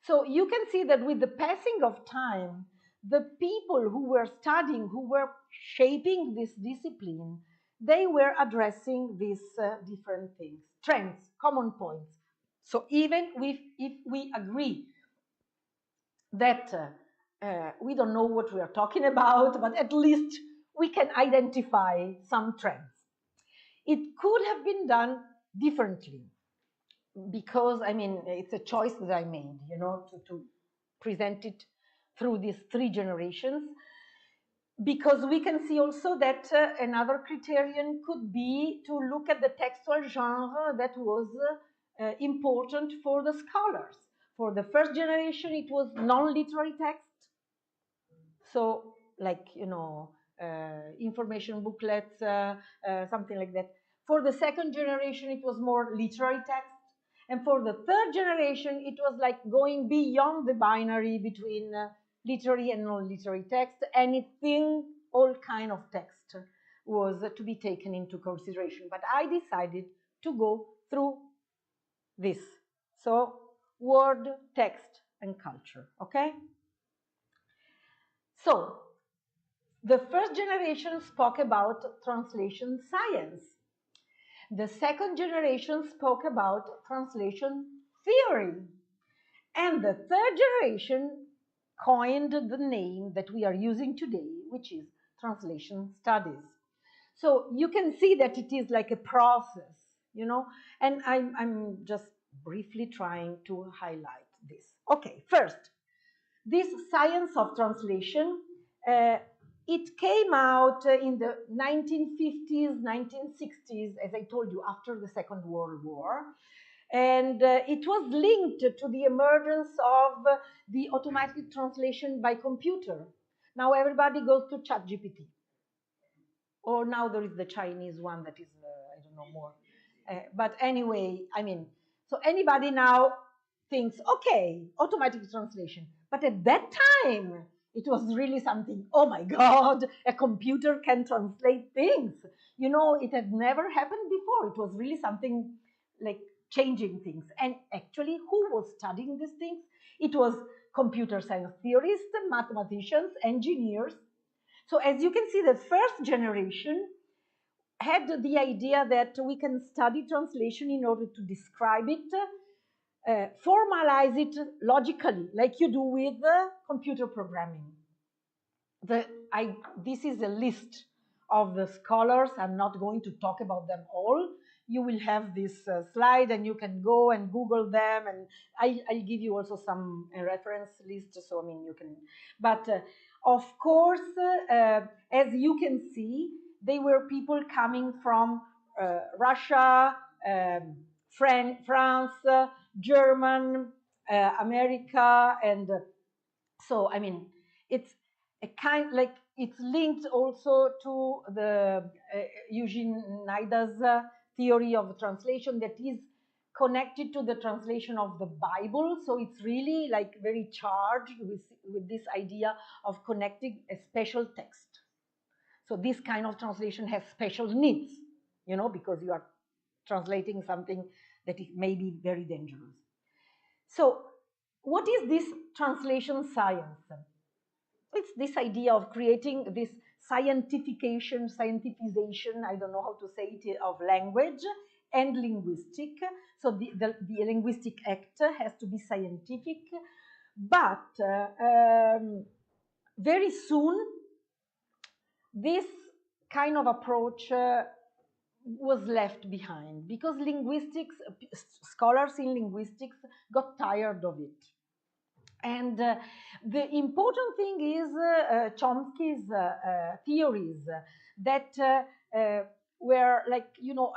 So you can see that with the passing of time, the people who were studying, who were shaping this discipline, they were addressing these different things, trends, common points. So even if we agree that we don't know what we are talking about, but at least we can identify some trends. It could have been done differently, because, I mean, it's a choice that I made, to present it through these 3 generations, because we can see also that another criterion could be to look at the textual genre that was important for the scholars. For the first generation, it was non-literary text. So, like, you know, information booklets, something like that. For the second generation, it was more literary text. And for the third generation, it was like going beyond the binary between literary and non-literary text. Anything, all kind of text was to be taken into consideration. But I decided to go through this. So, word, text, and culture, okay? So, the first generation spoke about translation science. The second generation spoke about translation theory. And the third generation coined the name that we are using today, which is translation studies. So you can see that it is like a process, you know, and I'm just briefly trying to highlight this. Okay, first, this science of translation, it came out in the 1950s, 1960s, as I told you, after the Second World War. And it was linked to the emergence of the automatic translation by computer. Now everybody goes to ChatGPT. Or now there is the Chinese one that is, I don't know more. But anyway, I mean, so anybody now thinks, okay, automatic translation. But at that time, it was really something, oh my God, a computer can translate things. You know, it had never happened before. It was really something like changing things. And actually, who was studying these things? It was computer science theorists, mathematicians, engineers. So as you can see, the first generation had the idea that we can study translation in order to describe it, formalize it logically, like you do with computer programming. This is a list of the scholars. I'm not going to talk about them all. You will have this slide and you can go and Google them, and I'll give you also some reference list, so I mean you can, but of course, as you can see, they were people coming from Russia, France, German, America, and so I mean it's a kind, like it's linked also to the Eugene Nida's theory of translation that is connected to the translation of the Bible. So it's really like very charged with this idea of connecting a special text. So this kind of translation has special needs, you know, because you are translating something that is maybe very dangerous. So what is this translation science? It's this idea of creating this scientification, scientificization, I don't know how to say it, of language and linguistic. So the linguistic act has to be scientific, but very soon this kind of approach was left behind because linguistics, scholars in linguistics got tired of it. And the important thing is Chomsky's theories that were like, you know,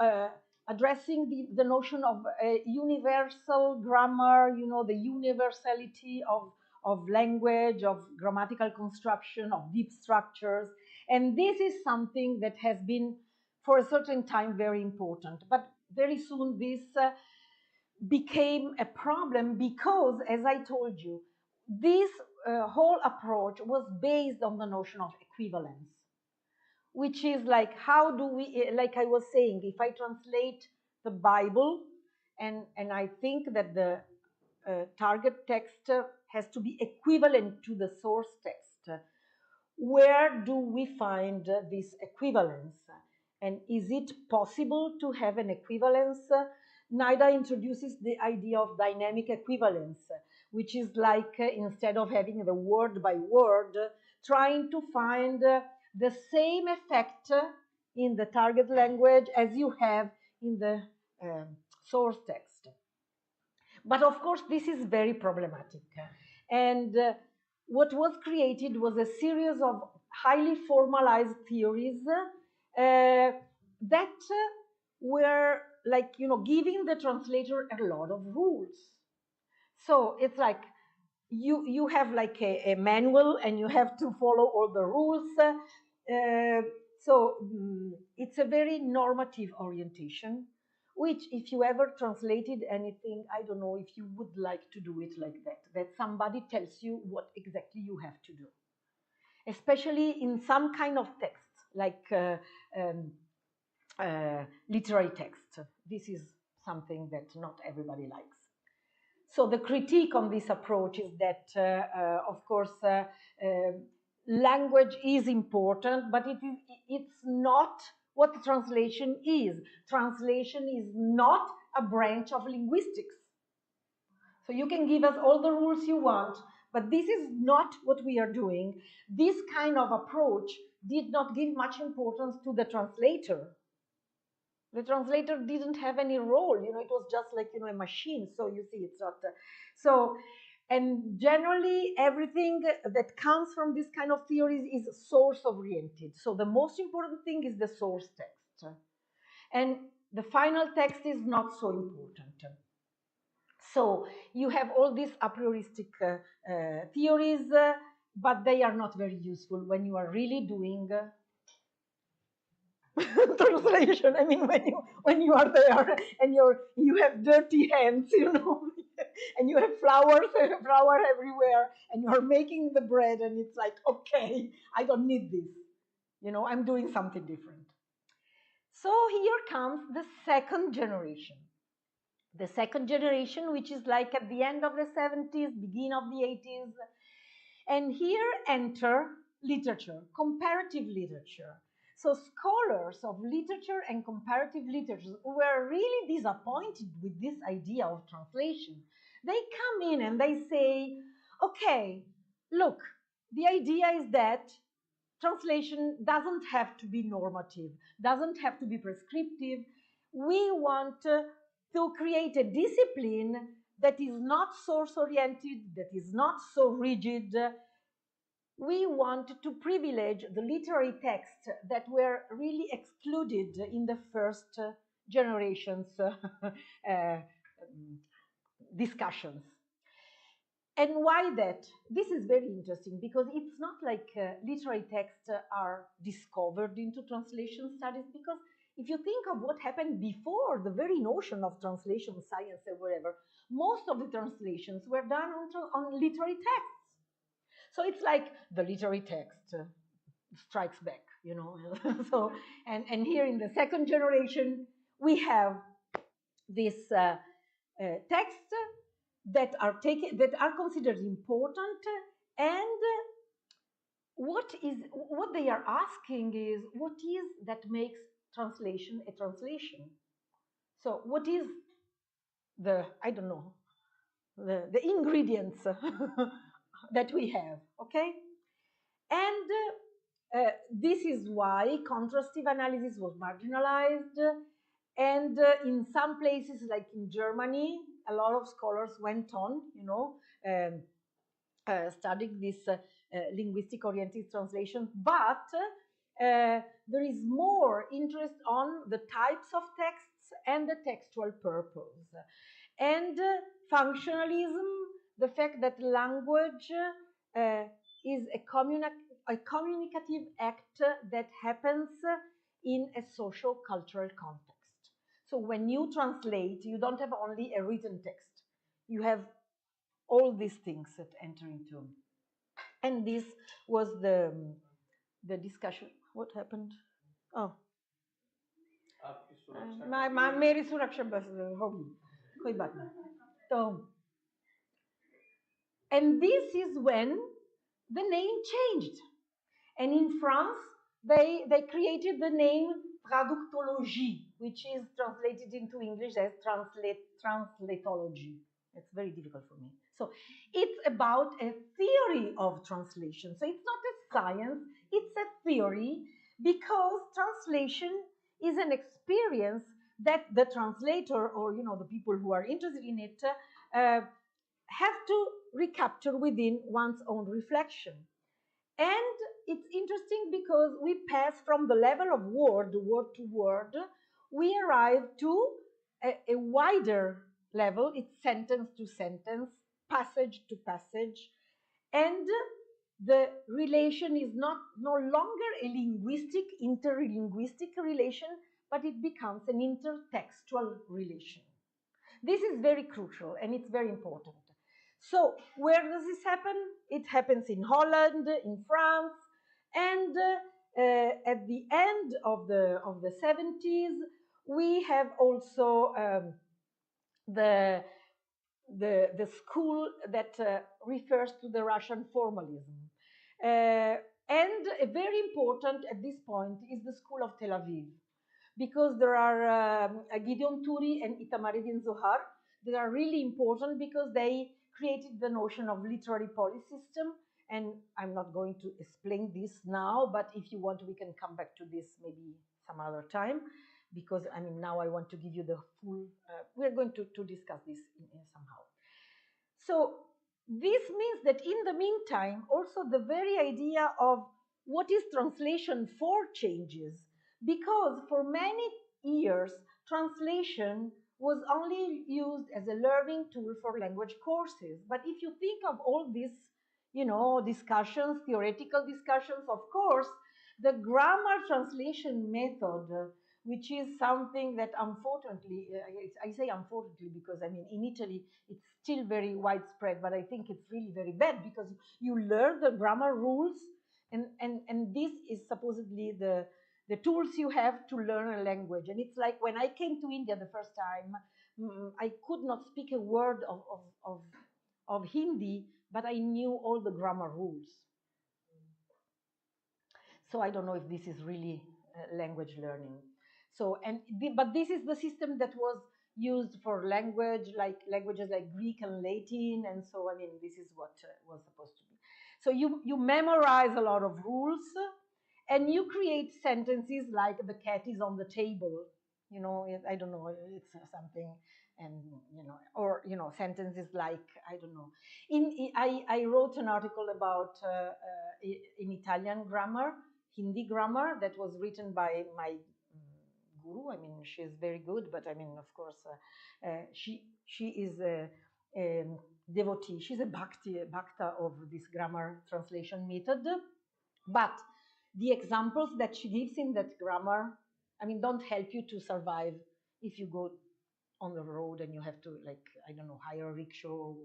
addressing the notion of universal grammar, you know, the universality of language, of grammatical construction, of deep structures. And this is something that has been for a certain time very important. But very soon this became a problem because, as I told you, this whole approach was based on the notion of equivalence, which is like, how do we, like I was saying, if I translate the Bible and I think that the target text has to be equivalent to the source text, where do we find this equivalence? And is it possible to have an equivalence? Nida introduces the idea of dynamic equivalence, which is like instead of having the word by word, trying to find the same effect in the target language as you have in the source text. But of course, this is very problematic. And what was created was a series of highly formalized theories that were like, you know, giving the translator a lot of rules. So it's like you have like a manual and you have to follow all the rules. It's a very normative orientation, which if you ever translated anything, I don't know if you would like to do it like that somebody tells you what exactly you have to do. Especially in some kind of text, like literary text. This is something that not everybody likes. So the critique on this approach is that, of course, language is important, but it's not what the translation is. Translation is not a branch of linguistics. So you can give us all the rules you want, but this is not what we are doing. This kind of approach did not give much importance to the translator. The translator didn't have any role, you know, it was just like, you know, a machine. So you see, it's not, and generally everything that comes from this kind of theories is source oriented. So the most important thing is the source text. And the final text is not so important. So you have all these a prioristic theories, but they are not very useful when you are really doing translation. I mean, when you are there and you have dirty hands, you know, and you have flour everywhere, and you are making the bread, and it's like, okay, I don't need this. You know, I'm doing something different. So here comes the second generation. The second generation, which is like at the end of the 70s, beginning of the 80s. And here enter literature, comparative literature. So scholars of literature and comparative literature were really disappointed with this idea of translation. They come in and they say, okay, look, the idea is that translation doesn't have to be normative, doesn't have to be prescriptive. We want to create a discipline that is not source-oriented, that is not so rigid. We want to privilege the literary texts that were really excluded in the first generation's discussions. And why that? This is very interesting because it's not like literary texts are discovered into translation studies, because if you think of what happened before the very notion of translation science or whatever, most of the translations were done on literary texts. So it's like the literary text strikes back, you know. So and here in the second generation we have this texts that are considered important, and what they are asking is, what is that makes translation a translation? So what is the, I don't know, the ingredients that we have, okay? And this is why contrastive analysis was marginalized, and in some places, like in Germany, a lot of scholars went on, you know, studying this linguistic-oriented translation, but there is more interest on the types of texts and the textual purpose. And functionalism, the fact that language is a communicative act that happens in a social cultural context. So when you translate, you don't have only a written text. You have all these things that enter into. And this was the discussion. What happened? Oh. मेरी सुरक्षा बस होगी, कोई बात नहीं. So, and this is when the name changed. And in France, they created the name traductologie, which is translated into English as translatology. It's very difficult for me. So it's about a theory of translation. So it's not a science, it's a theory, because translation is an experience that the translator, or, you know, the people who are interested in it, have to recapture within one's own reflection. And it's interesting because we pass from the level of word to word, we arrive to a wider level, it's sentence to sentence, passage to passage, and the relation is no longer a linguistic, interlinguistic relation, but it becomes an intertextual relation. This is very crucial and it's very important. So where does this happen? It happens in Holland, in France, and at the end of the 70s, we have also the school that refers to the Russian formalism. And very important at this point is the school of Tel Aviv, because there are Gideon Turi and Itamareddin Zohar that are really important because they created the notion of literary polysystem. And I'm not going to explain this now, but if you want, we can come back to this maybe some other time, because I mean, now I want to give you the full, we're going to discuss this in somehow. So this means that in the meantime, also the very idea of what is translation for changes, because for many years, translation was only used as a learning tool for language courses. But if you think of all these, discussions, theoretical discussions, of course, the grammar translation method, which is something that unfortunately, I say unfortunately because I mean in Italy it's still very widespread, but I think it's really very bad because you learn the grammar rules and this is supposedly the tools you have to learn a language. And it's like when I came to India the first time, I could not speak a word of Hindi, but I knew all the grammar rules. So I don't know if this is really language learning. So, but this is the system that was used for languages like Greek and Latin, and so I mean this is what was supposed to be. So you memorize a lot of rules, and you create sentences like the cat is on the table. I don't know, it's something, and or sentences like I don't know. I wrote an article about in Italian grammar, Hindi grammar, that was written by my guru. I mean, she's very good, but I mean, of course, she is a devotee. She's a bhakta of this grammar translation method. But the examples that she gives in that grammar, I mean, don't help you to survive if you go on the road and you have to, like, I don't know, hire a rickshaw, or,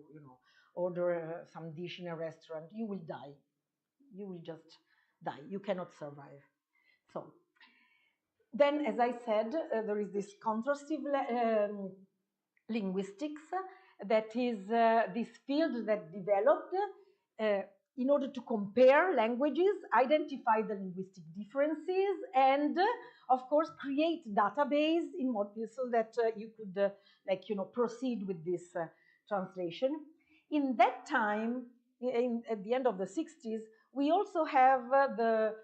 order some dish in a restaurant. You will die. You will just die. You cannot survive. So then, as I said, there is this contrastive linguistics that is this field that developed in order to compare languages, identify the linguistic differences, and of course create database in so that you could proceed with this translation. In that time, at the end of the 60s, we also have the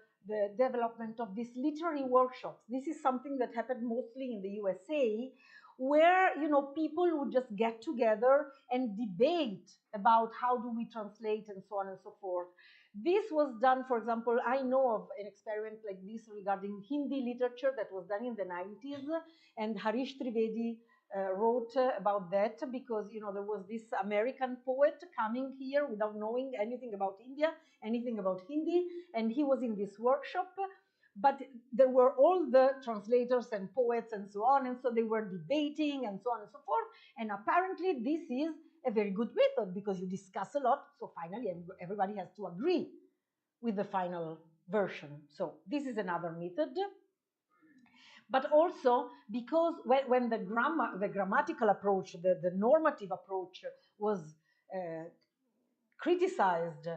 development of these literary workshops. This is something that happened mostly in the USA, where people would just get together and debate about how do we translate and so on and so forth. This was done, for example, I know of an experiment like this regarding Hindi literature that was done in the 90s, and Harish Trivedi wrote about that because there was this American poet coming here without knowing anything about India, anything about Hindi, and he was in this workshop. But there were all the translators and poets and so on, and so they were debating and so on and so forth. And apparently this is a very good method because you discuss a lot, so finally everybody has to agree with the final version. So this is another method. But also because when the grammatical approach, the normative approach was criticized,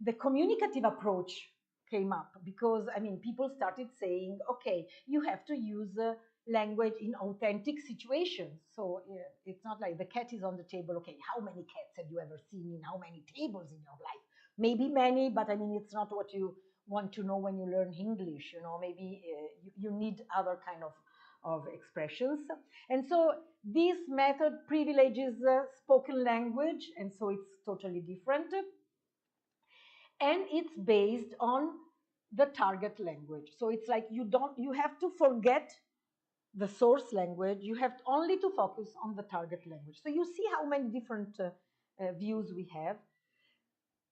the communicative approach came up, because I mean people started saying, okay, you have to use language in authentic situations. So it's not like the cat is on the table. Okay, how many cats have you ever seen in how many tables in your life? Maybe many, but I mean it's not what you want to know when you learn English. Maybe you need other kind of of expressions. And so this method privileges spoken language, and so it's totally different. And it's based on the target language. So it's like you have to forget the source language, you have only to focus on the target language. So you see how many different views we have.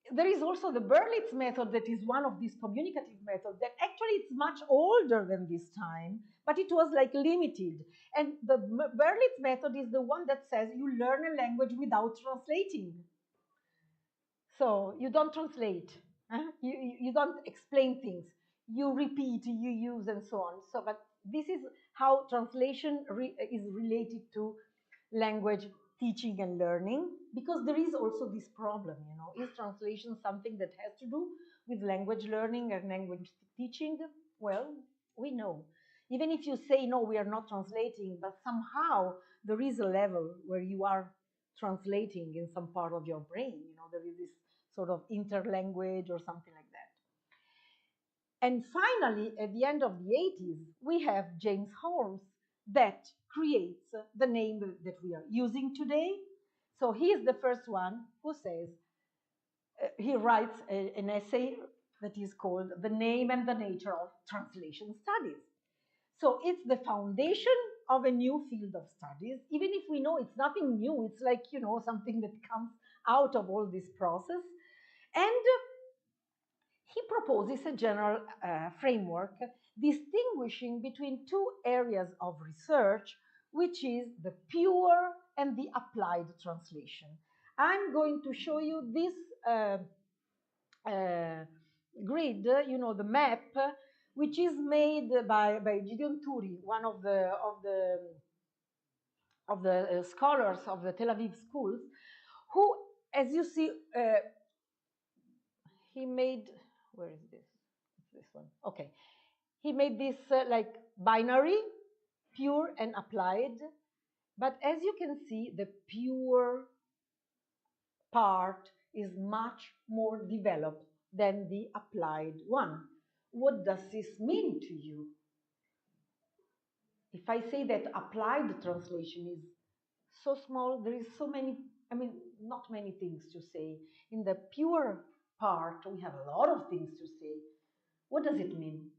There is also the Berlitz method, that is one of these communicative methods that actually it's much older than this time, but it was like limited. And the Berlitz method is the one that says you learn a language without translating. So you don't translate, you don't explain things, you repeat, you use, and so on. So, but this is how translation is related to language teaching and learning, because there is also this problem, is translation something that has to do with language learning and language teaching? Well, we know. Even if you say, no, we are not translating, but somehow there is a level where you are translating in some part of your brain, there is this sort of interlanguage or something like that. And finally, at the end of the 80s, we have James Holmes that creates the name that we are using today. So he is the first one who says, he writes an essay that is called The Name and the Nature of Translation Studies. So it's the foundation of a new field of studies, even if we know it's nothing new, it's like, something that comes out of all this process. And he proposes a general framework distinguishing between two areas of research, which is the pure and the applied translation. I'm going to show you this grid, the map, which is made by Gideon Turi, one of the scholars of the Tel Aviv schools, who, as you see, he made, where is this? It's this one. Okay. He made this like binary, pure and applied. But as you can see, the pure part is much more developed than the applied one. What does this mean to you? If I say that applied translation is so small, there is so many, not many things to say. In the pure part, we have a lot of things to say. What does it mean?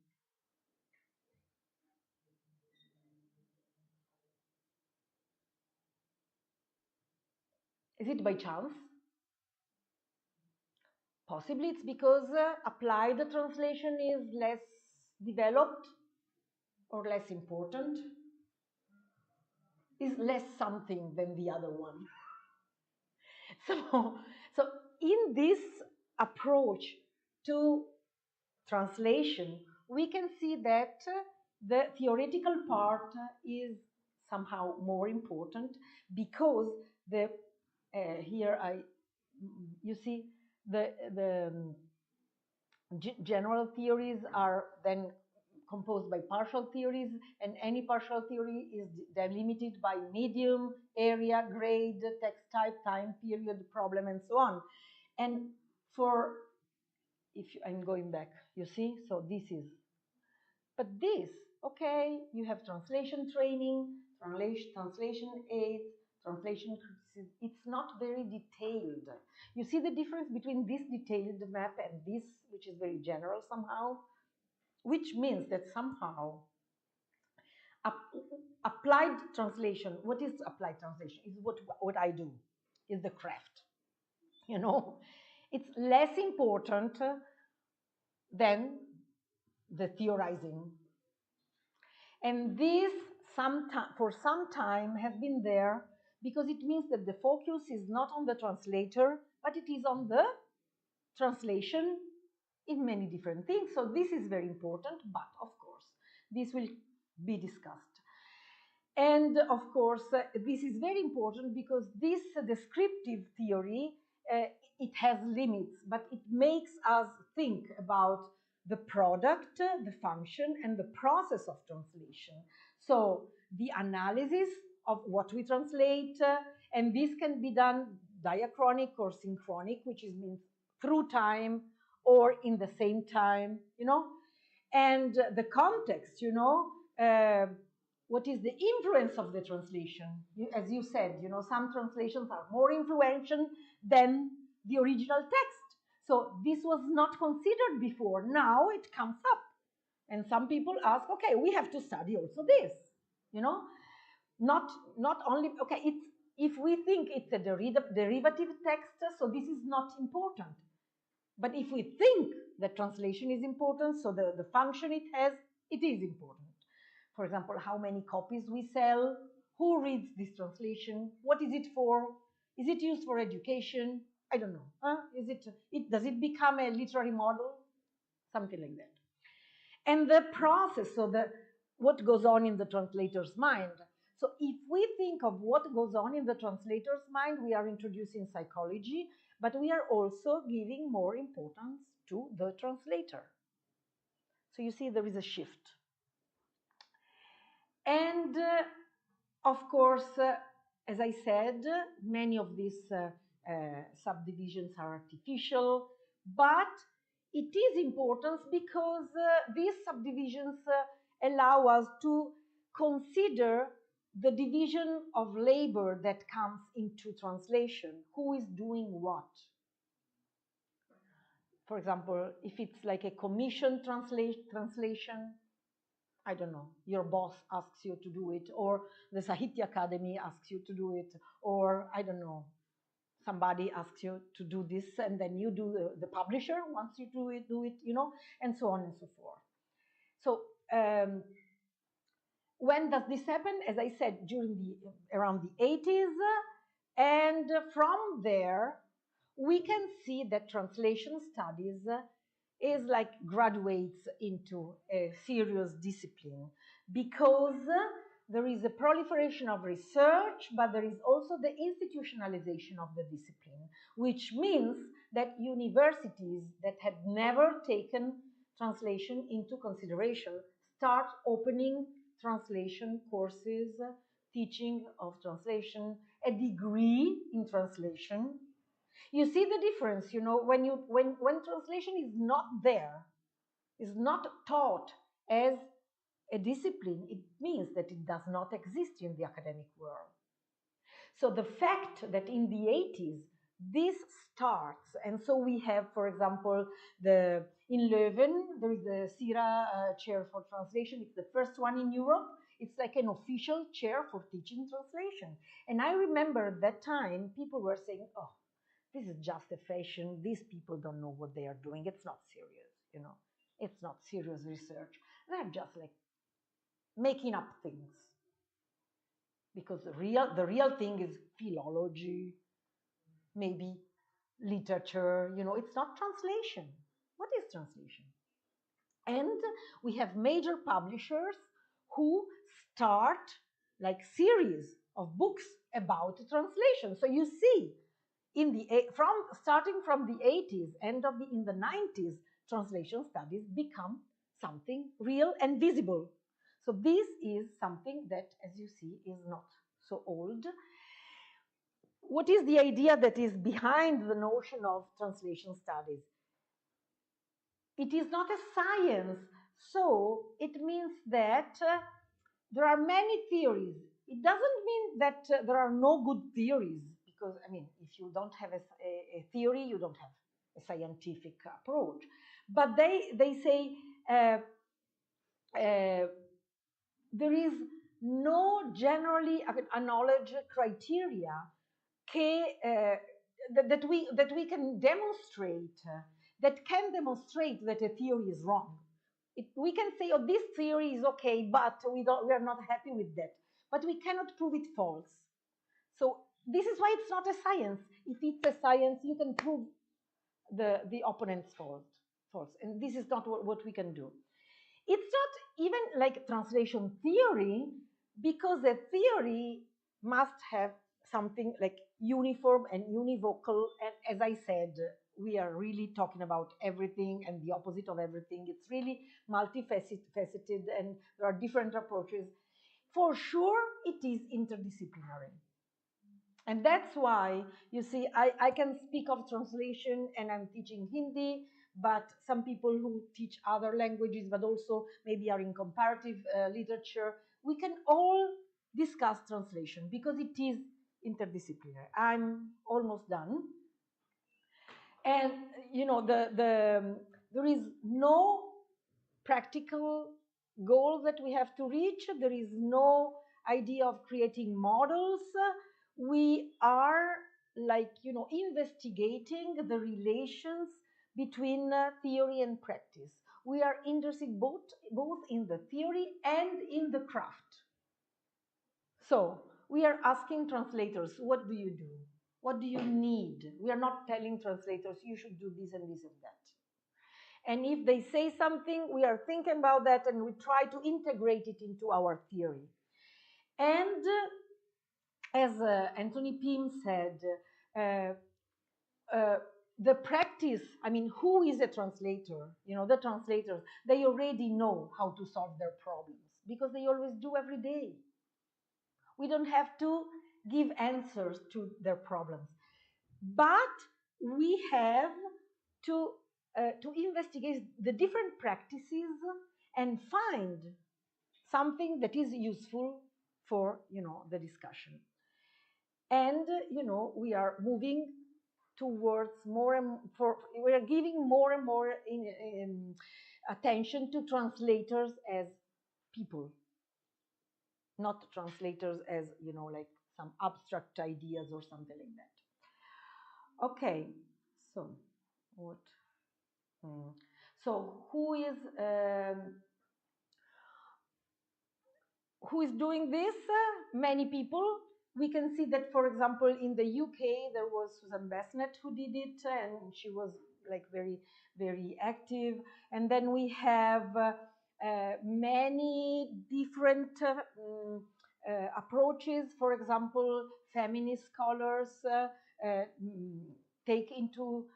Is it by chance? Possibly it's because applied translation is less developed or less important, is less something than the other one. So in this approach to translation, we can see that the theoretical part is somehow more important, because you see the general theories are then composed by partial theories, and any partial theory is delimited by medium, area, grade, text type, time period, problem, and so on. And I'm going back, you see, so this is, but this, okay, you have translation training, translation aids, translation criticism. It's not very detailed. You see the difference between this detailed map and this, which is very general somehow, which means that somehow applied translation, what is applied translation? Is what I do, is the craft. It's less important than the theorizing. And this for some time has been there, because it means that the focus is not on the translator, but it is on the translation in many different things. So this is very important, but of course, this will be discussed. And of course, this is very important because this descriptive theory, it has limits, but it makes us think about the product, the function, and the process of translation. So the analysis of what we translate, and this can be done diachronic or synchronic, which means through time or in the same time, and the context, what is the influence of the translation? As you said, you know, some translations are more influential than the original text. So this was not considered before. Now it comes up. And some people ask, okay, we have to study also this, you know? Not only, okay, it's, if we think it's a derivative text, so this is not important. But if we think that translation is important, so the function it has, it is important. For example, how many copies we sell, who reads this translation, what is it for, is it used for education? I don't know. Does it become a literary model? Something like that. And the process, so what goes on in the translator's mind. So if we think of what goes on in the translator's mind, we are introducing psychology, but we are also giving more importance to the translator. So you see there is a shift. And of course, as I said, many of these subdivisions are artificial, but it is important because these subdivisions allow us to consider the division of labor that comes into translation. Who is doing what? For example, if it's like a commission translation, I don't know, your boss asks you to do it, or the Sahitya Academy asks you to do it, or I don't know, somebody asks you to do this, and then you do, the publisher wants you to do it, you know, and so on and so forth. So when does this happen? As I said, around the 80s, and from there, we can see that translation studies is like graduates into a serious discipline, because there is a proliferation of research, but there is also the institutionalization of the discipline, which means that universities that had never taken translation into consideration start opening translation courses, teaching of translation, a degree in translation. You see the difference, you know, when translation is not there, is not taught as a discipline, it means that it does not exist in the academic world. So the fact that in the 80s this starts, and so we have, for example, in Leuven there is the CIRA chair for translation. It's the first one in Europe. It's like an official chair for teaching translation. And I remember at that time people were saying, oh, this is just a fashion. These people don't know what they are doing. It's not serious, you know. It's not serious research. They're just like making up things. Because the real thing is philology, maybe literature, you know, it's not translation. What is translation? And we have major publishers who start like series of books about translation. So you see, starting from the 80s, in the 90s, translation studies become something real and visible. So this is something that, as you see, is not so old. What is the idea that is behind the notion of translation studies? It is not a science, so it means that there are many theories. It doesn't mean that there are no good theories, because, I mean, if you don't have a theory, you don't have a scientific approach. But they say there is no generally acknowledged criteria that we can demonstrate, that a theory is wrong. We can say, oh, this theory is okay, but we are not happy with that. But we cannot prove it false. So this is why it's not a science. If it's a science, you can prove the opponent's false. And this is not what we can do. It's not even like translation theory, because a theory must have something like uniform and univocal. And as I said, we are really talking about everything and the opposite of everything. It's really multifaceted, and there are different approaches. For sure, it is interdisciplinary. And that's why, you see, I can speak of translation and I'm teaching Hindi, but some people who teach other languages, but also maybe are in comparative literature, we can all discuss translation because it is interdisciplinary. I'm almost done. And you know, there is no practical goal that we have to reach. There is no idea of creating models. We are, like, you know, investigating the relations between theory and practice. We are interested both in the theory and in the craft. So we are asking translators, what do you do? What do you need? We are not telling translators, you should do this and this and that. And if they say something, we are thinking about that and we try to integrate it into our theory. And as Anthony Pym said, the practice, I mean, who is a translator? You know, the translators, they already know how to solve their problems because they always do every day. We don't have to give answers to their problems. But we have to investigate the different practices and find something that is useful for, you know, the discussion. And, you know, we are moving towards more and we are giving more and more attention to translators as people, not translators as, you know, like some abstract ideas or something like that. Okay, so what? So who is doing this? Many people. We can see that, for example, in the UK, there was Susan Besnet who did it, and she was like very, very active. And then we have many different approaches. For example, feminist scholars take into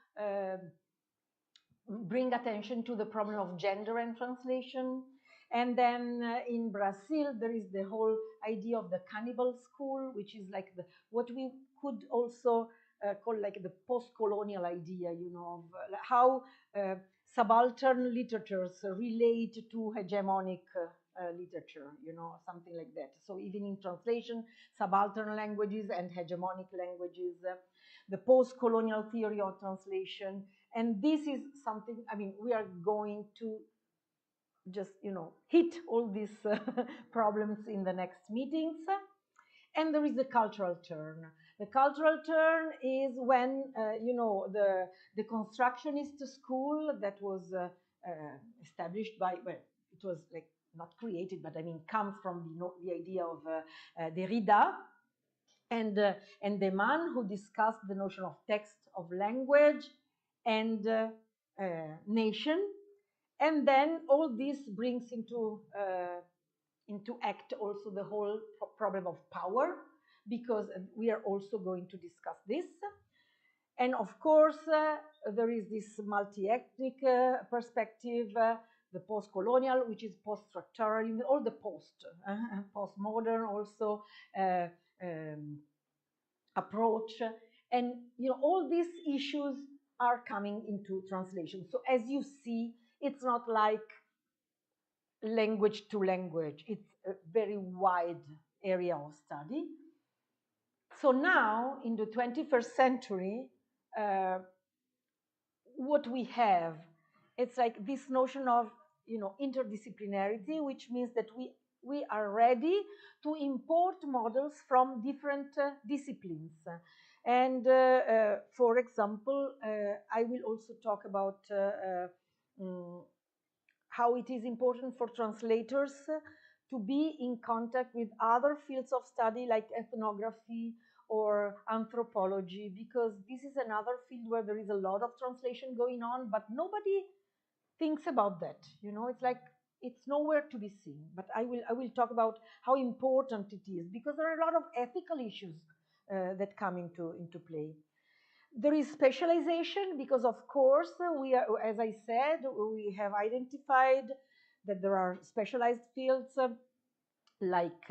bring attention to the problem of gender and translation. And then in Brazil, there is the whole idea of the cannibal school, which is like what we could also call like the post-colonial idea, you know, of how subaltern literatures relate to hegemonic literature, you know, something like that. So even in translation, subaltern languages and hegemonic languages, the post-colonial theory of translation. And this is something, I mean, we are going to just, you know, hit all these problems in the next meetings. And there is the cultural turn. The cultural turn is when, you know, the constructionist school that was established by, well, it was like not created, but I mean, comes from the idea of Derrida, and the man who discussed the notion of text, of language, and nation. And then all this brings into act also the whole problem of power, because we are also going to discuss this. And of course, there is this multi-ethnic perspective, the post-colonial, which is post-structural, all the post-modern also approach. And, you know, all these issues are coming into translation. So as you see, it's not like language to language. It's a very wide area of study. So now, in the 21st century, what we have, it's like this notion of, you know, interdisciplinarity, which means that we are ready to import models from different disciplines. And for example, I will also talk about how it is important for translators to be in contact with other fields of study like ethnography or anthropology, because this is another field where there is a lot of translation going on, but nobody thinks about that. You know, it's like it's nowhere to be seen. But I will talk about how important it is, because there are a lot of ethical issues that come into play. There is specialization, because of course we are, as I said, we have identified that there are specialized fields like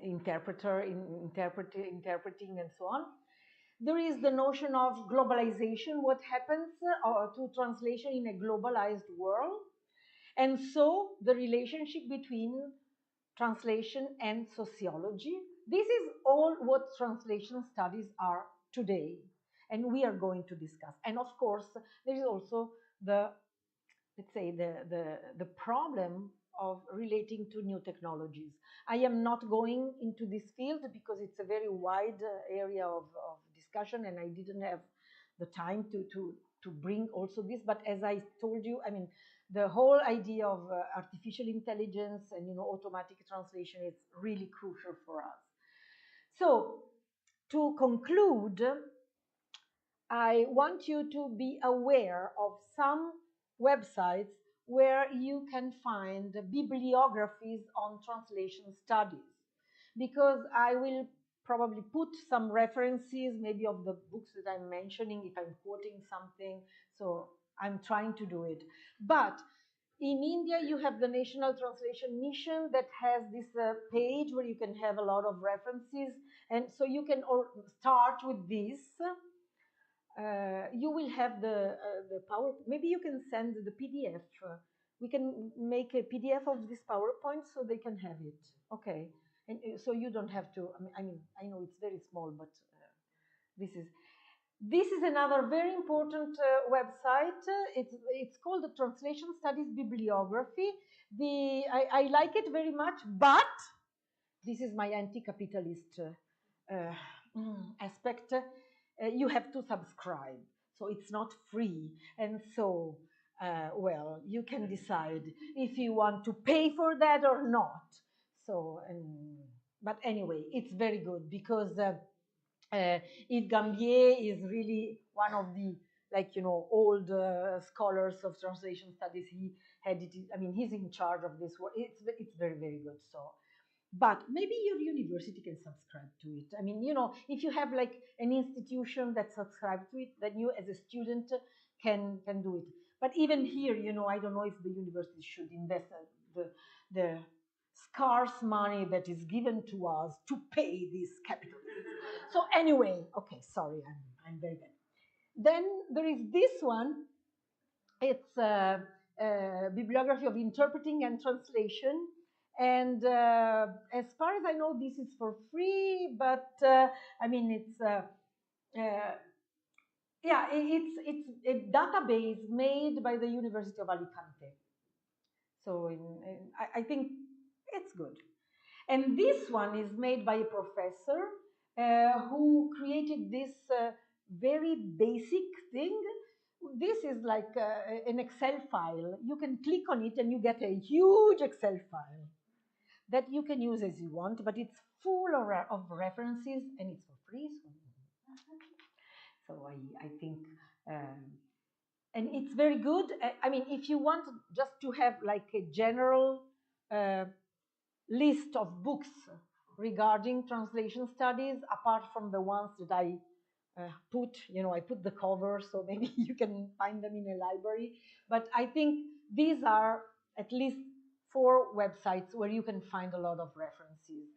interpreting and so on. There is the notion of globalization, what happens to translation in a globalized world. And so the relationship between translation and sociology. This is all what translation studies are today, and we are going to discuss. And of course, there is also the, let's say, the problem of relating to new technologies. I am not going into this field because it's a very wide area of discussion, and I didn't have the time to bring also this. But as I told you, I mean, the whole idea of artificial intelligence and, you know, automatic translation is really crucial for us. So to conclude, I want you to be aware of some websites where you can find bibliographies on translation studies, because I will probably put some references, maybe of the books that I'm mentioning, if I'm quoting something. So I'm trying to do it. But in India, you have the National Translation Mission that has this page where you can have a lot of references. And so you can start with this. You will have the power. Maybe you can send the PDF. We can make a PDF of this PowerPoint so they can have it. Okay, and so you don't have to. I mean, I know it's very small, but this is another very important website. It's called the Translation Studies Bibliography. I like it very much, but this is my anti-capitalist aspect. You have to subscribe, so it's not free. And so, well, you can decide if you want to pay for that or not. So, but anyway, it's very good because Yves Gambier is really one of the, like, you know, old scholars of translation studies. He had it. I mean, he's in charge of this work. It's very, very good. So. But maybe your university can subscribe to it. I mean, you know, if you have like an institution that subscribes to it, then you as a student can do it. But even here, you know, I don't know if the university should invest the scarce money that is given to us to pay this capital. So anyway, okay, sorry, I'm very bad. Then there is this one. It's a bibliography of interpreting and translation. And as far as I know, this is for free, but I mean, it's yeah, it's a database made by the University of Alicante. So I think it's good. And this one is made by a professor who created this very basic thing. This is like an Excel file. You can click on it and you get a huge Excel file that you can use as you want, but it's full of references and it's for free. So I think, and it's very good. I mean, if you want just to have like a general list of books regarding translation studies, apart from the ones that I put, you know, I put the cover, so maybe you can find them in a library. But I think these are at least 4 websites where you can find a lot of references.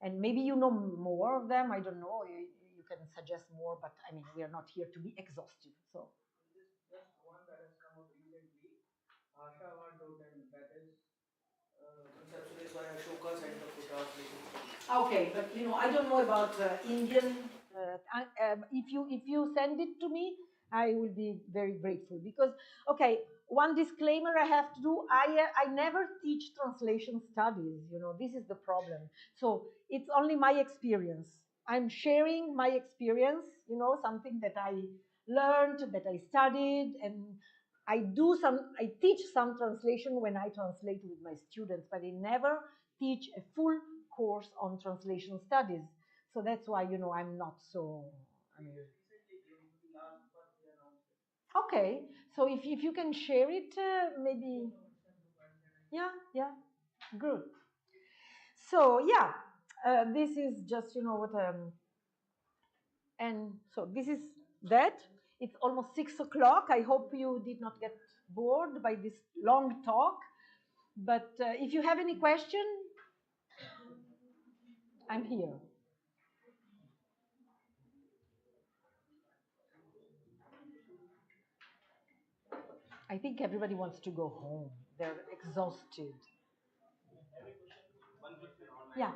And maybe you know more of them, I don't know, you can suggest more, but I mean, we are not here to be exhaustive. So just one that has come up recently, Ashawar.in, that is conceptualized by Ashoka Center for Translation. Okay, but you know, I don't know about Indian. If you send it to me, I will be very grateful, because okay, one disclaimer I have to do: I never teach translation studies. You know, this is the problem. So it's only my experience. I'm sharing my experience. You know, something that I learned, that I studied, and I teach some translation when I translate with my students, but I never teach a full course on translation studies. So that's why, you know, I'm not so. I mean, okay, so if you can share it, maybe. Yeah, good. So yeah, this is just, you know, what and so this is that. It's almost 6 o'clock. I hope you did not get bored by this long talk. But if you have any question, I'm here. I think everybody wants to go home. They're exhausted. One question online. Yeah.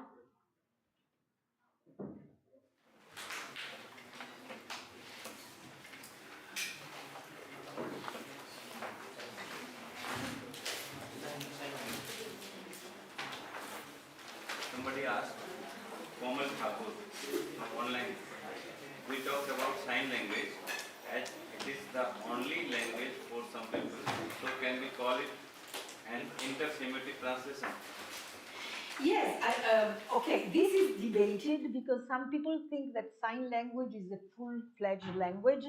Somebody asked, Komal Thakur, online. We talked about sign language as it is the only language for some people. So can we call it an inter-Semitic translation? Yes, okay, this is debated because some people think that sign language is a full-fledged language.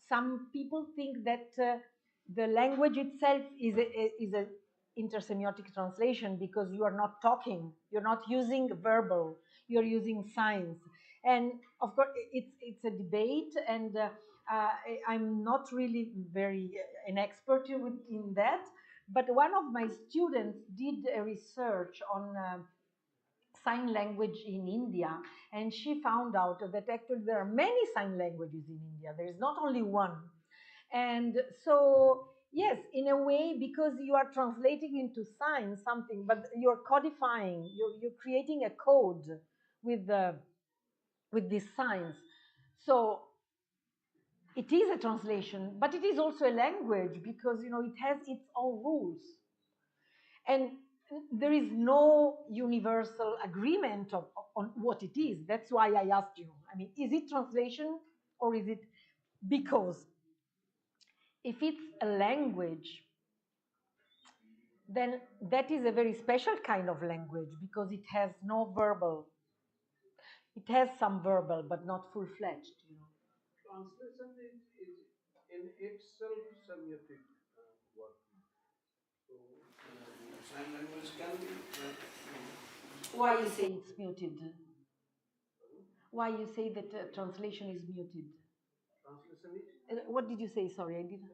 Some people think that the language itself is a intersemiotic translation because you are not talking, you're not using verbal, you're using signs. And of course, it's a debate, and I'm not really very an expert in that. But one of my students did a research on sign language in India, and she found out that actually there are many sign languages in India. There is not only one. And so, yes, in a way, because you are translating into signs something, but you're codifying, you're creating a code with these signs. So it is a translation, but it is also a language because it has its own rules. And there is no universal agreement on what it is. That's why I asked you. I mean, is it translation or is it because if it's a language, then that is a very special kind of language because it has no verbal. It has some verbal, but not full-fledged. Translation is in itself semiotic work. So sign language can be. Why you say it's muted? Why you say that translation is muted? Translation is. What did you say? Sorry, I didn't.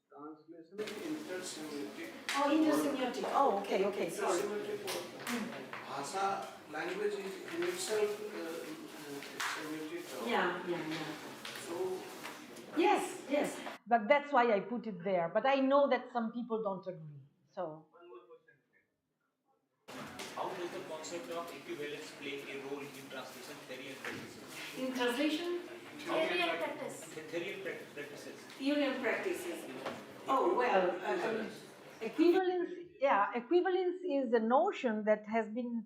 Translation is intersemiotic. Oh, intersemiotic. Oh, okay, sorry. Bhasha language is in itself semiotic. Yeah. So. Yes. But that's why I put it there. But I know that some people don't agree. So. How does the concept of equivalence play a role in translation theory and practices? In translation? Theory and practice. Theory and practices. Theory and practices. Oh, well, equivalence, equivalence is a notion that has been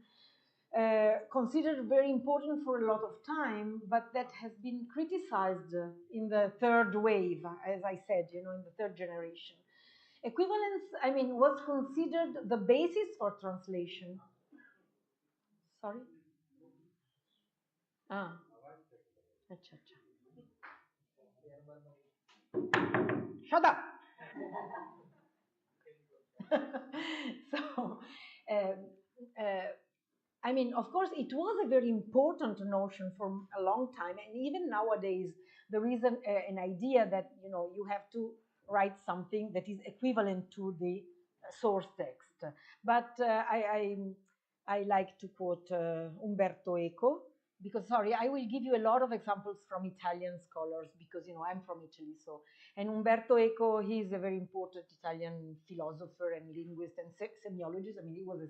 considered very important for a lot of time, but that has been criticized in the third wave, as I said, in the third generation. Equivalence, was considered the basis for translation. Sorry? Acha. Shut up! So, of course, it was a very important notion for a long time, and even nowadays, there is an idea that you have to write something that is equivalent to the source text. But I like to quote Umberto Eco, because I will give you a lot of examples from Italian scholars because I'm from Italy. So, and Umberto Eco, he is a very important Italian philosopher and linguist and semiologist. He was a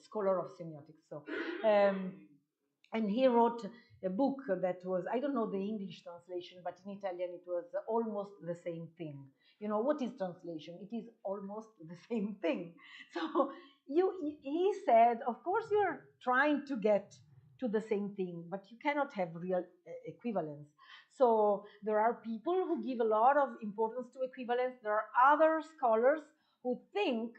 scholar of semiotics. So, and he wrote a book that was, I don't know the English translation, but in Italian it was almost the same thing. What is translation? It is almost the same thing. So he said, of course you're trying to get to the same thing, but you cannot have real equivalence. So there are people who give a lot of importance to equivalence. There are other scholars who think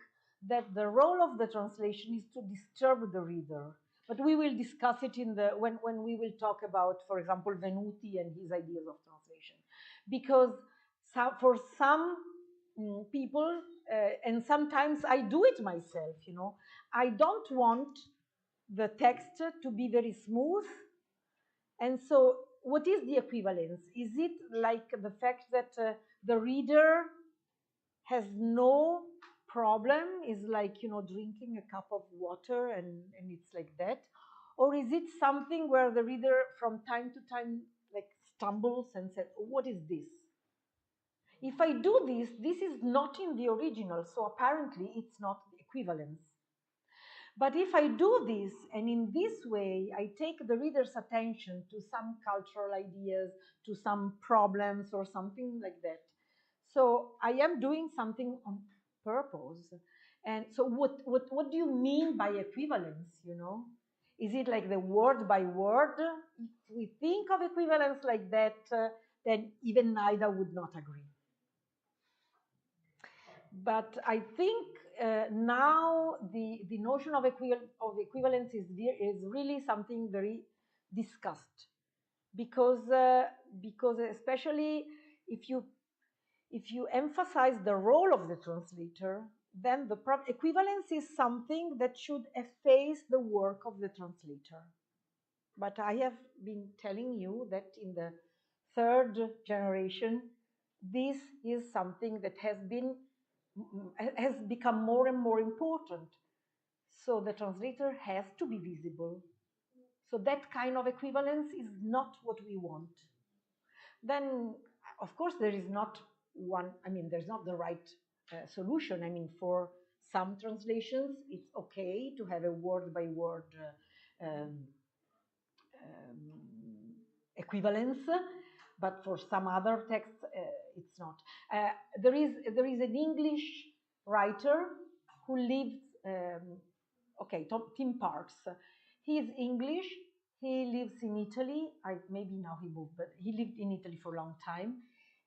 that the role of the translation is to disturb the reader. But we will discuss it when we will talk about, for example, Venuti and his ideas of translation. Because for some people, and sometimes I do it myself, I don't want the text to be very smooth. And so what is the equivalence? Is it like the fact that the reader has no problem, is like, drinking a cup of water and it's like that? Or is it something where the reader from time to time like stumbles and says, what is this? If I do this, this is not in the original, so apparently it's not equivalence. But if I do this, and in this way, I take the reader's attention to some cultural ideas, to some problems or something like that. So I am doing something on purpose. And so what do you mean by equivalence, you know? Is it like the word by word? If we think of equivalence like that, then even neither would not agree. But I think now the notion of equivalence is really something very discussed, because especially if you emphasize the role of the translator, then the equivalence is something that should efface the work of the translator. But I have been telling you that in the third generation, this is something that has become more and more important. So the translator has to be visible. So that kind of equivalence is not what we want. Then, of course, there is not one, I mean, there's not the right solution. I mean, for some translations, it's okay to have a word by word equivalence, but for some other texts, it's not. There is an English writer who lives, Tim Parks. He is English. He lives in Italy. Maybe now he moved, but he lived in Italy for a long time,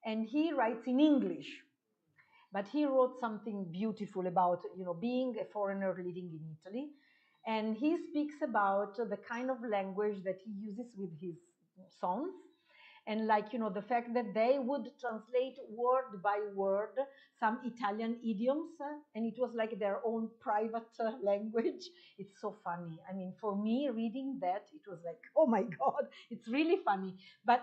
and he writes in English. But he wrote something beautiful about, you know, being a foreigner living in Italy. And he speaks about the kind of language that he uses with his songs. And like, you know, the fact that they would translate word by word some Italian idioms, and it was like their own private language. It's so funny. I mean, for me, reading that, it was like, oh my God, it's really funny. But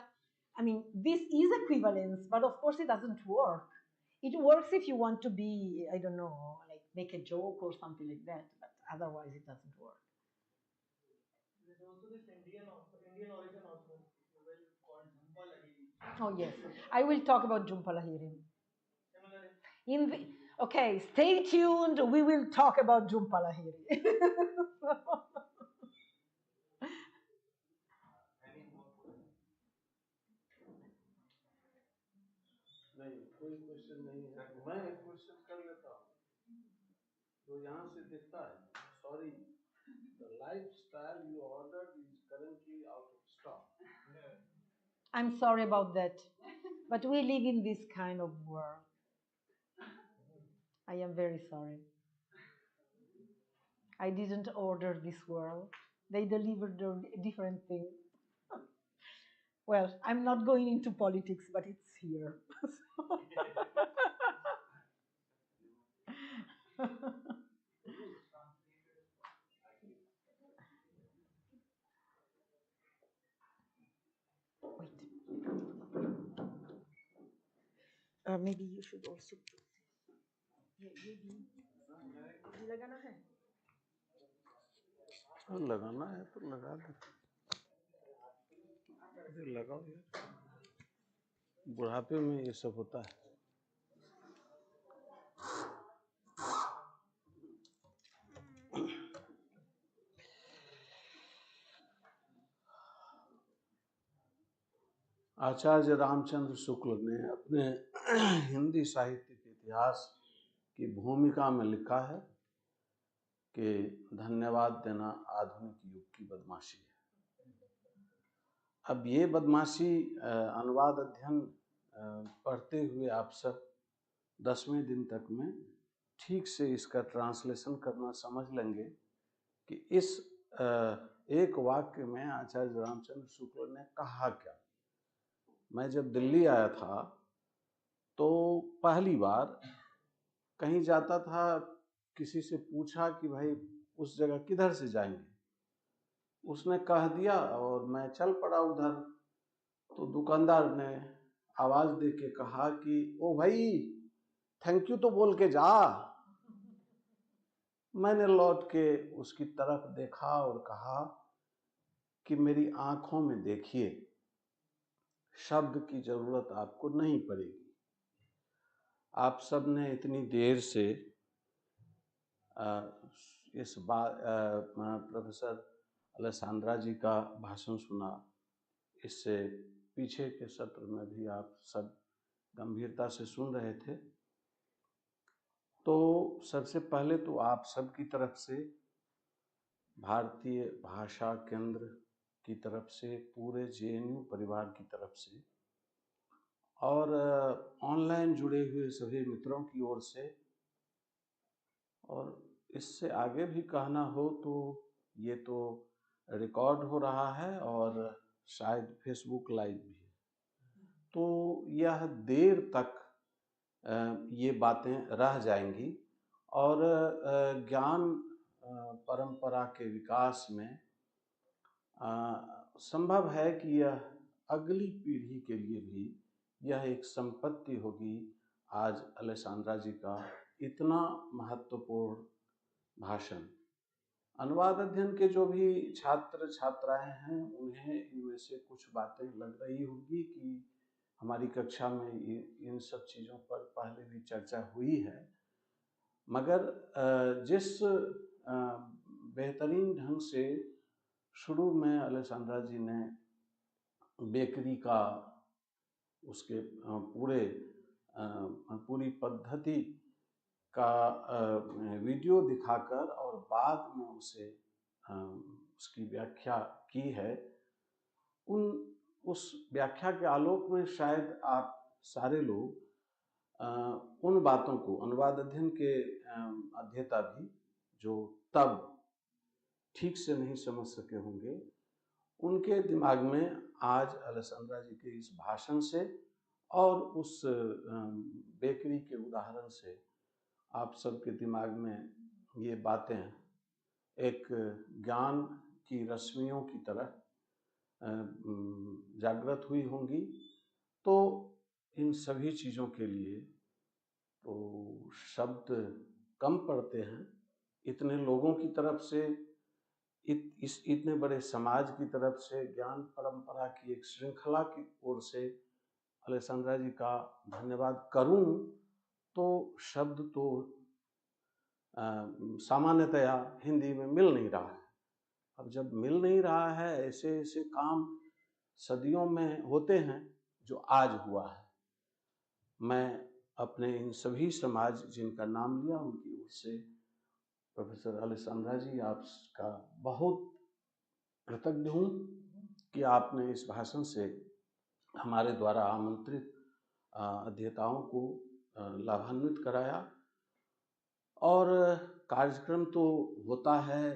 I mean, this is equivalence, but of course it doesn't work. It works if you want to be, I don't know, like make a joke or something like that, but otherwise it doesn't work. There's also this Indian origin also, well called Jhumpa Lahiri. Oh yes, I will talk about Jhumpa Lahiri. Similarly. Okay, stay tuned. We will talk about Jhumpa Lahiri. नहीं, कोई question नहीं है। मैं एक question कर लेता हूँ जो यहाँ से दिखता है। Sorry, the lifestyle you ordered is currently out of stock. I'm sorry about that, but we live in this kind of world. I am very sorry. I didn't order this world. They delivered a different thing. Well, I'm not going into politics, but it's here. Wait. Maybe you should also put this. ये भी लगाना है? लगाना है तो लगा दे। लगाओ यार। बुढ़ापे में ये सब होता है। आचार्य रामचंद्र शुक्ल ने अपने हिंदी साहित्य के इतिहास की भूमिका में लिखा है कि धन्यवाद देना आधुनिक युग की बदमाशी है। अब ये बदमाशी अनुवाद अध्ययन पढ़ते हुए आप सब 10वें दिन तक में ठीक से इसका ट्रांसलेशन करना समझ लेंगे कि इस एक वाक्य में आचार्य रामचंद्र शुक्ल ने कहा क्या। मैं जब दिल्ली आया था तो पहली बार कहीं जाता था, किसी से पूछा कि भाई उस जगह किधर से जाएंगे, उसने कह दिया और मैं चल पड़ा उधर। तो दुकानदार ने आवाज दे के कहा कि ओ भाई थैंक यू तो बोल के जा। मैंने लौट के उसकी तरफ देखा और कहा कि मेरी आंखों में देखिए, शब्द की जरूरत आपको नहीं पड़ेगी। आप सब ने इतनी देर से इस बात प्रोफेसर अलेसांद्रा जी का भाषण सुना। इससे पीछे के सत्र में भी आप सब गंभीरता से सुन रहे थे। तो सबसे पहले तो आप सब की तरफ से, भारतीय भाषा केंद्र की तरफ से, पूरे जेएनयू परिवार की तरफ से और ऑनलाइन जुड़े हुए सभी मित्रों की ओर से, और इससे आगे भी कहना हो तो ये तो रिकॉर्ड हो रहा है और शायद फेसबुक लाइव भी है, तो यह देर तक ये बातें रह जाएंगी और ज्ञान परंपरा के विकास में संभव है कि यह अगली पीढ़ी के लिए भी यह एक संपत्ति होगी। आज अलेसांद्रा जी का इतना महत्वपूर्ण भाषण, अनुवाद अध्ययन के जो भी छात्र छात्राएं हैं उन्हें इनमें से कुछ बातें लग रही होगी कि हमारी कक्षा में इन सब चीज़ों पर पहले भी चर्चा हुई है, मगर जिस बेहतरीन ढंग से शुरू में अलेसांद्रा जी ने बेकरी का उसके पूरी पद्धति का वीडियो दिखाकर और बाद में उसकी व्याख्या की है, उस व्याख्या के आलोक में शायद आप सारे लोग उन बातों को, अनुवाद अध्ययन के अध्येता भी जो तब ठीक से नहीं समझ सके होंगे, उनके दिमाग में आज अलेसांद्रा जी के इस भाषण से और उस बेकरी के उदाहरण से आप सबके दिमाग में ये बातें एक ज्ञान की रश्मियों की तरह जागृत हुई होंगी। तो इन सभी चीज़ों के लिए तो शब्द कम पड़ते हैं। इतने लोगों की तरफ से, इस इतने बड़े समाज की तरफ से, ज्ञान परंपरा की एक श्रृंखला की ओर से अलेसांद्रा जी का धन्यवाद करूं तो शब्द तो सामान्यतया हिंदी में मिल नहीं रहा है। अब जब मिल नहीं रहा है, ऐसे ऐसे काम सदियों में होते हैं जो आज हुआ है। मैं अपने इन सभी समाज जिनका नाम लिया उनकी ओर से प्रोफेसर अलेसांद्रा जी आपका बहुत कृतज्ञ हूँ कि आपने इस भाषण से हमारे द्वारा आमंत्रित अध्येताओं को लाभान्वित कराया। और कार्यक्रम तो होता है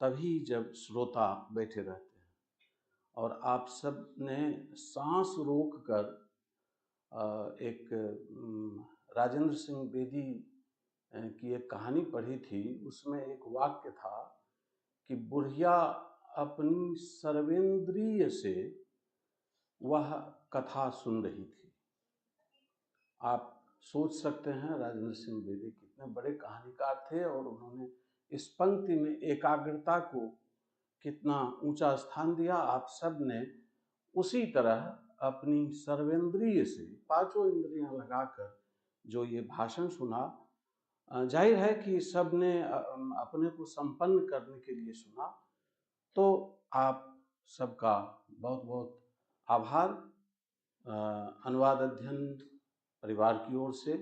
तभी जब श्रोता बैठे रहते हैं, और आप सब ने सांस रोक कर एक राजेंद्र सिंह बेदी की एक कहानी पढ़ी थी। उसमें एक वाक्य था कि बुढ़िया अपनी सर्वेंद्रिय से वह कथा सुन रही थी। आप सोच सकते हैं राजेंद्र सिंह बेदी कितने बड़े कहानीकार थे और उन्होंने इस पंक्ति में एकाग्रता को कितना ऊंचा स्थान दिया। आप सब ने उसी तरह अपनी सर्वेंद्रिय से, पांचों इंद्रियां लगाकर जो ये भाषण सुना, जाहिर है कि सब ने अपने को संपन्न करने के लिए सुना। तो आप सबका बहुत बहुत आभार अनुवाद अध्ययन परिवार की ओर से।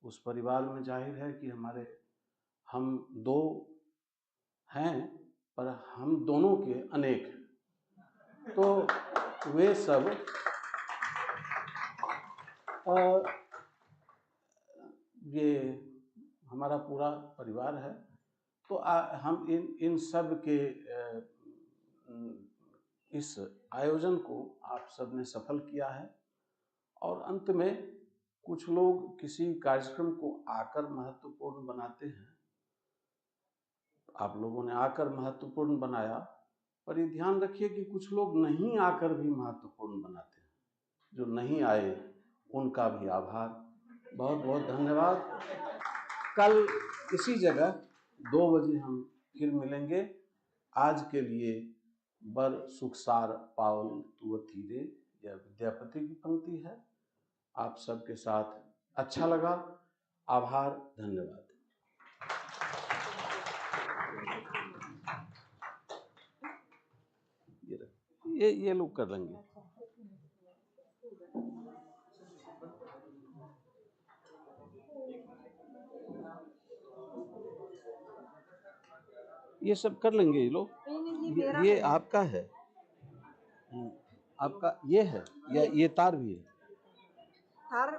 उस परिवार में जाहिर है कि हम दो हैं पर हम दोनों के अनेक हैं। तो वे सब ये हमारा पूरा परिवार है। तो हम इन सब के इस आयोजन को आप सब ने सफल किया है। और अंत में कुछ लोग किसी कार्यक्रम को आकर महत्वपूर्ण बनाते हैं। आप लोगों ने आकर महत्वपूर्ण बनाया, पर ये ध्यान रखिए कि कुछ लोग नहीं आकर भी महत्वपूर्ण बनाते हैं। जो नहीं आए उनका भी आभार, बहुत बहुत धन्यवाद। कल इसी जगह 2 बजे हम फिर मिलेंगे। आज के लिए बर सुखसार पावल तुअ थीरे, यह विद्यापति की पंक्ति है। आप सबके साथ अच्छा लगा। आभार, धन्यवाद। ये लोग कर लेंगे। ये सब कर लेंगे ये लोग। ये आपका है, आपका ये है, या ये तार भी है? तार